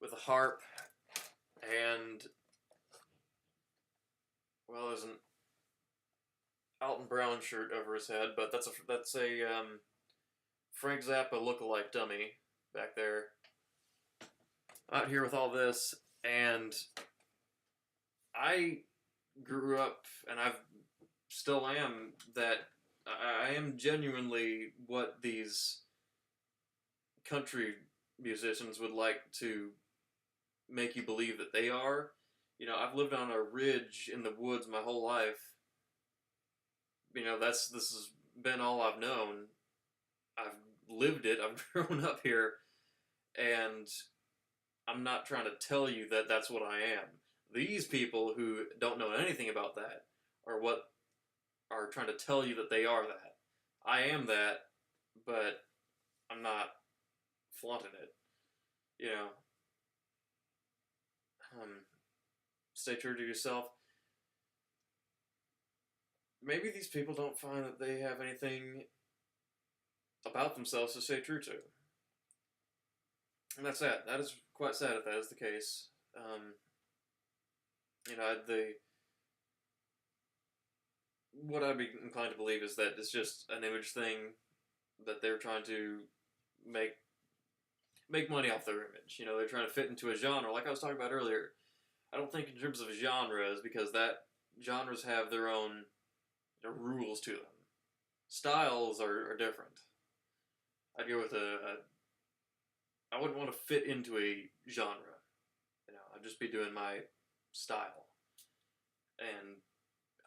with a harp, and, well, there's an Alton Brown shirt over his head, but that's a Frank Zappa lookalike dummy back there. Out here with all this, and I grew up, and I've still am, that I am genuinely what these country musicians would like to make you believe that they are. You know, I've lived on a ridge in the woods my whole life. You know, this has been all I've known. I've lived it. I've grown up here, and I'm not trying to tell you that that's what I am. These people who don't know anything about that are trying to tell you that they are that. I am that, but I'm not flaunting it. You know, stay true to yourself. Maybe these people don't find that they have anything about themselves to stay true to. And that's sad. That is quite sad if that is the case. You know, what I'd be inclined to believe is that it's just an image thing, that they're trying to make money off their image. You know, they're trying to fit into a genre, like I was talking about earlier. I don't think in terms of genres, because that genres have their own rules to them. Styles are different. I'd go with I wouldn't want to fit into a genre. You know, I'd just be doing my style. And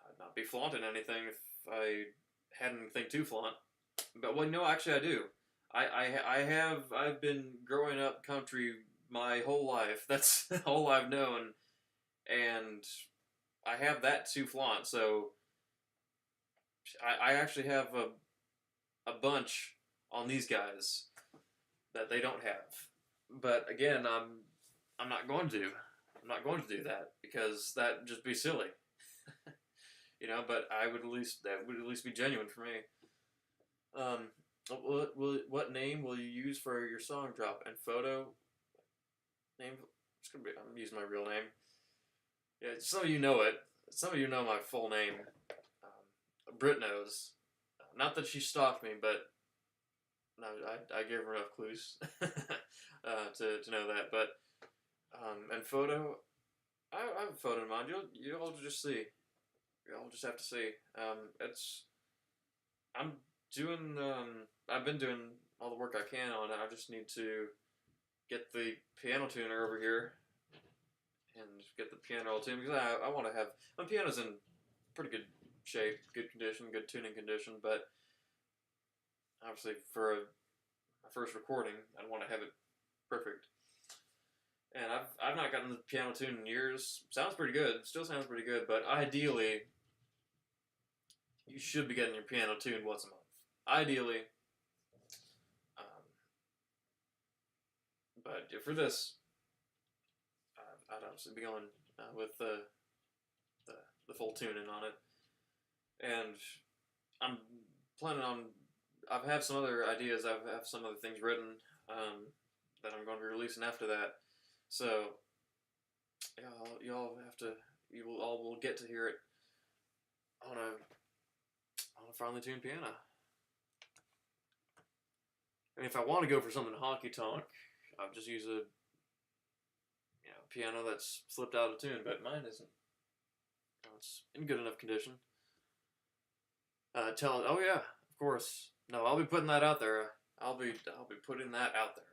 I'd not be flaunting anything if I had anything to flaunt. But, well, no, actually I do. I've been growing up country my whole life. That's all I've known. And I have that to flaunt, so I actually have a bunch on these guys that they don't have. But again, I'm not going to. I'm not going to do that, because that'd just be silly. You know, but that would at least be genuine for me. What name will you use for your song drop and photo? Name? I'm using my real name. Yeah, some of you know it. Some of you know my full name. Britt knows. Not that she stalked me, but no, I gave her enough clues to know that. But and photo, I have a photo in mind. You'll just see. You'll just have to see. I've been doing all the work I can on it. I just need to get the piano tuner over here and get the piano all tuned, because I want to have, my piano's in pretty good shape, good condition, good tuning condition, but obviously for my first recording, I want to have it perfect. And I've not gotten the piano tuned in years. Sounds pretty good, still sounds pretty good, but ideally, you should be getting your piano tuned once a month. Ideally. But for this, I'd obviously be going with the full tuning on it. And I'm planning on, I have some other ideas, I have some other things written that I'm going to be releasing after that. So, yeah, you all will get to hear it on a finely tuned piano. mean, if I want to go for something honky tonk, I'll just use a piano that's slipped out of tune, but mine isn't. It's in good enough condition. Oh yeah, of course. No, I'll be putting that out there. I'll be putting that out there.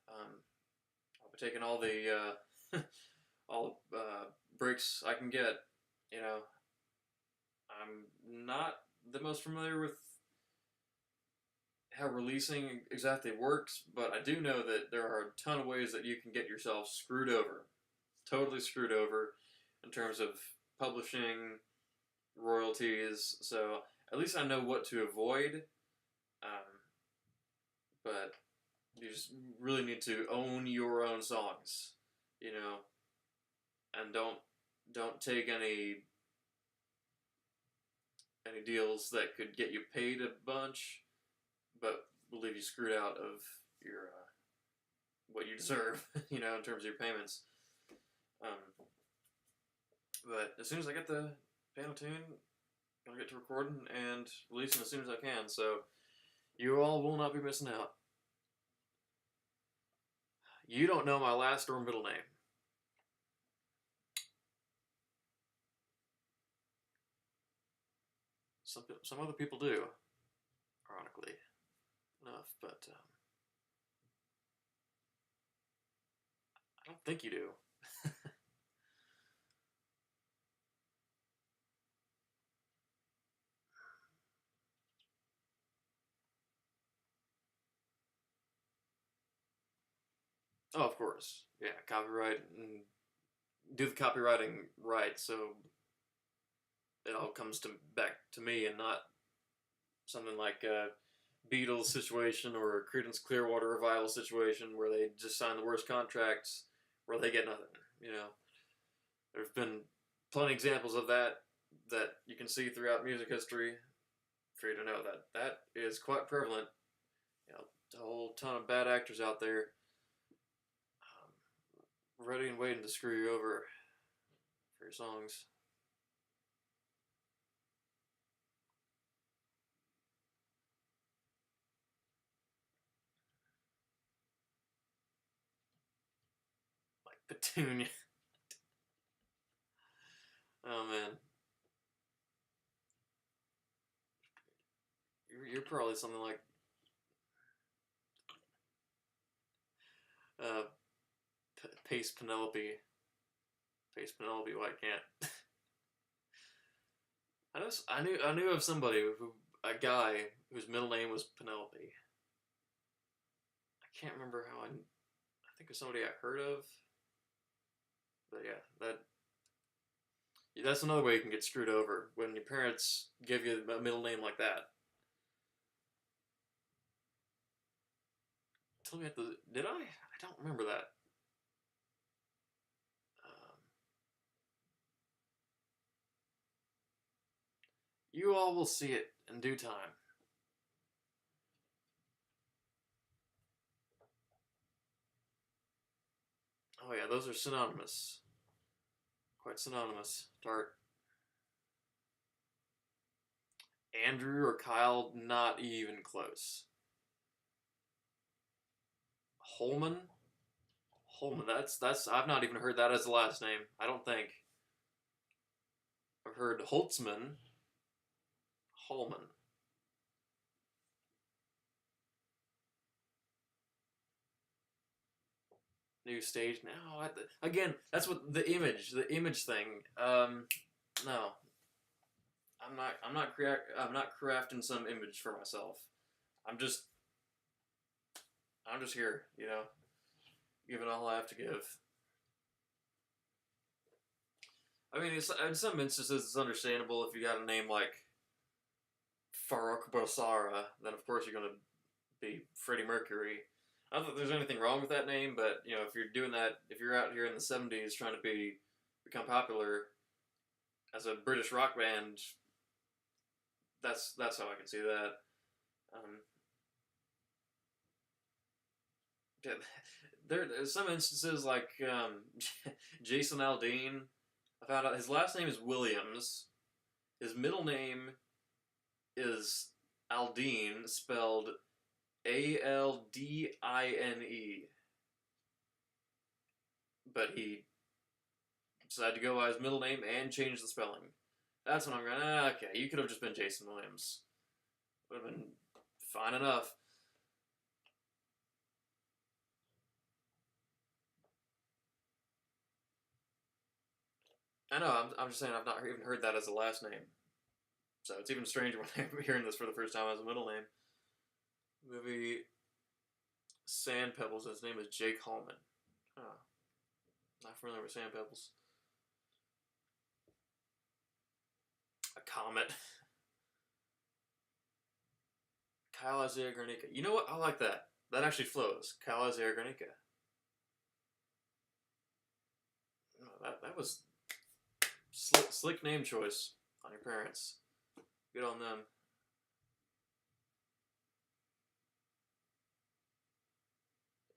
I'll be taking all the all breaks I can get. You know, I'm not the most familiar with how releasing exactly works, but I do know that there are a ton of ways that you can get yourself screwed over, totally screwed over, in terms of publishing, royalties. So at least I know what to avoid. But you just really need to own your own songs, and don't take any deals that could get you paid a bunch, but will leave you screwed out of your what you deserve, in terms of your payments. But as soon as I get the piano tune, I'll get to recording and releasing as soon as I can. So you all will not be missing out. You don't know my last or middle name. Some other people do, ironically enough, but I don't think you do. Oh, of course. Yeah, copyright and do the copywriting right, so it all comes back to me and not something like a Beatles situation or a Creedence Clearwater Revival situation where they just sign the worst contracts where they get nothing. There's been plenty of examples of that you can see throughout music history for you to know that is quite prevalent. A whole ton of bad actors out there ready and waiting to screw you over for your songs. Like Petunia. Oh man. You're probably something like Pace Penelope. Pace Penelope White Can't. I knew of a guy whose middle name was Penelope. I can't remember how I think it's somebody I heard of. But yeah, that's another way you can get screwed over when your parents give you a middle name like that. Tell me did I? I don't remember that. You all will see it in due time. Oh yeah, those are synonymous. Quite synonymous. Dart. Andrew or Kyle, not even close. Holman? Holman, that's I've not even heard that as the last name. I don't think. I've heard Holtzman. Holman. New stage now. Again, that's what the image thing. No, I'm not crafting some image for myself. I'm just here, giving all I have to give. I mean, in some instances, it's understandable if you got a name like Farouk Bosara, then of course you're going to be Freddie Mercury. I don't think there's anything wrong with that name, but if you're doing that, if you're out here in the '70s trying to become popular as a British rock band, that's how I can see that. There's some instances like Jason Aldean. I found out his last name is Williams. His middle name is Aldean, spelled Aldine. But he decided to go by his middle name and change the spelling. That's when I'm going, okay, you could have just been Jason Williams. Would have been fine enough. I know, I'm just saying I've not even heard that as a last name. So it's even stranger when I'm hearing this for the first time as a middle name. Movie Sand Pebbles, his name is Jake Hallman. Huh. Not familiar with Sand Pebbles. A Comet. Kyle Isaiah Garnica. You know what? I like that. That actually flows. Kyle Isaiah Garnica. That was slick name choice on your parents. Good on them.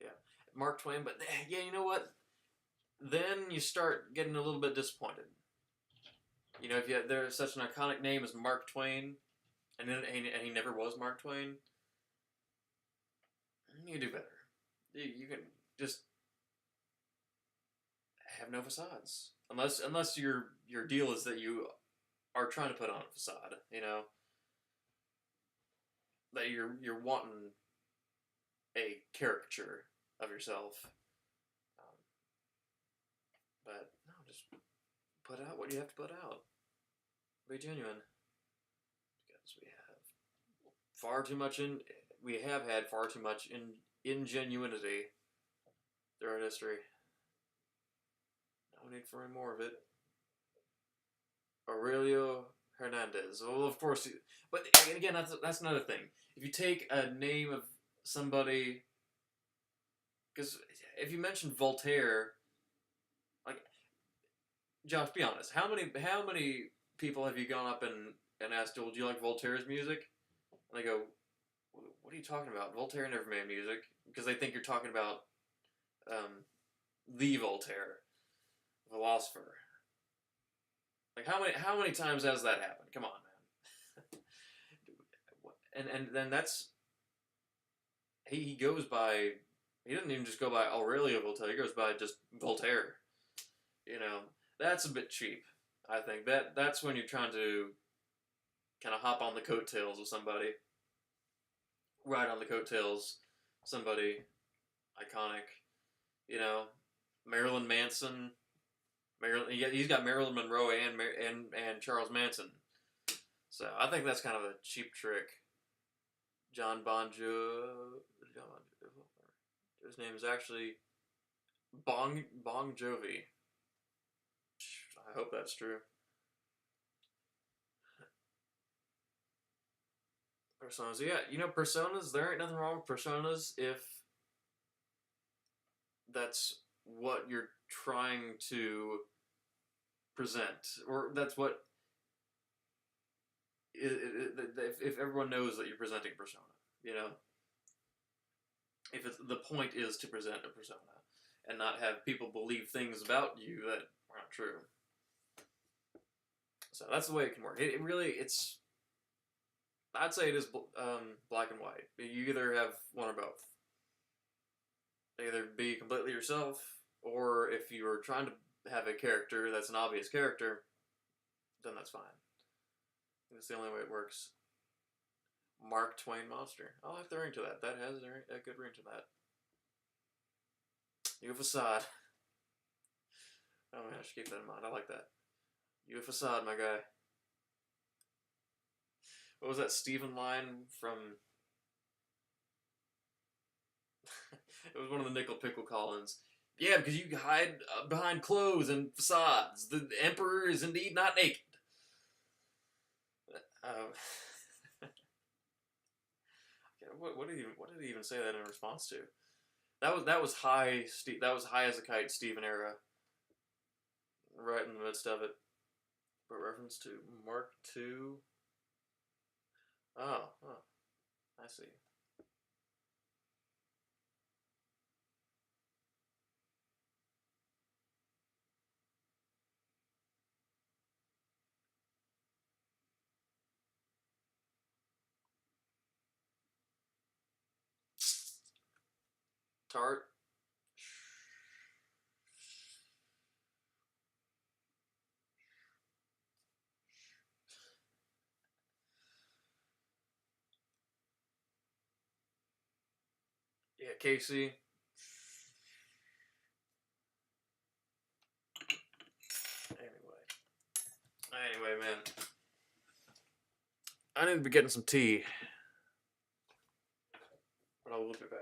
Yeah. Mark Twain, but yeah, you know what? Then you start getting a little bit disappointed. You know, if there's such an iconic name as Mark Twain, and he never was Mark Twain, you can do better. You can just have no facades, unless your deal is that you are trying to put on a facade. You know, that you're wanting a caricature of yourself. But no, just put out what you have to put out. Be genuine. Because we have had far too much ingenuity throughout history. No need for any more of it. Aurelio Hernandez. Well, of course, but again, that's another thing. If you take a name of somebody, because if you mention Voltaire, like, Josh, be honest, how many people have you gone up and asked, "Do you like Voltaire's music?" And they go, "What are you talking about? Voltaire never made music," because they think you're talking about the Voltaire, philosopher. Like, how many times has that happened? Come on, man. and then that's he goes by. He doesn't even just go by Aurelio Voltaire. He goes by just Voltaire. You know, that's a bit cheap. I think that's when you're trying to kind of hop on the coattails of somebody, ride on the coattails, somebody iconic. You know, Marilyn Manson. He's got Marilyn Monroe and Charles Manson. So I think that's kind of a cheap trick. John Bon Jovi. His name is actually Bon Jovi. I hope that's true. Personas. Yeah, you know, personas, there ain't nothing wrong with personas if that's what you're trying to present. Or that's what. If everyone knows that you're presenting a persona, you know? If the point is to present a persona and not have people believe things about you that are not true. So that's the way it can work. It really, I'd say it is black and white. You either have one or both. Either be completely yourself, or if you're trying to have a character that's an obvious character, then that's fine. That's the only way it works. Mark Twain Monster. I like the ring to that. That has a good ring to that. You facade. Oh man, I should keep that in mind. I like that. You facade, my guy. What was that Stephen line from? It was one of the Nickel Pickle Collins. Yeah, because you hide behind clothes and facades. The emperor is indeed not naked. What did he even say that in response to? That was high. That was high as a kite, Stephen era. Right in the midst of it. What reference to Mark II? Oh, I see. Tart. Yeah, Casey. Anyway, man. I need to be getting some tea. But I will be back.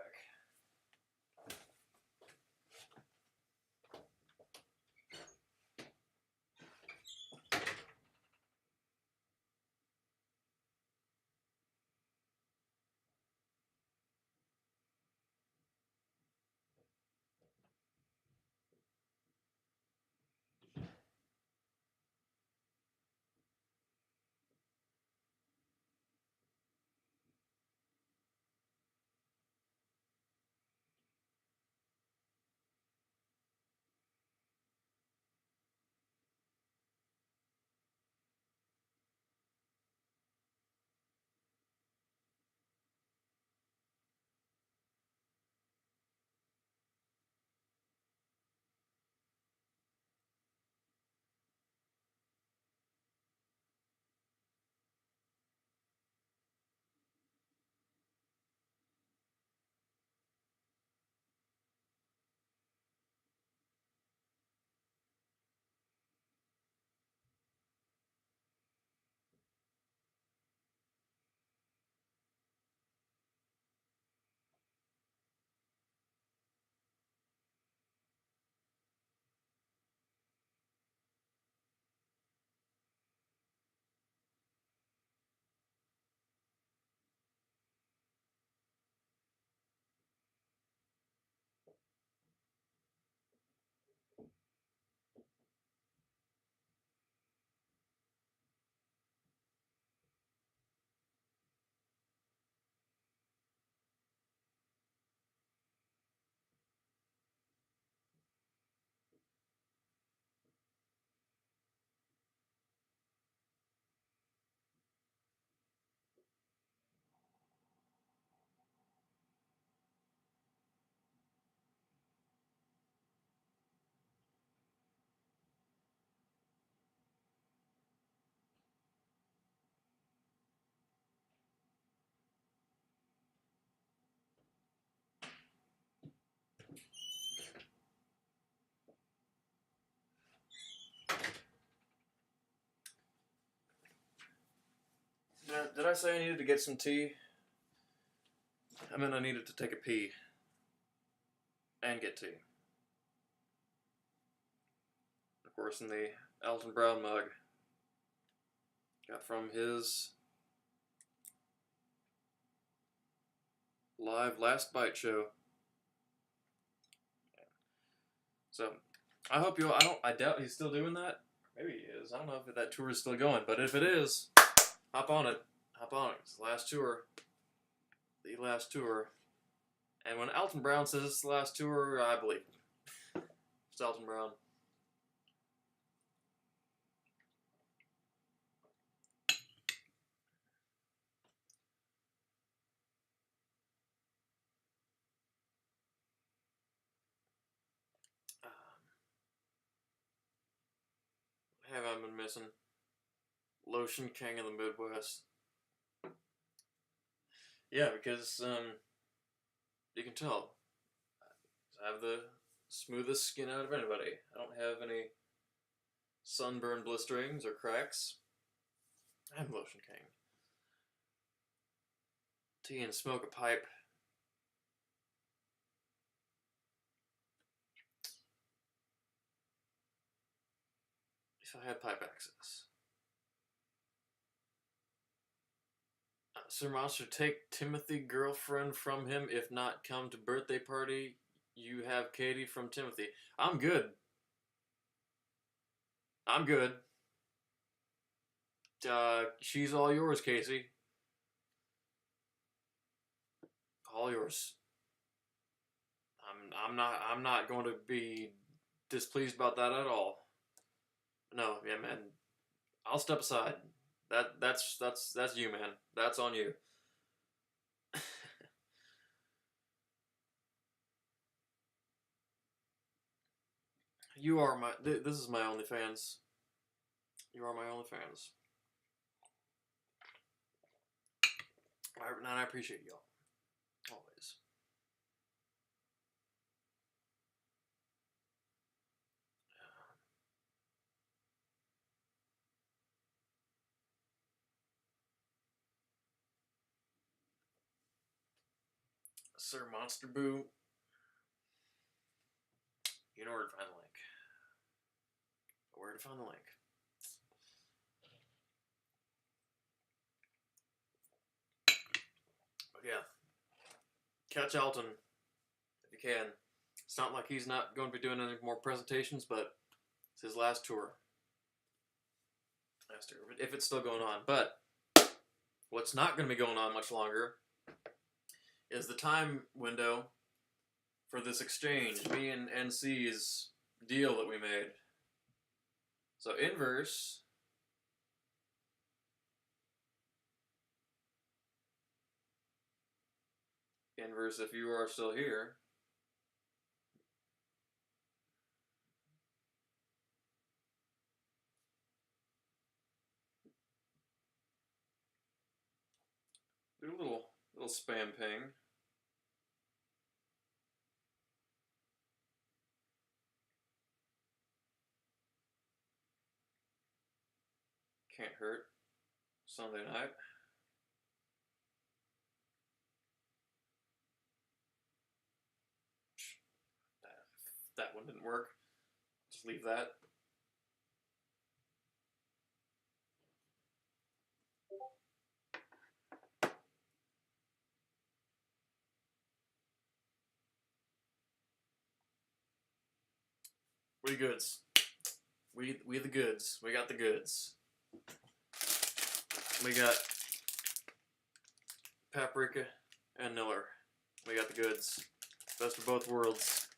Did I say I needed to get some tea? I meant I needed to take a pee. And get tea. Of course, in the Alton Brown mug. Got from his live Last Bite show. So, I hope you. I doubt he's still doing that. Maybe he is. I don't know if that tour is still going, but if it is, hop on it. Hop on it. It's the last tour. The last tour. And when Alton Brown says it's the last tour, I believe him. It's Alton Brown. Have I been missing? Lotion King of the Midwest. Yeah, because you can tell. I have the smoothest skin out of anybody. I don't have any sunburn blisterings or cracks. I'm Lotion King. Tea and smoke a pipe. If I had pipe access. Sir Monster, take Timothy girlfriend from him. If not, come to birthday party. You have Katie from Timothy. I'm good. I'm good. She's all yours, Casey. All yours. I'm not going to be displeased about that at all. No, yeah, man. I'll step aside. That's you, man. That's on you. You are my. This is my OnlyFans. You are my OnlyFans. And I appreciate y'all. Always. Sir Monster Boo. You know where to find the link. Where to find the link. But yeah. Catch Alton if you can. It's not like he's not going to be doing any more presentations, but it's his last tour. Last tour, if it's still going on. But what's not going to be going on much longer is the time window for this exchange, me and NC's deal that we made. So Inverse if you are still here, do a little spam ping. Can't hurt. Sunday night. That one didn't work. Just leave that. We goods. We the goods. We got the goods. We got Paprika and Miller. We got the goods. Best of both worlds.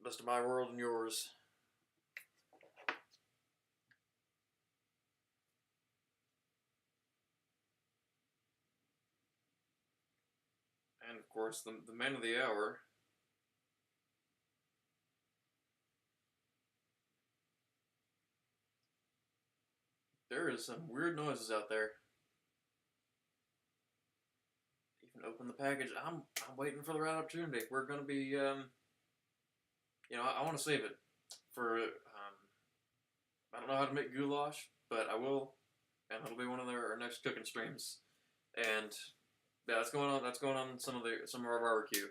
Best of my world and yours. And of course, the man of the hour. There is some weird noises out there. Even open the package. I'm waiting for the right opportunity. We're gonna be you know, I want to save it for I don't know how to make goulash, but I will, and it'll be one of our next cooking streams. And yeah, that's going on. That's going on some of our barbecue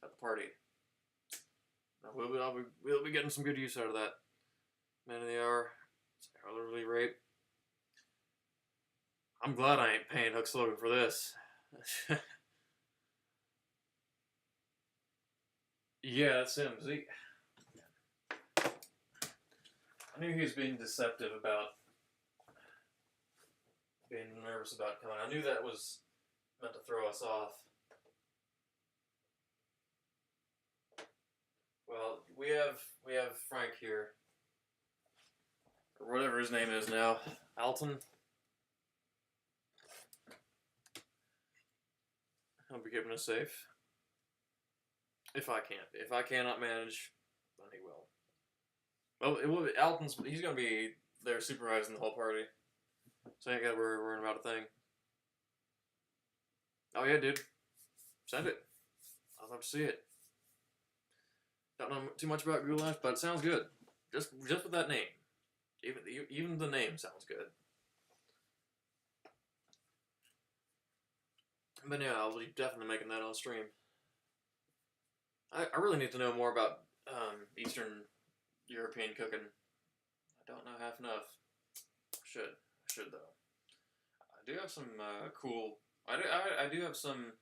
at the party. We'll be getting some good use out of that. Man of the hour, elderly rape. I'm glad I ain't paying Hook Logan for this. Yeah, that's him. See, I knew he was being deceptive about being nervous about coming. I knew that was meant to throw us off. Well, we have Frank here, or whatever his name is now, Alton. He'll be keeping us safe. If I can't. If I cannot manage, then he will. Well, it will be, he's going to be there supervising the whole party. So I ain't got to worry about a thing. Oh yeah, dude. Send it. I'd love to see it. Don't know too much about goulash, but it sounds good. Just with that name. Even the name sounds good. But yeah, I'll be definitely making that on stream. I really need to know more about Eastern European cooking. I don't know half enough. I should though. I do have some cool. I do have some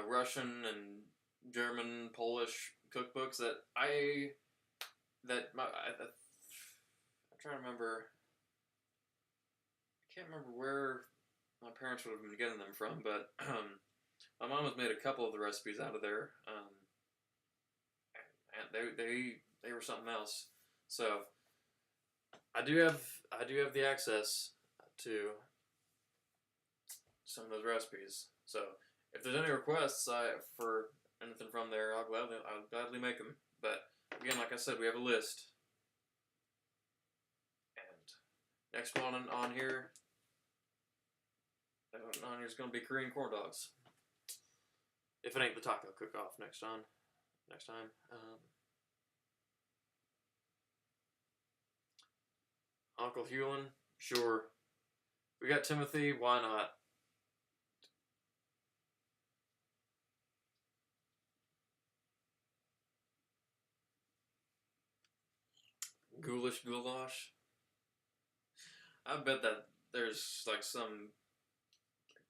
Russian and German, Polish cookbooks that I'm trying to remember. I can't remember where my parents would have been getting them from, but my mom has made a couple of the recipes out of there, and they were something else. So I do have the access to some of those recipes. So if there's any requests for anything from there, I'll gladly make them. But again, like I said, we have a list. And next one on here is going to be Korean corn dogs. If it ain't the taco cook-off next time. Uncle Hewlin, sure. We got Timothy, why not? Ghoulish goulash. I bet that there's like some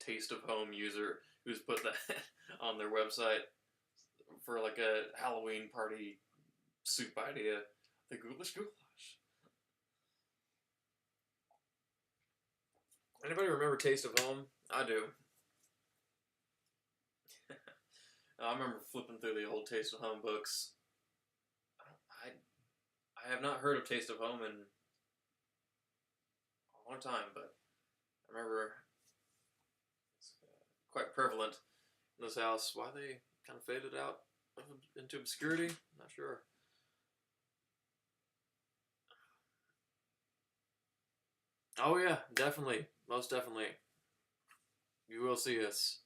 Taste of Home user who's put that on their website for like a Halloween party soup idea. The ghoulish goulash. Anybody remember Taste of Home? I do. I remember flipping through the old Taste of Home books. I have not heard of Taste of Home in a long time, but I remember it's quite prevalent in this house. Why they kind of faded out into obscurity? I'm not sure. Oh yeah, definitely, most definitely. You will see us.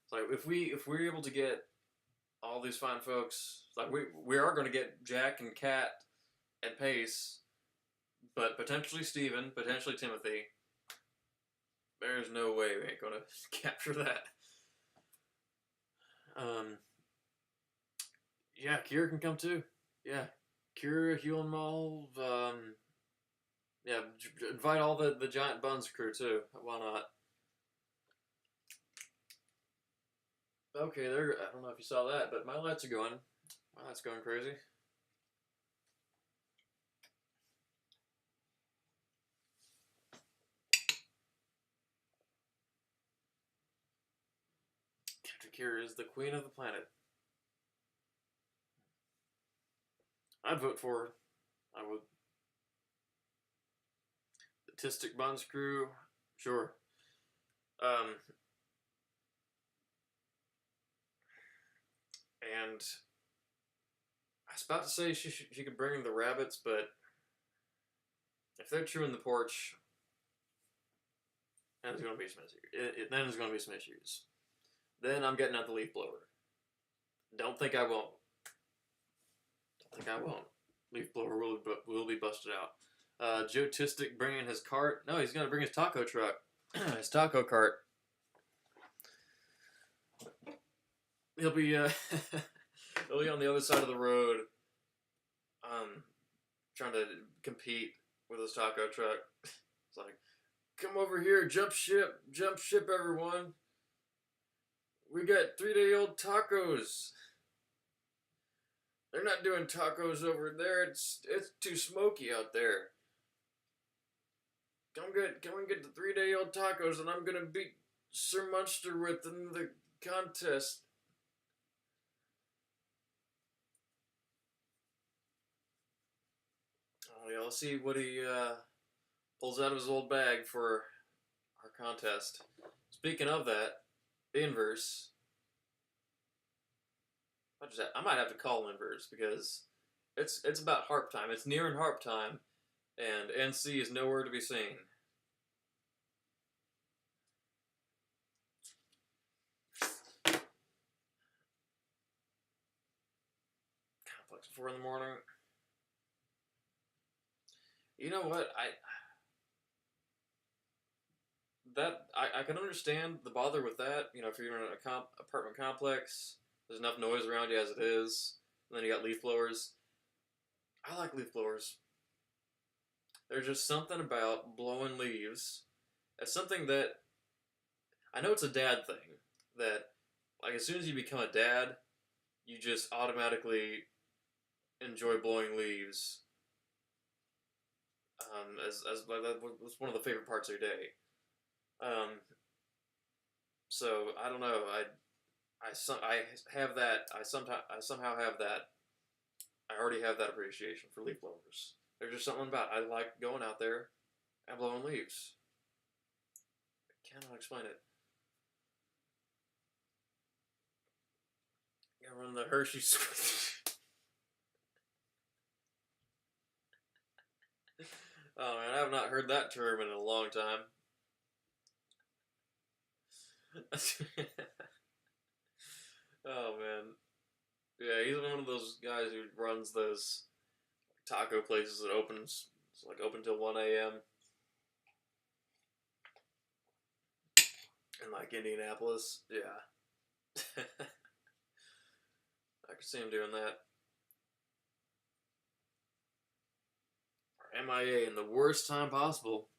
It's like if we're able to get all these fine folks, like we are going to get Jack and Kat and Pace, but potentially Steven, potentially Timothy. There's no way we ain't going to capture that. Yeah, Kira can come too. Yeah, Kira, Hewlin Mall, yeah, invite all the Giant Buns crew too. Why not? Okay, there. I don't know if you saw that, but my lights are going. My lights going crazy. Captain Kira is the queen of the planet. I'd vote for her. I would. The Tistic Buns crew, sure. And I was about to say she could bring the rabbits, but if they're chewing the porch, then it's going to be some issues. Then it's going to be some issues. Then I'm getting out the leaf blower. Don't think I won't. Leaf blower will be busted out. Joe Tistic bringing his cart. No, he's going to bring his taco truck. His taco cart. He'll be he'll be on the other side of the road, trying to compete with his taco truck. It's like, come over here, jump ship, everyone. We got 3-day-old tacos. They're not doing tacos over there. It's too smoky out there. Come get the 3-day-old tacos, and I'm gonna beat Sir Munster with in the contest. Oh yeah, let's see what he pulls out of his old bag for our contest. Speaking of that, Inverse. I might have to call Inverse because it's about harp time. It's nearing harp time, and NC is nowhere to be seen. Complex 4 in the morning. You know what? I can understand the bother with that. You know, if you're in an apartment complex, there's enough noise around you as it is, and then you got leaf blowers. I like leaf blowers. There's just something about blowing leaves. It's something that I know it's a dad thing. That like as soon as you become a dad, you just automatically enjoy blowing leaves. As that was one of the favorite parts of your day. So I don't know. I have that. I somehow have that. I already have that appreciation for leaf blowers. There's just something about it. I like going out there and blowing leaves. I cannot explain it. You gotta run the Hershey. have not heard that term in a long time. Oh man, yeah, he's one of those guys who runs those taco places that opens, it's like open till 1 a.m. in like Indianapolis. Yeah, I could see him doing that. Or MIA in the worst time possible.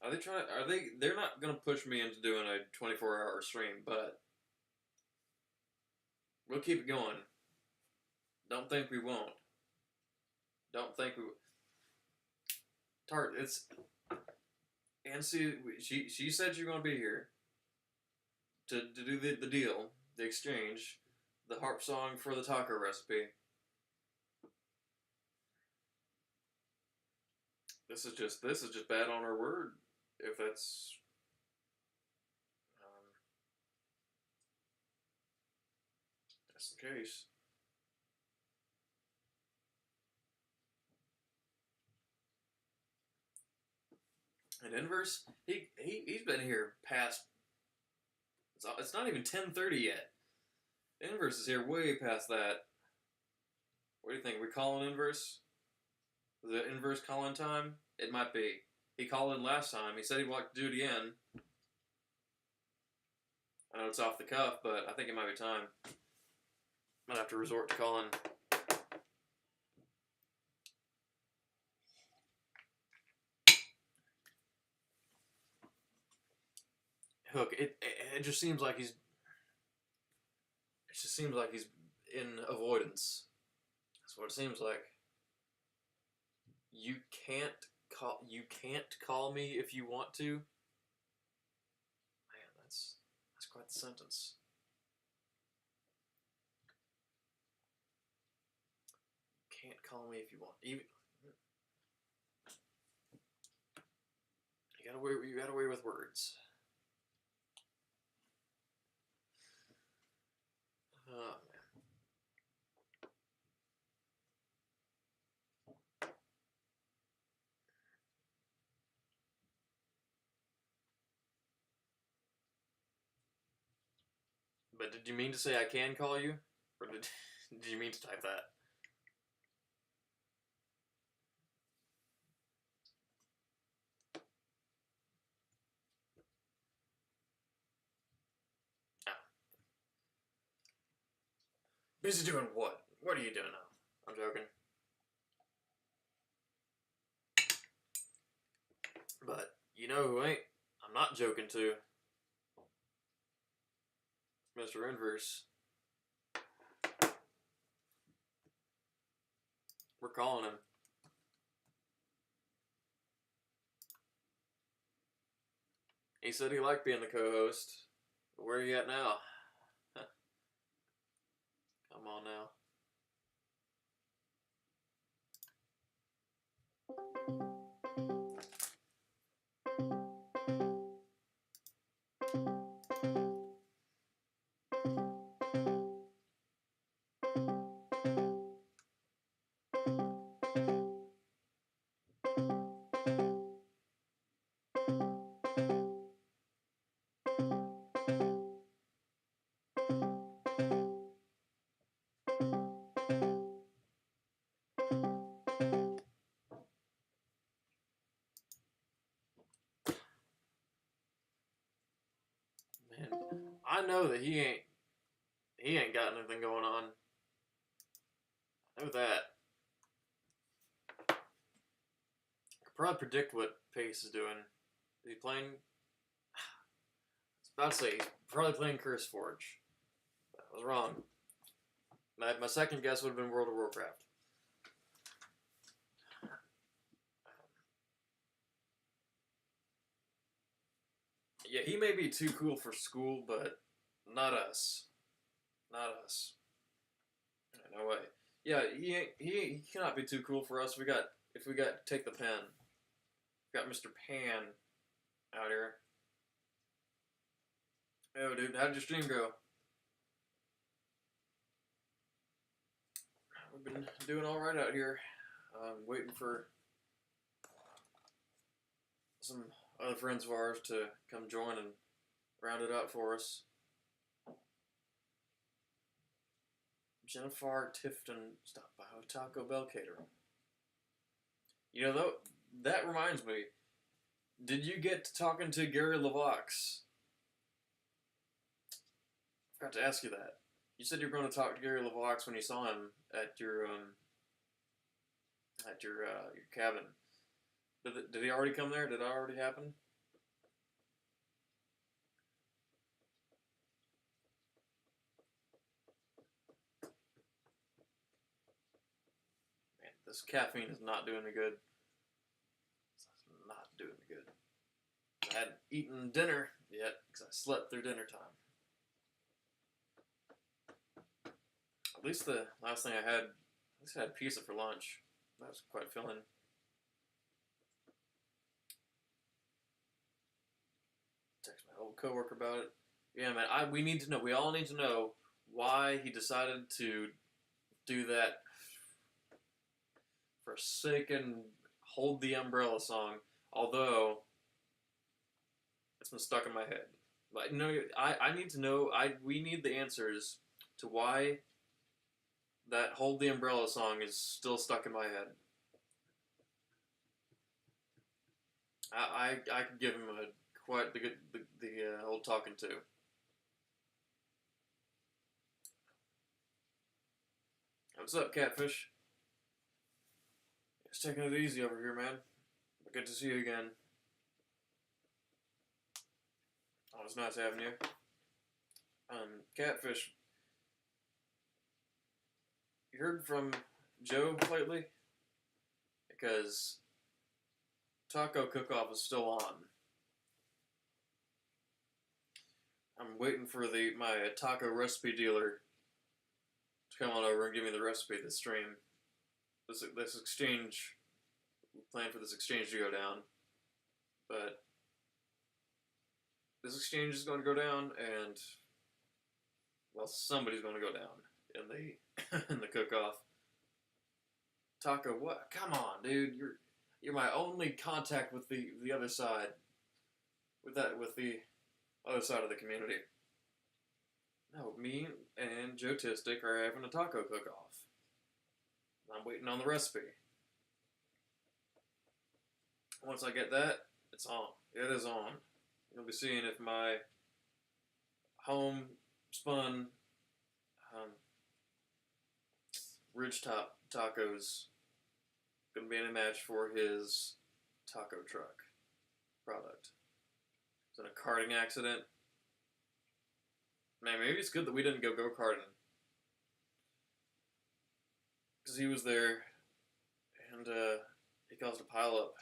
Are they trying? Are they? They're not gonna push me into doing a 24-hour stream, but we'll keep it going. Don't think we won't. Don't think we. Tart, it's. Nancy, she said you're gonna be here to do the deal, the exchange, the harp song for the taco recipe. This is just bad on her word. If that's that's the case. And Inverse, he's been here past. It's not even 10:30 yet. Inverse is here way past that. What do you think? We calling Inverse? Is it Inverse call-in time? It might be. He called in last time. He said he'd like to do it again. I know it's off the cuff, but I think it might be time. Might have to resort to calling. Hook. It just seems like he's. It just seems like he's in avoidance. That's what it seems like. You can't call me if you want to. Man, that's quite the sentence. Can't call me if you want. Even you got away with words. Oh man. But did you mean to say I can call you? Or did you mean to type that? Oh. Busy doing what? What are you doing now? I'm joking. But you know who ain't? I'm not joking to. Mr. Inverse. We're calling him. He said he liked being the co-host. But where are you at now? Come on now. Man, I know that he ain't got anything going on. I know that. I could probably predict what Pace is doing. Is he playing? I was about to say he's probably playing Curse Forge. I was wrong. My second guess would have been World of Warcraft. Yeah, he may be too cool for school, but not us. Not us. No way. Yeah, he cannot be too cool for us. If we got Take the Pen. We got Mr. Pan out here. Oh, dude, how did your stream go? We've been doing all right out here. Waiting for some other friends of ours to come join and round it out for us. Jennifer Tifton stopped by Taco Bell Catering. You know, though, that reminds me. Did you get to talking to Gary LeVox? I forgot to ask you that. You said you were going to talk to Gary LeVox when you saw him at your cabin. Did he already come there? Did it already happen? Man, this caffeine is not doing me good. It's not doing me good. I hadn't eaten dinner yet because I slept through dinner time. At least the last thing I had, I had pizza for lunch. That was quite filling. Text my old coworker about it. Yeah, man, we need to know. We all need to know why he decided to do that forsaken Hold the Umbrella song. Although, it's been stuck in my head. But no, I need to know. We need the answers to why that Hold the Umbrella song is still stuck in my head. I could give him quite the old talking to. What's up, Catfish? Just taking it easy over here, man. Good to see you again. Oh, it's nice having you. Catfish. You heard from Joe lately? Because Taco Cook-Off is still on. I'm waiting for my taco recipe dealer to come on over and give me the recipe of the stream. This exchange, we plan for this exchange to go down, but this exchange is going to go down, and well, somebody's going to go down in the in the cook-off. Taco, what? Come on, dude! You're my only contact with the other side, with the other side of the community. No, me and Joe Tistic are having a taco cook-off. I'm waiting on the recipe. Once I get that, it's on. It is on. You'll be seeing if my homespun ridgetop tacos going to be any match for his taco truck product. It's in a karting accident. Man, maybe it's good that we didn't go karting. Because he was there, and he caused a pileup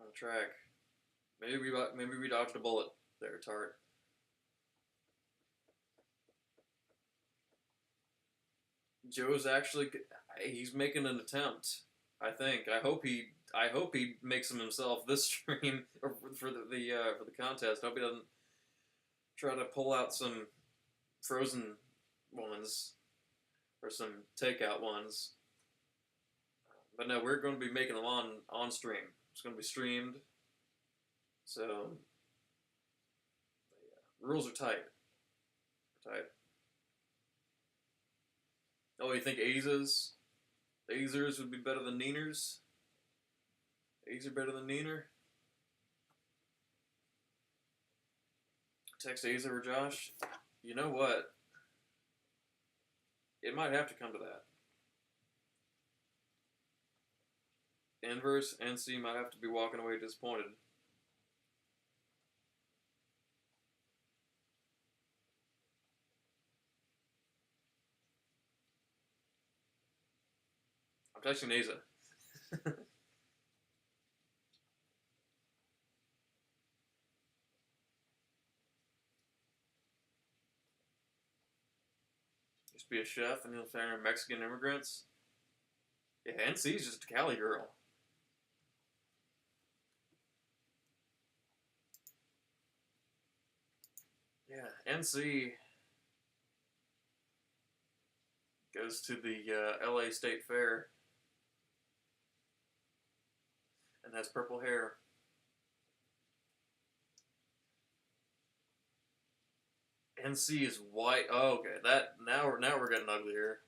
on the track. Maybe we dodged a bullet there, Tart. Joe's he's making an attempt. I think. I hope he makes them himself this stream or for the contest. I hope he doesn't try to pull out some frozen ones or some takeout ones. But no, we're going to be making them on stream. It's going to be streamed. So the rules are tight. Oh, you think Azers would be better than Neeners? Azer better than Neener? Text Azer or Josh. You know what? It might have to come to that. Inverse NC might have to be walking away disappointed. I'm texting Aza. Used to be a chef and he'll find Mexican immigrants. Yeah, NC's just a Cali girl. Yeah, NC. Goes to the LA State Fair and has purple hair. NC is white. Oh, okay. That now we're getting ugly here.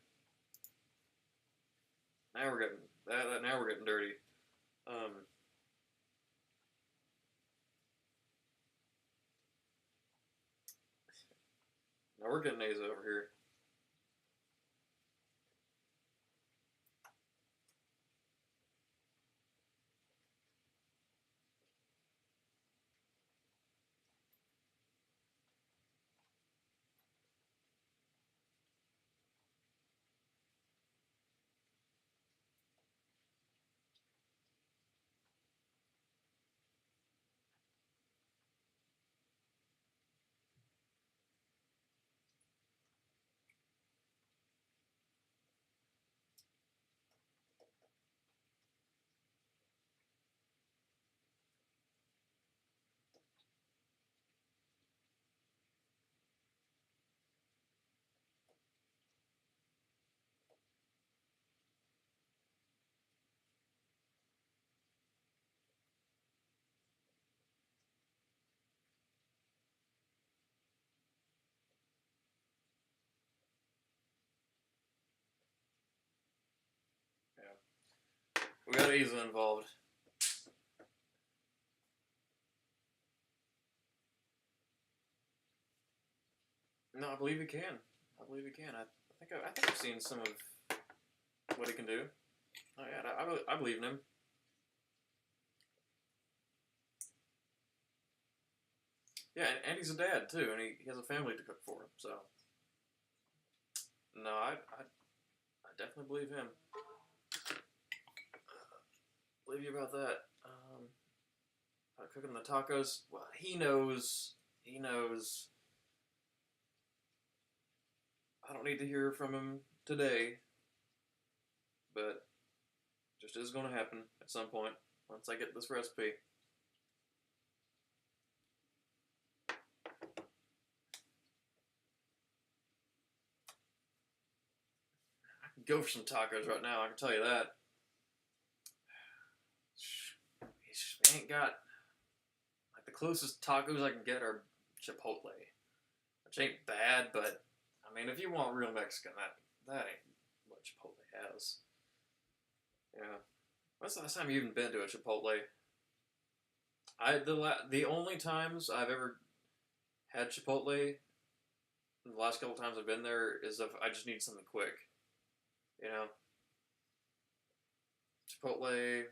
Now we're getting now we're getting dirty. Now we're getting A's over here. Yeah. We got A's involved. No, I believe he can. I believe he can. I think I've seen some of what he can do. Oh yeah, I believe in him. Yeah, and he's a dad too, and he has a family to cook for him. So, no, I definitely believe him. Believe you about that. About cooking the tacos. Well, he knows. He knows. I don't need to hear from him today, but just is going to happen at some point once I get this recipe. I can go for some tacos right now. I can tell you that. He ain't got like the closest tacos I can get are Chipotle, which ain't bad, but I mean, if you want real Mexican, that ain't what Chipotle has. Yeah. When's the last time you even been to a Chipotle? The only times I've ever had Chipotle, the last couple times I've been there, is if I just need something quick. You know, Chipotle.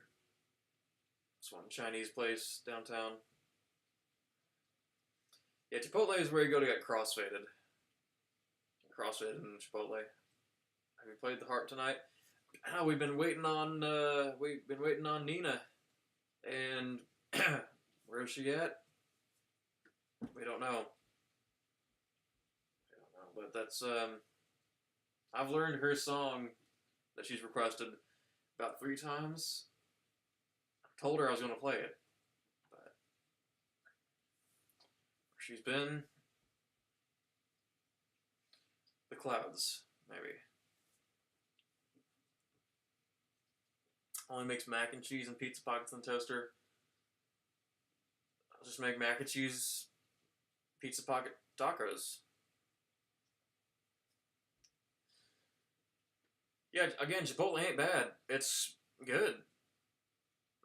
It's one Chinese place downtown. Yeah, Chipotle is where you go to get crossfaded. Crossfaded in Chipotle. Have you played the harp tonight? Oh, we've been waiting on Nina, and where is she at? We don't know. But that's I've learned her song that she's requested about 3 times. I told her I was going to play it, but she's been the clouds, maybe. Only makes mac and cheese and pizza pockets in the toaster. I'll just make mac and cheese pizza pocket tacos. Yeah, again, Chipotle ain't bad. It's good.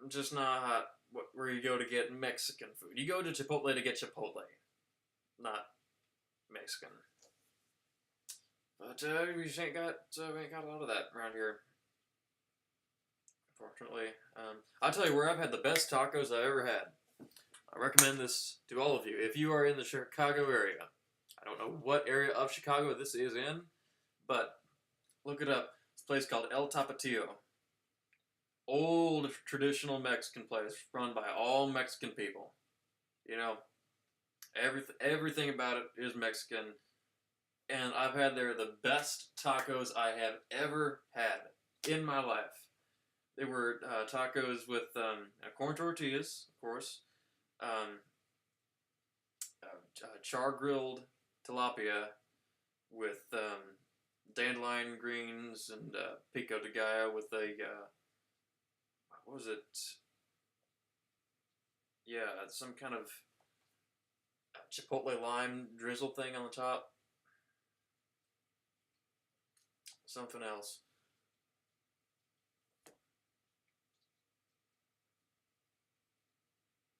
Just not where you go to get Mexican food. You go to Chipotle to get Chipotle, not Mexican. But we just ain't got a lot of that around here, unfortunately. I'll tell you where I've had the best tacos I've ever had. I recommend this to all of you. If you are in the Chicago area, I don't know what area of Chicago this is in, but look it up. It's a place called El Tapatio. Old traditional Mexican place run by all Mexican people. You know, everything about it is Mexican. And I've had there the best tacos I have ever had in my life. They were tacos with corn tortillas, of course, char grilled tilapia with dandelion greens and pico de gallo with a what was it? Yeah, some kind of chipotle lime drizzle thing on the top. Something else.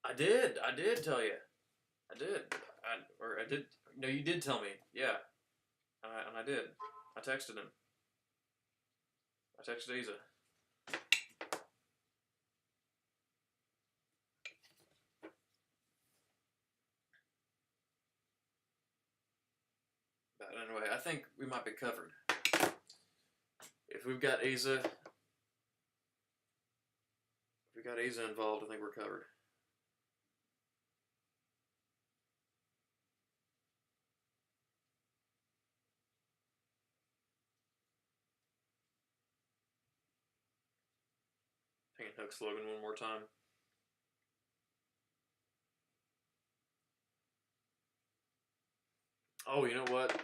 I did tell you. I did. I did. No, you did tell me. Yeah, and I did. I texted him. I texted Isa. But anyway, I think we might be covered. If we've got Isa involved, I think we're covered. Hanging hook slogan one more time. Oh, you know what?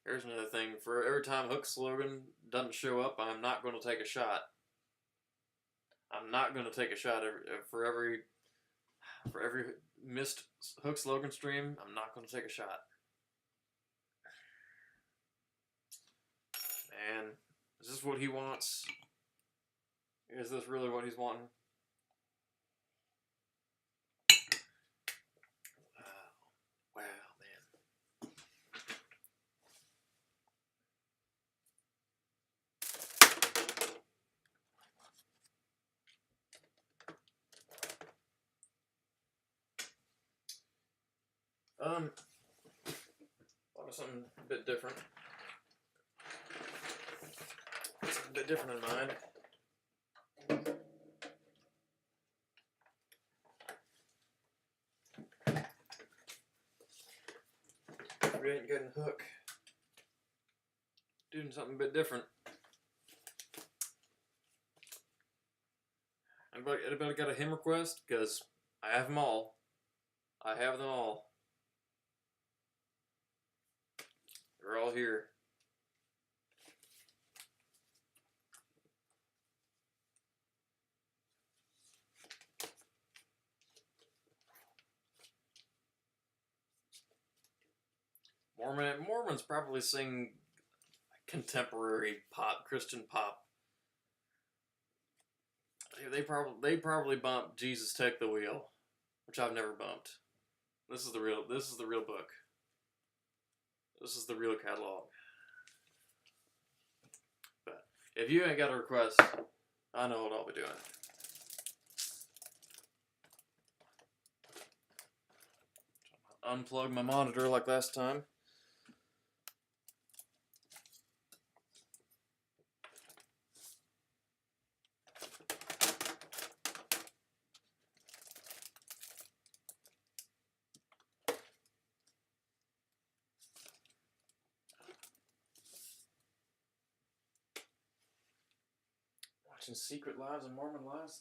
Here's another thing. For every time hook slogan doesn't show up, I'm not going to take a shot. I'm not going to take a shot for every missed hook slogan stream. I'm not going to take a shot. Man, is this what he wants? Is this really what he's wanting? Wow, man. Thought of something a bit different. Something a bit different in mind. We ain't getting hook. Doing something a bit different. Anybody got a hymn request? Because I have them all. I have them all. They're all here. Mormons probably sing contemporary pop, Christian pop. They probably bump "Jesus Take the Wheel," which I've never bumped. This is the real book. This is the real catalog. But if you ain't got a request, I know what I'll be doing. Unplug my monitor like last time. Watching Secret Lives and Mormon Wives.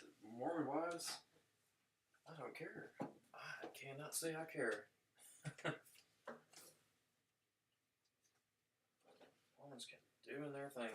I don't care. I cannot say I care. Mormons can doing their thing.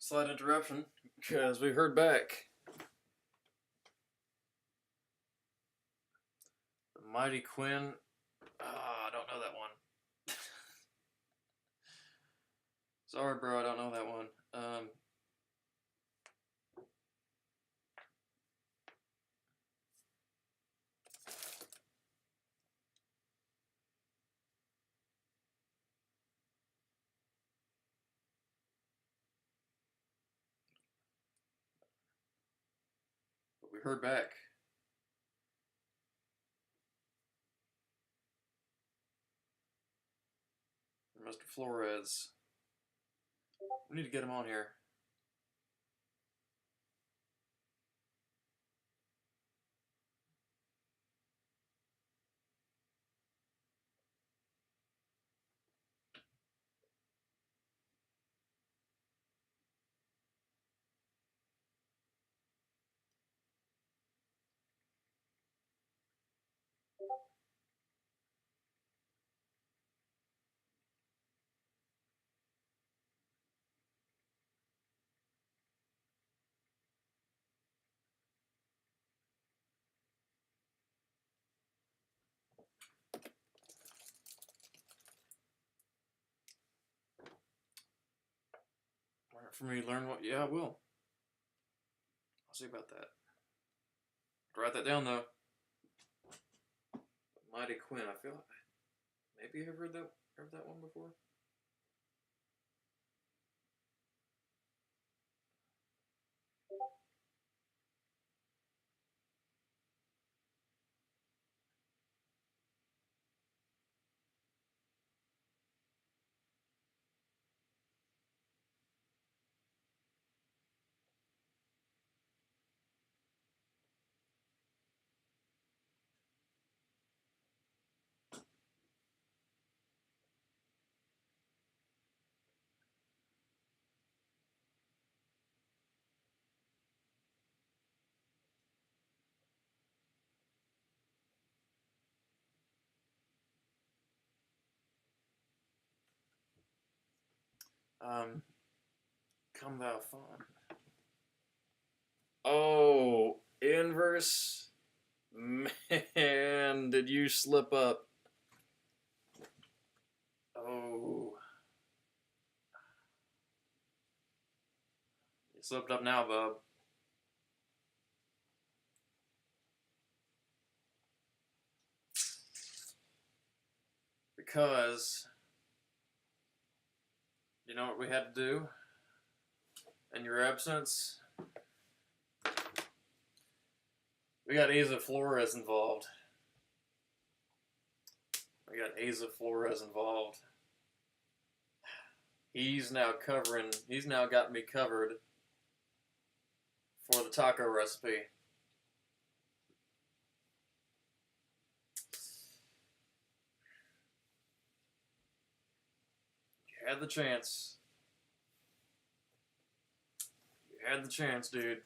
Slight interruption, because we heard back. The Mighty Quinn. I don't know that one. Sorry, bro, I don't know that one. But we heard back. Mr. Flores. We need to get him on here. For me to learn what? Yeah, I will. I'll see about that. Write that down though. Mighty Quinn. I feel like maybe I've heard that one before. Come thou fun. Oh, inverse. Man, did you slip up? Oh. You slipped up now, bub. Because you know what we had to do in your absence? We got Asa Flores involved. He's now got me covered for the taco recipe. You had the chance. Dude.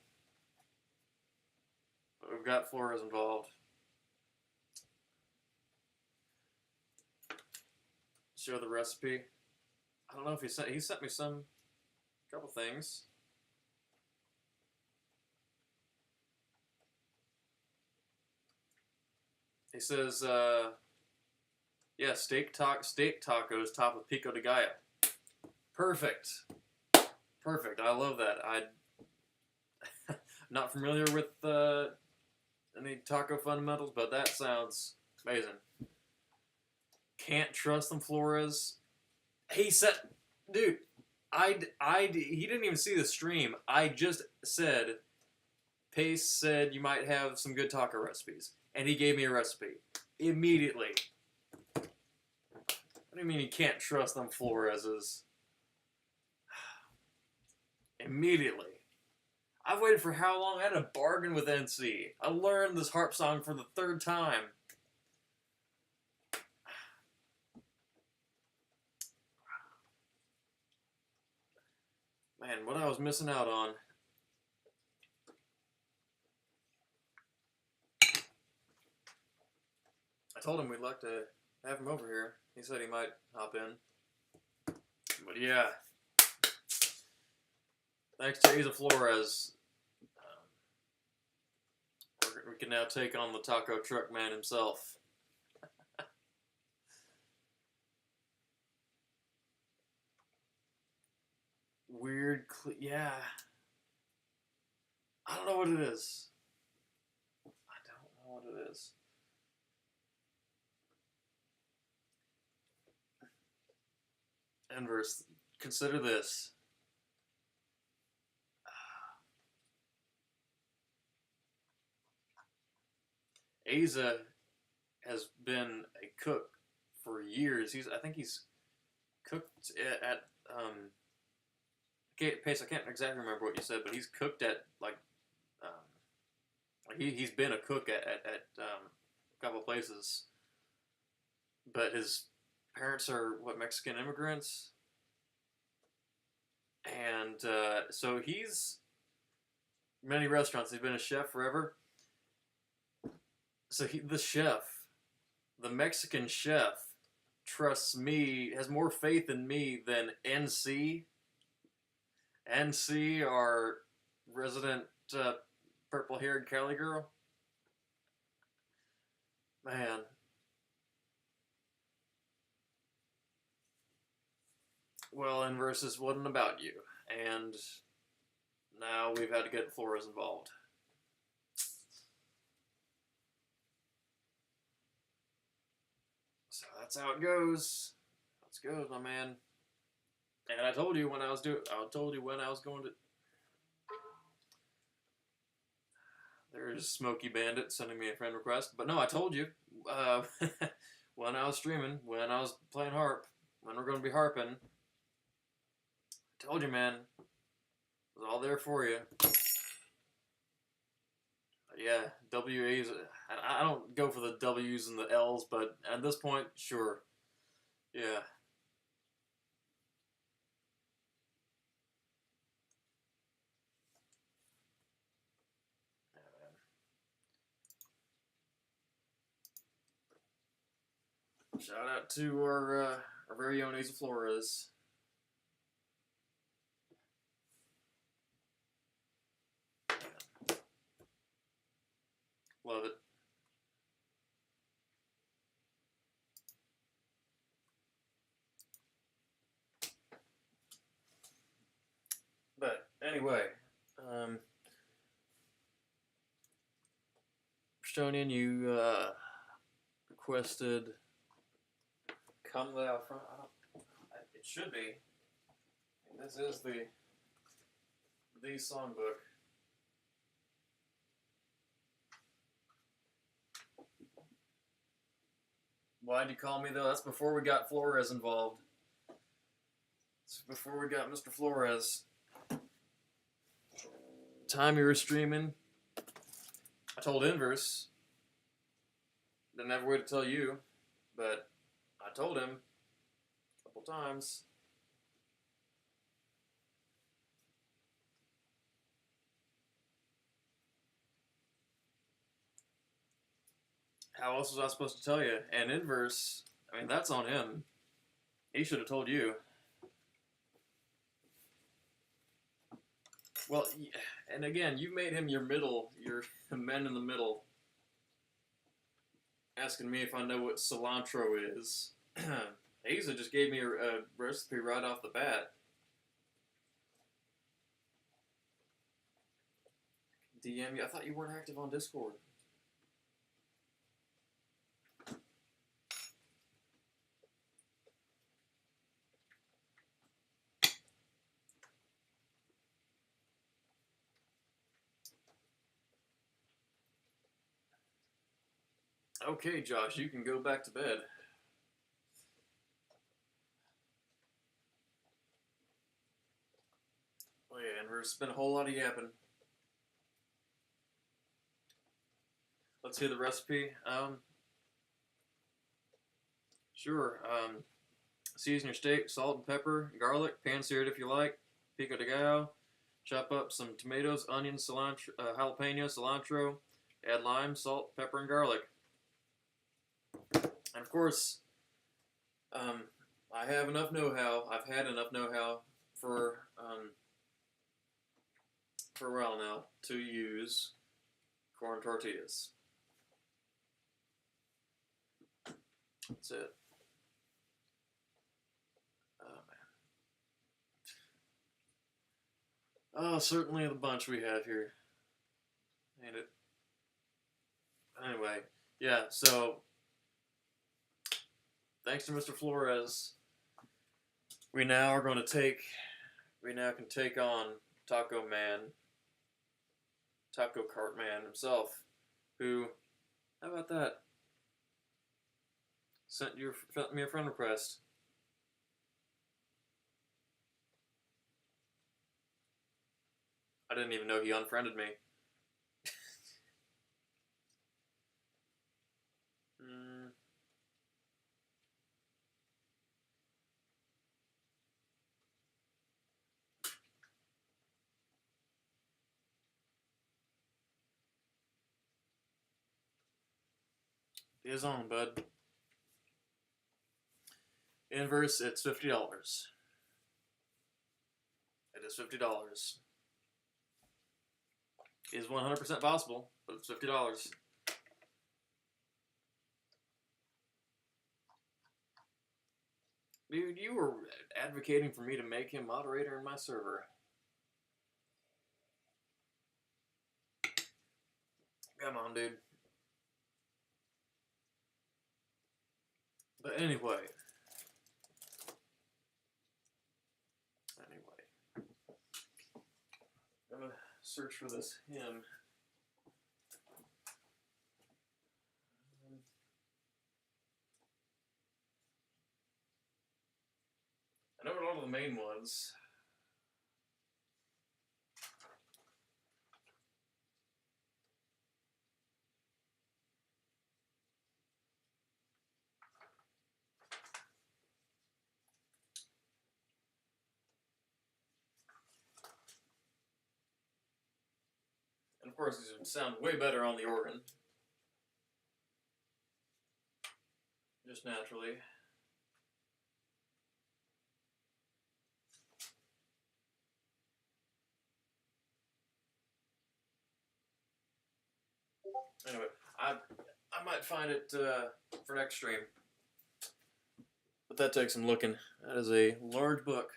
But we've got Flores involved. Share the recipe. I don't know if he sent me couple things. He says, yeah, steak tacos topped with pico de gallo. Perfect. I love that. I'm not familiar with any taco fundamentals, but that sounds amazing. Can't trust them, Flores. He said, dude, he didn't even see the stream. I just said, Pace said you might have some good taco recipes. And he gave me a recipe. Immediately. What do you mean you can't trust them Floreses? Immediately. I've waited for how long? I had a bargain with NC. I learned this harp song for the 3rd time. Man, what I was missing out on. I told him we'd like to have him over here. He said he might hop in. But yeah. Thanks to Asa Flores, we can now take on the taco truck man himself. Weird, yeah. I don't know what it is. I don't know what it is. Inverse, consider this. Asa has been a cook for years. I think he's cooked at Pace. I can't exactly remember what you said, but he's cooked at he's been a cook at a couple of places. But his parents are Mexican immigrants, and so he's many restaurants. He's been a chef forever. So the Mexican chef, trusts me, has more faith in me than NC. NC, our resident purple-haired Cali girl. Man. Well, Inversus wasn't about you, and now we've had to get Flores involved. So that's how it goes. Let's go, my man. And I told you when I was going to. There's Smokey Bandit sending me a friend request, but no, I told you when I was streaming, when I was playing harp, when we're going to be harping. I told you, man. It was all there for you. But yeah, WA's. I don't go for the W's and the L's, but at this point, sure. Yeah. Shout out to our very own Asa Flores. Love it. But anyway, Stonian, you requested "Come Thou From." It should be. This is the songbook. Why'd you call me though? That's before we got Flores involved. It's before we got Mr. Flores. Time you were streaming, I told Inverse. Didn't have a way to tell you, but I told him a couple times. How else was I supposed to tell you? And Inverse, I mean, that's on him. He should have told you. Well, and again, you made him your men in the middle. Asking me if I know what cilantro is. Asa just gave me a recipe right off the bat. DM you. I thought you weren't active on Discord. Okay, Josh, you can go back to bed. Oh yeah, and there's been a whole lot of yapping. Let's hear the recipe. Sure. Season your steak, salt and pepper, garlic, pan-seared if you like, pico de gallo. Chop up some tomatoes, onions, cilantro, jalapeno, cilantro. Add lime, salt, pepper, and garlic. And of course, I have enough know-how. I've had enough know-how for for a while now to use corn tortillas. That's it. Oh, man. Oh, certainly the bunch we have here. Ain't it? Anyway, yeah, so thanks to Mr. Flores, we now can take on Taco Cart Man himself, who, how about that? Sent me a friend request. I didn't even know he unfriended me. Is on, bud. Inverse, it's $50. It is $50. It is 100% possible, but it's $50. Dude, you were advocating for me to make him moderator in my server. Come on, dude. But anyway. I'm gonna search for this hymn. I know a lot of the main ones. And of course, these would sound way better on the organ. Just naturally. Anyway, I might find it for next stream. But that takes some looking. That is a large book.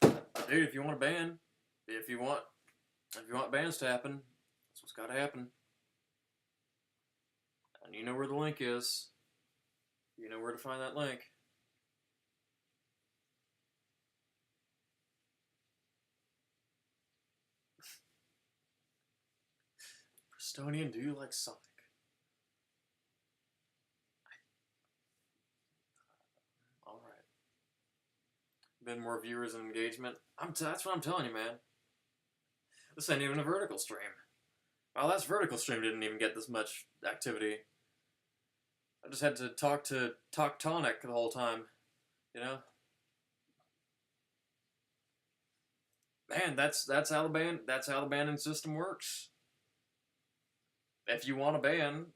Dude, if you want a band, if you want bands to happen, that's what's got to happen. And you know where the link is. You know where to find that link. Bristonian, do you like Sonic? All right. Been more viewers and engagement. That's what I'm telling you, man. This ain't even a vertical stream. Well, last vertical stream didn't even get this much activity. I just had to talk to Tonic the whole time, you know. Man, that's how the banding system works. If you want a band,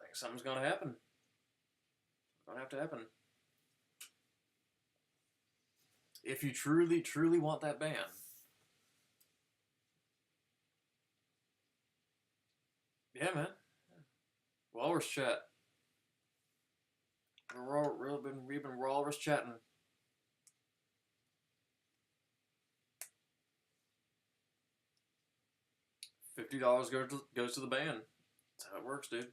I think something's gonna happen. It's gonna have to happen. If you truly, truly want that band. Yeah, man. Walrus chat. We've been walrus chatting. $50 goes to the band. That's how it works, dude.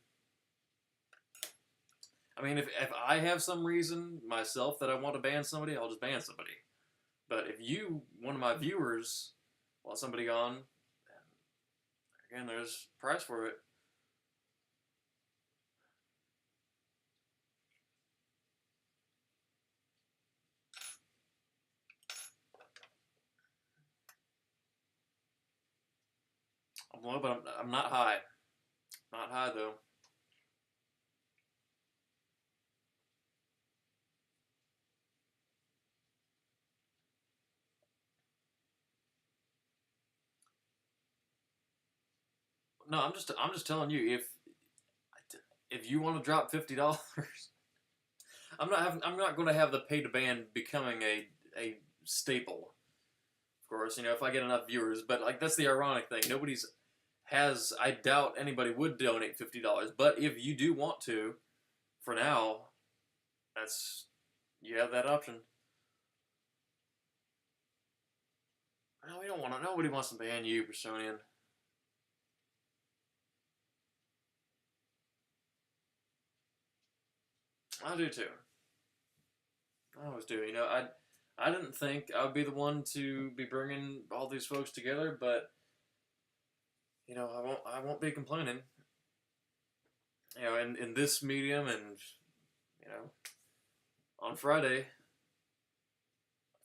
I mean, if I have some reason myself that I want to ban somebody, I'll just ban somebody. But if you, one of my viewers, want somebody on, again, there's a price for it. I'm low, but I'm not high. Not high, though. No, I'm just telling you, if you want to drop $50, I'm not going to have the pay to ban becoming a staple. Of course, if I get enough viewers, but like that's the ironic thing. I doubt anybody would donate $50, but if you do want to, for now, you have that option. No, we don't want to. Nobody wants to ban you, Personian. I do too. I always do. I didn't think I would be the one to be bringing all these folks together, but I won't be complaining. In this medium, and on Friday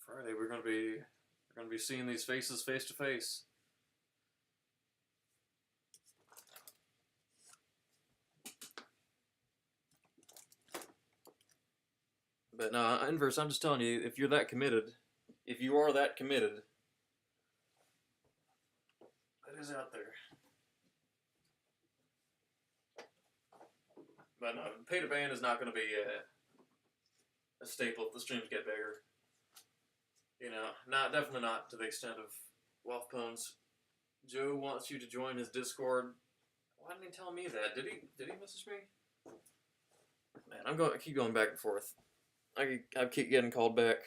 we're gonna be seeing these faces face to face. But no, Inverse, I'm just telling you, if you are that committed, it is out there. But no, pay to ban is not going to be a staple if the streams get bigger. Definitely not to the extent of Wealth Pones. Joe wants you to join his Discord. Why didn't he tell me that? Did he message me? Man, I keep going back and forth. I keep getting called back.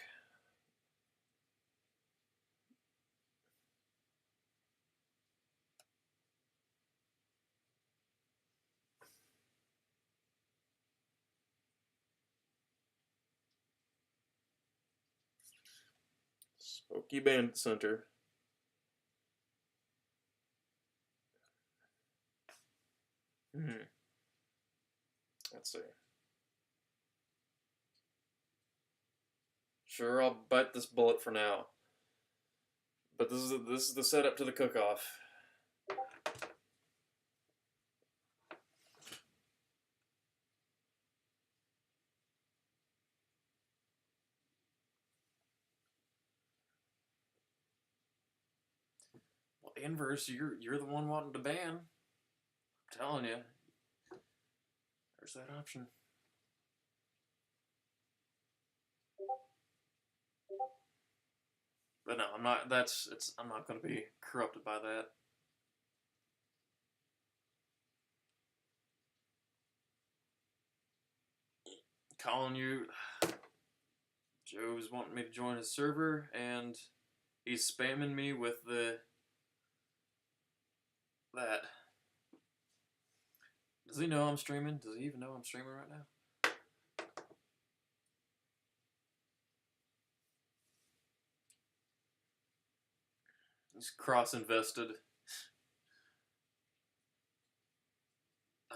Smoky Bandit Center. Let's see. Sure, I'll bite this bullet for now. But this is the setup to the cook-off. Well, Inverse, you're the one wanting to ban. I'm telling you. There's that option. But no, I'm not. I'm not going to be corrupted by that. Calling you. Joe's wanting me to join his server, and he's spamming me with that. Does he know I'm streaming? Does he even know I'm streaming right now? He's cross-invested.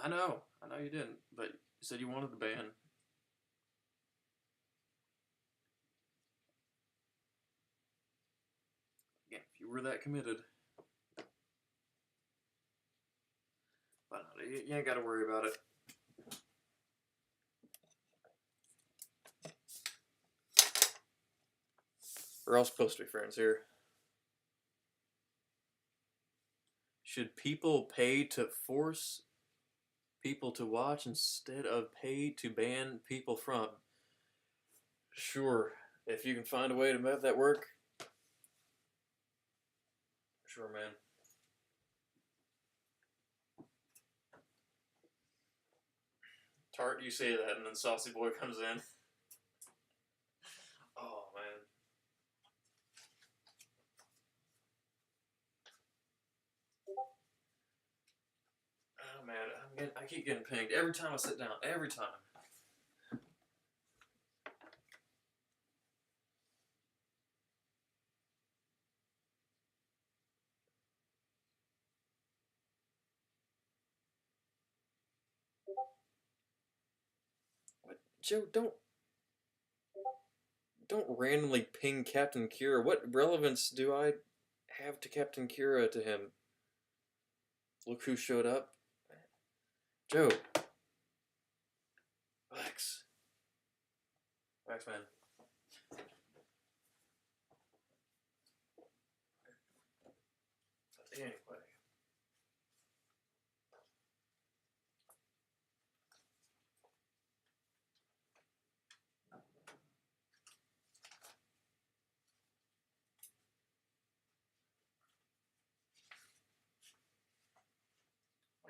I know you didn't, but you said you wanted the ban. Again, if you were that committed. But you ain't got to worry about it. We're all supposed to be friends here. Should people pay to force people to watch instead of pay to ban people from? Sure. If you can find a way to make that work. Sure, man. Tart, you say that, and then Saucy Boy comes in. Oh, man. Oh, man. I keep getting pinged every time I sit down. Every time. What? Joe, don't randomly ping Captain Kira. What relevance do I have to Captain Kira to him? Look who showed up. Joe. Wax, man. Anyway.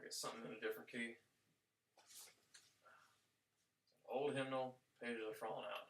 get something in a different key. Old hymnal, pages are falling out.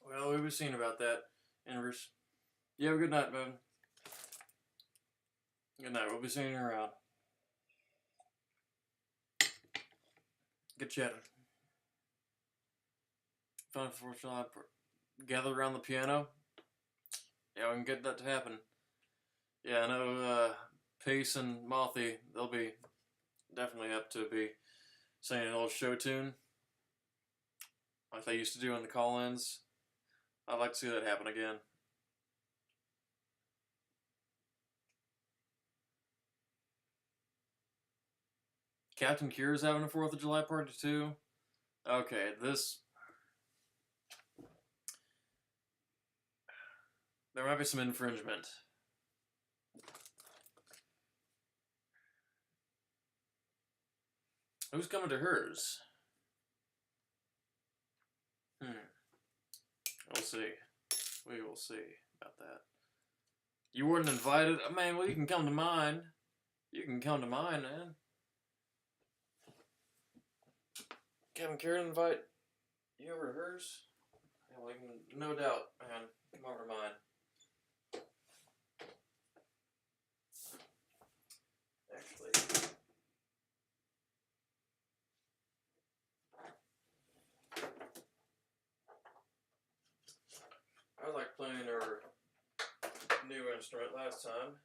Well, we'll be seeing about that. Inverse. You have a good night, man. Good night. We'll be seeing you around. Good chatting. Fun for July. Gather around the piano. Yeah, we can get that to happen. Yeah, I know Pace and Mothy, they'll be definitely up to be singing an old show tune like they used to do in the call-ins. I'd like to see that happen again. Captain Cure's having a 4th of July party too? Okay, this... There might be some infringement. Who's coming to hers? We'll see. We will see about that. You weren't invited? Oh, man, well, you can come to mine. You can come to mine, man. Kevin Karen invite you over to hers? Yeah, well, no doubt, man. Come over to mine. Actually, I like playing her new instrument last time.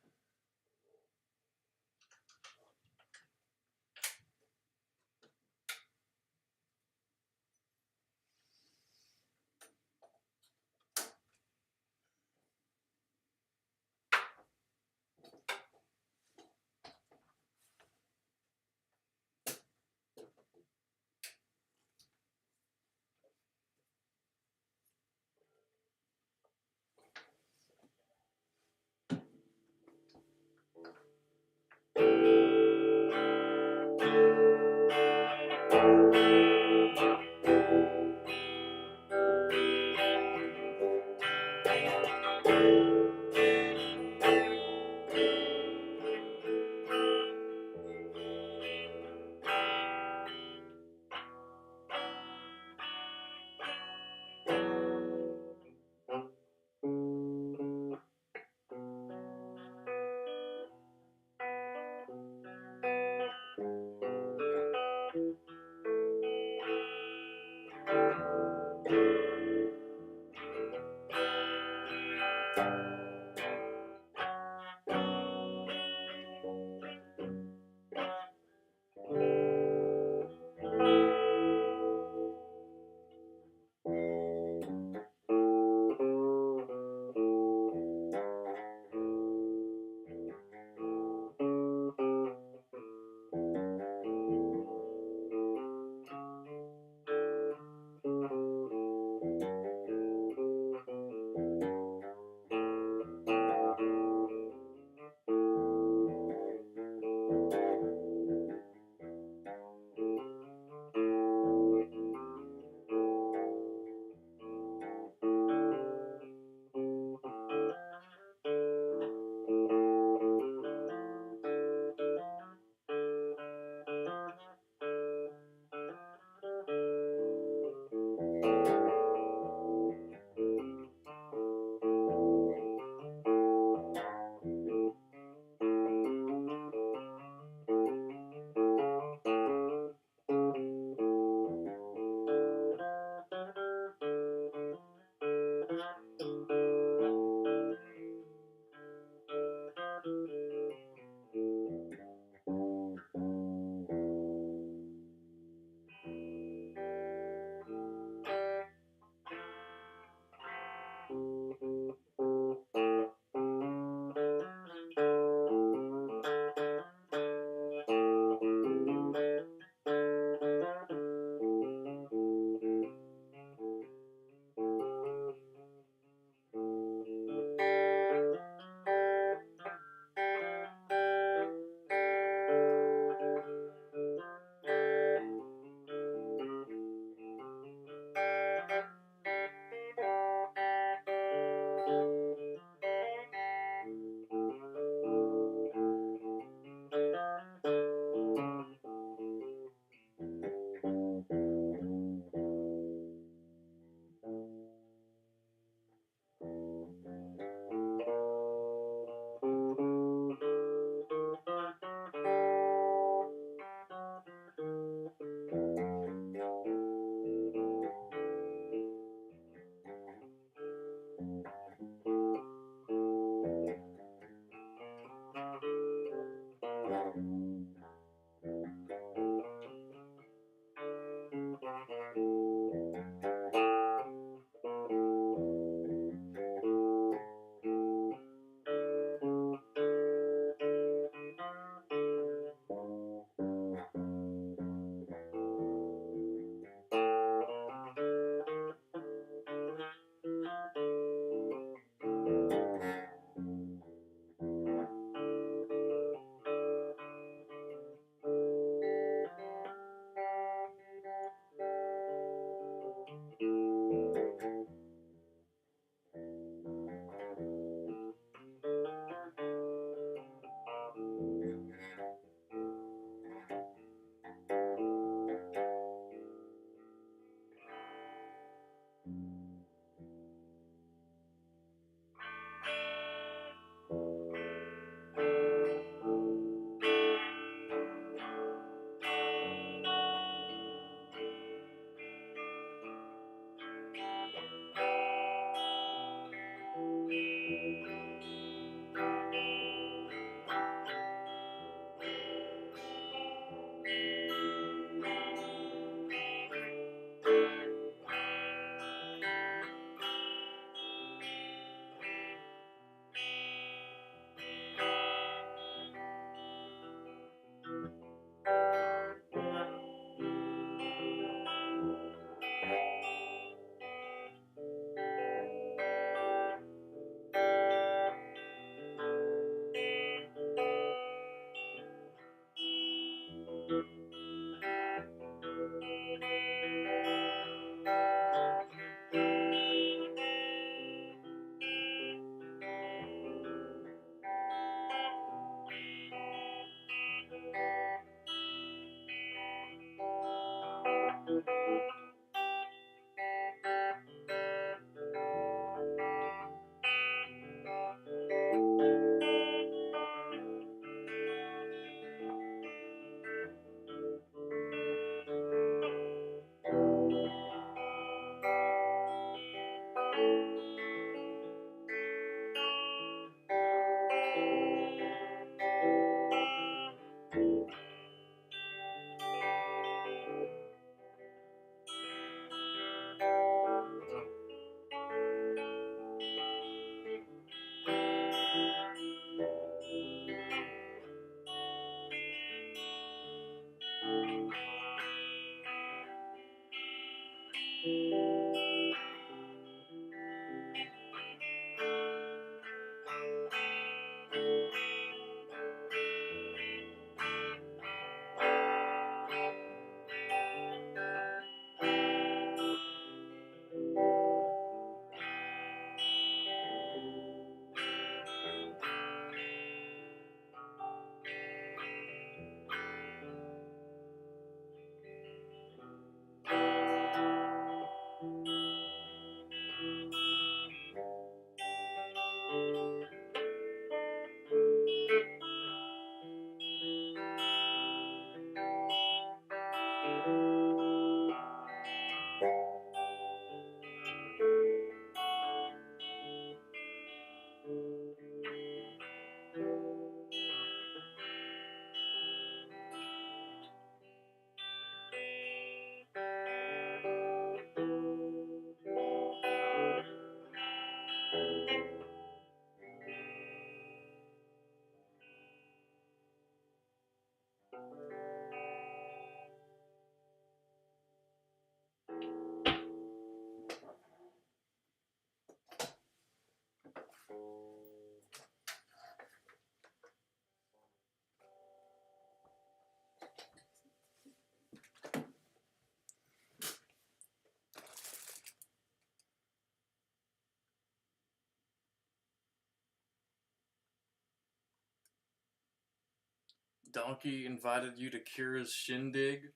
Donkey invited you to Kira's shindig.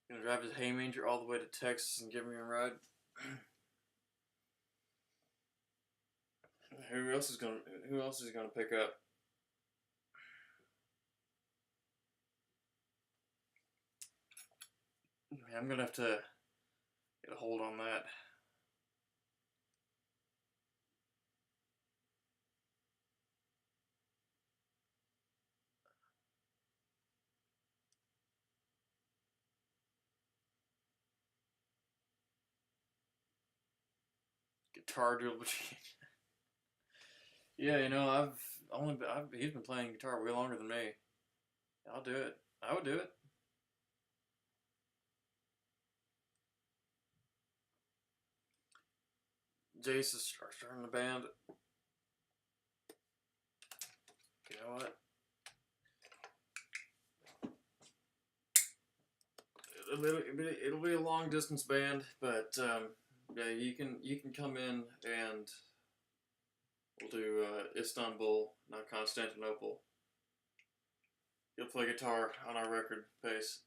Gonna drive his hay manger all the way to Texas and give me a ride. Who else is gonna pick up? I'm gonna have to get a hold on that. Guitar drill machine. Yeah, you know, he's been playing guitar way longer than me. I'll do it. I would do it. Jace is starting the band. You know what? It'll be a long distance band, but yeah, you can come in and we'll do Istanbul, not Constantinople. You'll play guitar on our record pace.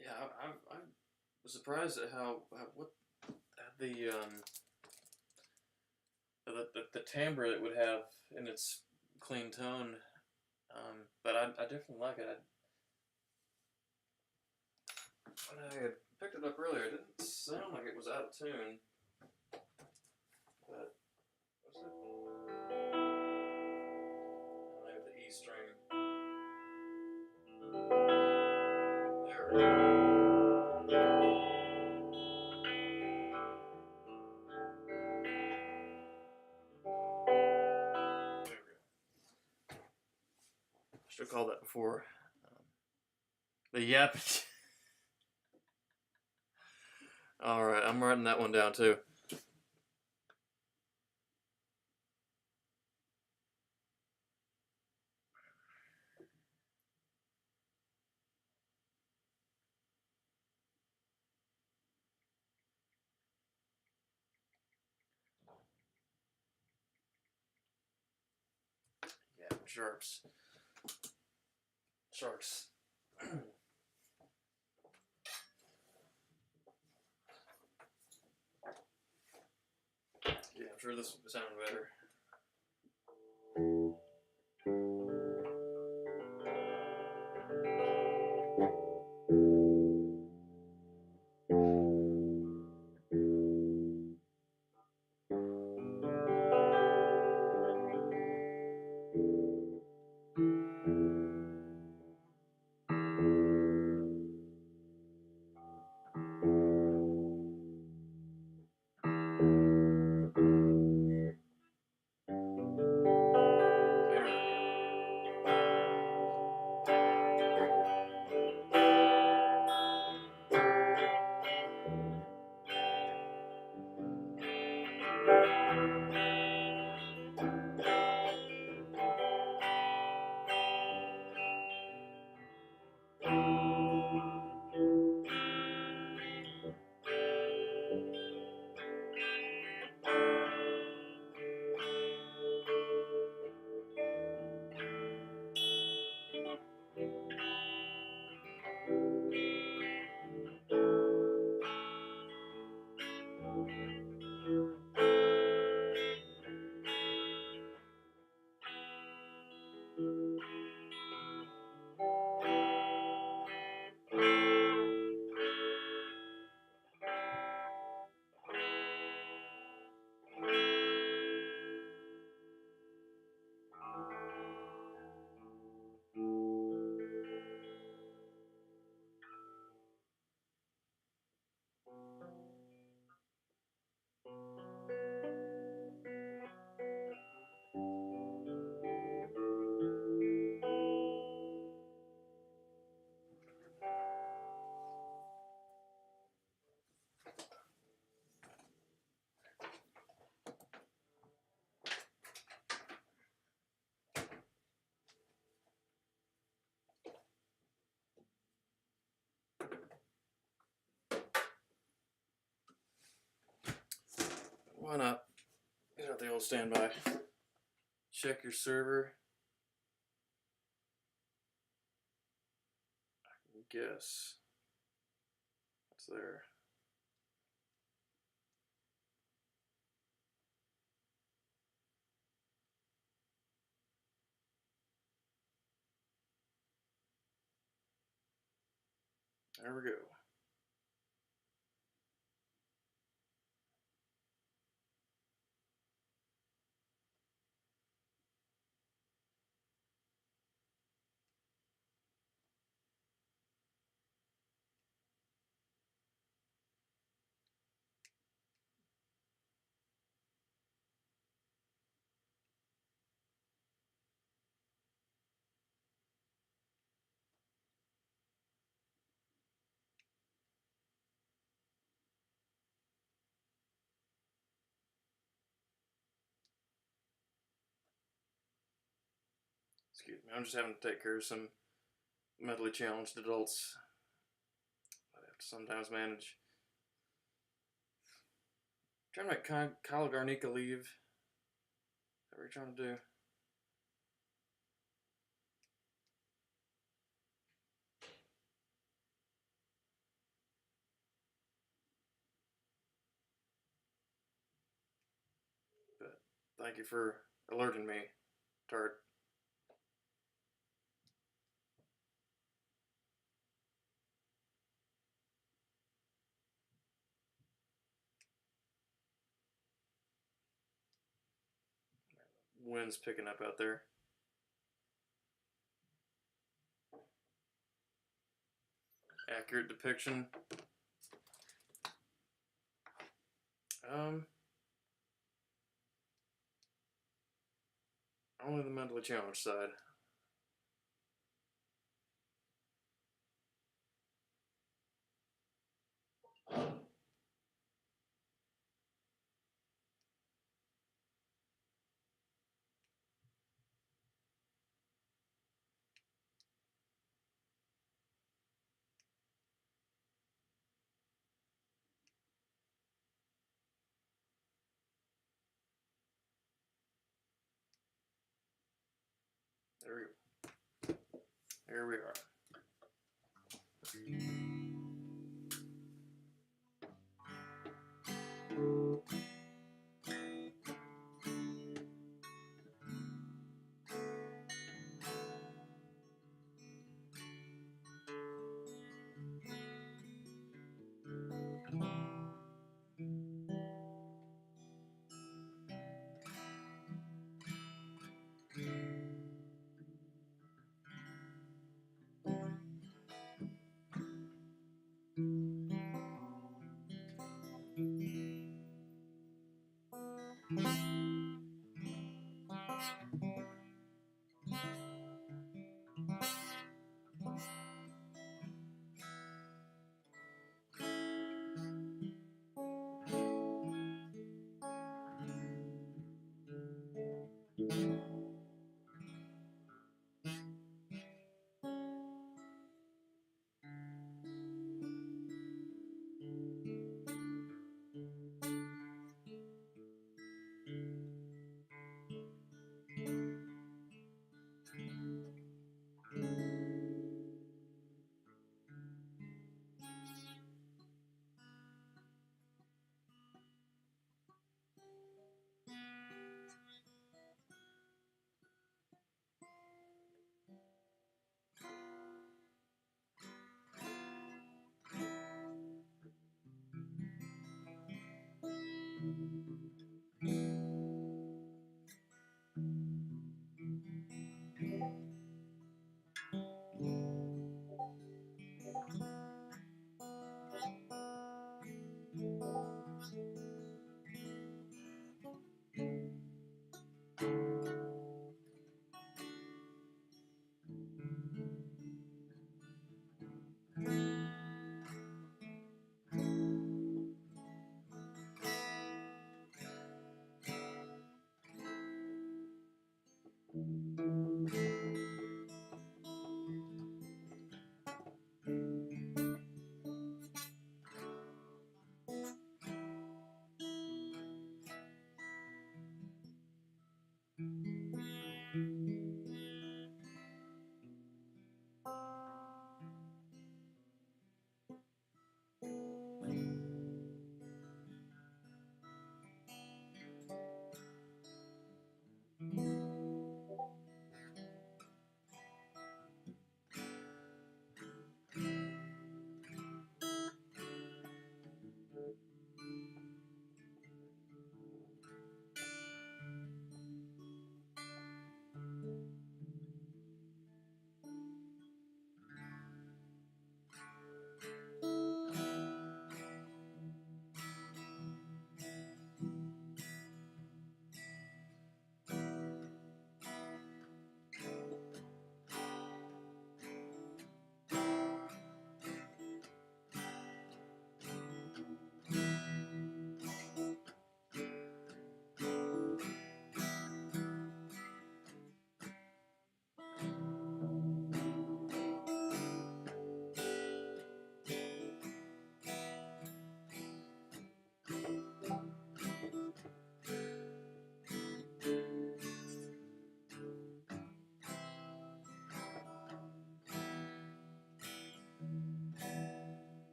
Yeah, I was surprised at how what the the timbre it would have in its clean tone. But I definitely like it. When I had picked it up earlier, it didn't sound like it was out of tune. But what's it? Maybe the E string. There we go. Should have called that before. The yap. Alright, I'm writing that one down too. Yeah, sharps. Sharks. Yeah, I'm sure this will sound better. Why not? Get out the old standby. Check your server. I guess what's there? There we go. Excuse me, I'm just having to take care of some mentally challenged adults. I have to sometimes manage. Trying to make Kyle Garnica leave. Is that what you're trying to do? But thank you for alerting me, Tart. Wind's picking up out there. Accurate depiction. Only the mentally challenged side. There we go. Here we are.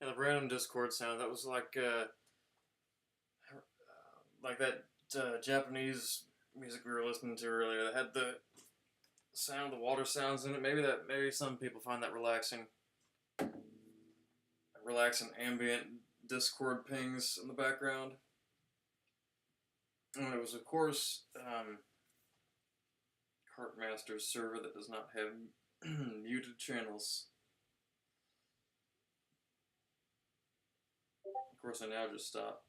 And the random Discord sound, that was like that Japanese music we were listening to earlier that had the sound, the water sounds in it. Maybe some people find that relaxing. Relaxing ambient Discord pings in the background. And it was, of course, Cartmaster's server that does not have muted channels. Of course, I now just stop.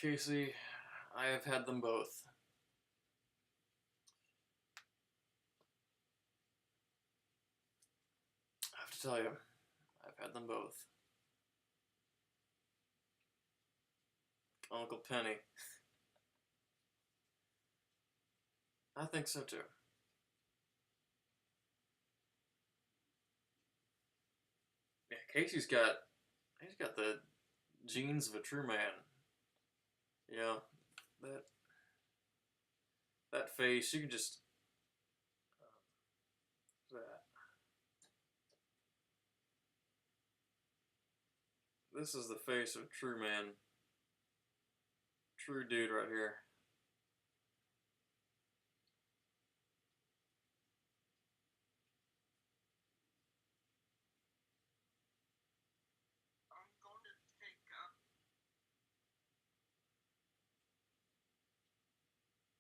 Casey, I have had them both. I have to tell you, I've had them both. Uncle Penny. I think so too. Yeah, he's got the genes of a true man. Yeah, that face, you can just that. This is the face of a true man. True dude right here.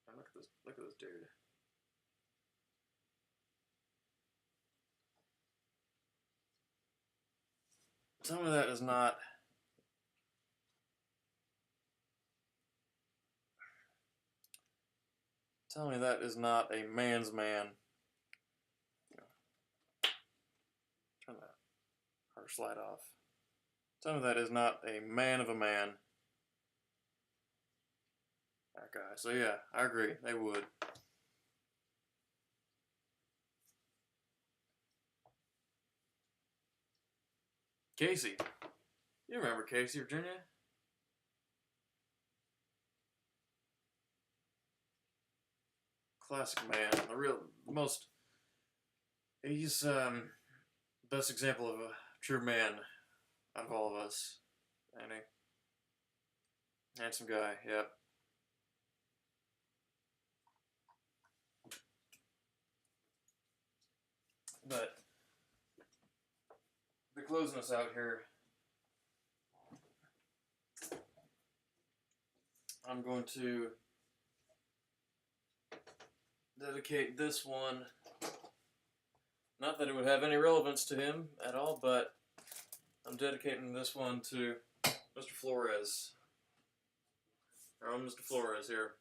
And look at this dude. Tell me that is not a man's man. Turn that harsh light off. Tell me that is not a man of a man. That guy. So yeah, I agree. They would. Casey. You remember Casey, Virginia? Classic man. He's best example of a true man out of all of us. And a handsome guy, yep. But the closing us out here, I'm going to dedicate this one, not that it would have any relevance to him at all, but I'm dedicating this one to Mr. Flores. Our own Mr. Flores here.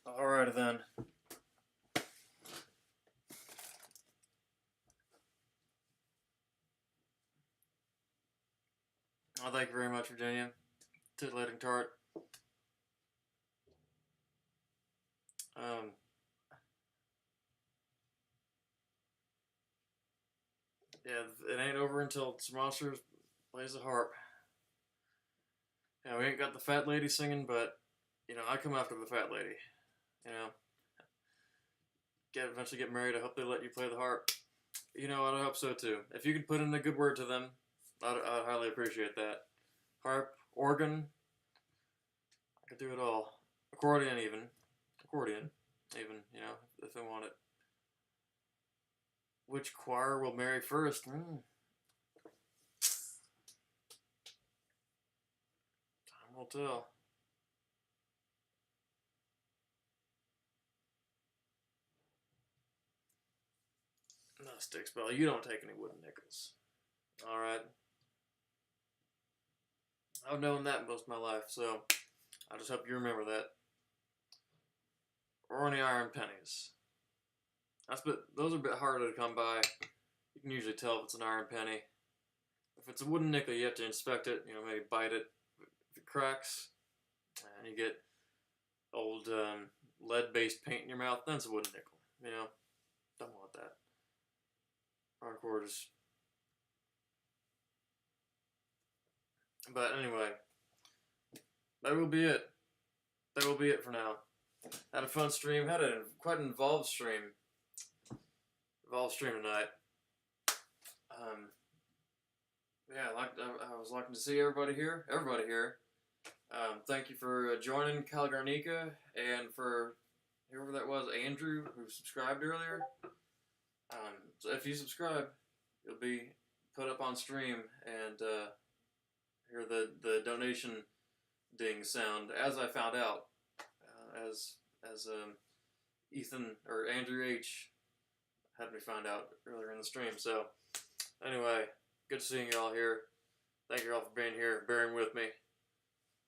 Alrighty then. Well, thank you very much, Virginia. Titillating tart. Yeah, it ain't over until some monsters plays the harp. Yeah, we ain't got the fat lady singing, but I come after the fat lady. You know, eventually get married. I hope they let you play the harp. I hope so too. If you could put in a good word to them, I'd highly appreciate that. Harp, organ, I could do it all. Accordion, even. If they want it. Which choir will marry first? Time will tell. No, Stick Spell, you don't take any wooden nickels. Alright. I've known that most of my life, so I just hope you remember that. Or any iron pennies. Those are a bit harder to come by. You can usually tell if it's an iron penny. If it's a wooden nickel, you have to inspect it, maybe bite it. If it cracks, and you get old lead-based paint in your mouth, then it's a wooden nickel. Don't want that. Hardcore is... But anyway, that will be it. That will be it for now. Had a fun stream. Had quite an involved stream. Tonight. I was liking to see everybody here. Thank you for joining Cal Garnica, and for whoever that was, Andrew, who subscribed earlier. So if you subscribe, you'll be put up on stream and hear the donation ding sound. As I found out, as Ethan or Andrew H had me find out earlier in the stream. So anyway, good seeing you all here. Thank you all for being here, bearing with me,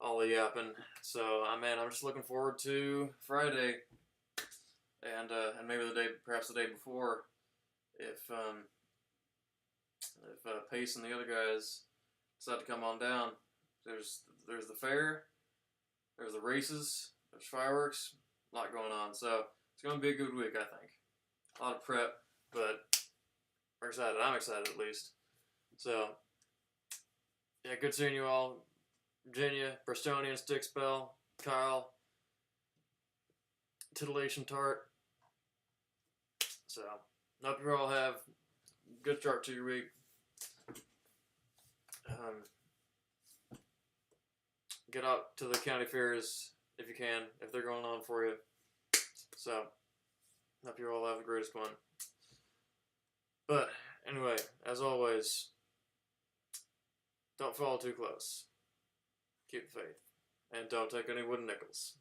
all the yapping. So man, I'm just looking forward to Friday, and maybe perhaps the day before, if Pace and the other guys decide to come on down. There's the fair, there's the races, there's fireworks, a lot going on. So it's going to be a good week, I think. A lot of prep, but we're excited. I'm excited at least. So yeah, good seeing you all. Virginia, Bristonian, Stickspell, Kyle, Titillation Tart. So hope you all have a good start to your week. Get out to the county fairs if you can, if they're going on for you. So, hope you all have the greatest one. But, anyway, as always, don't fall too close. Keep the faith. And don't take any wooden nickels.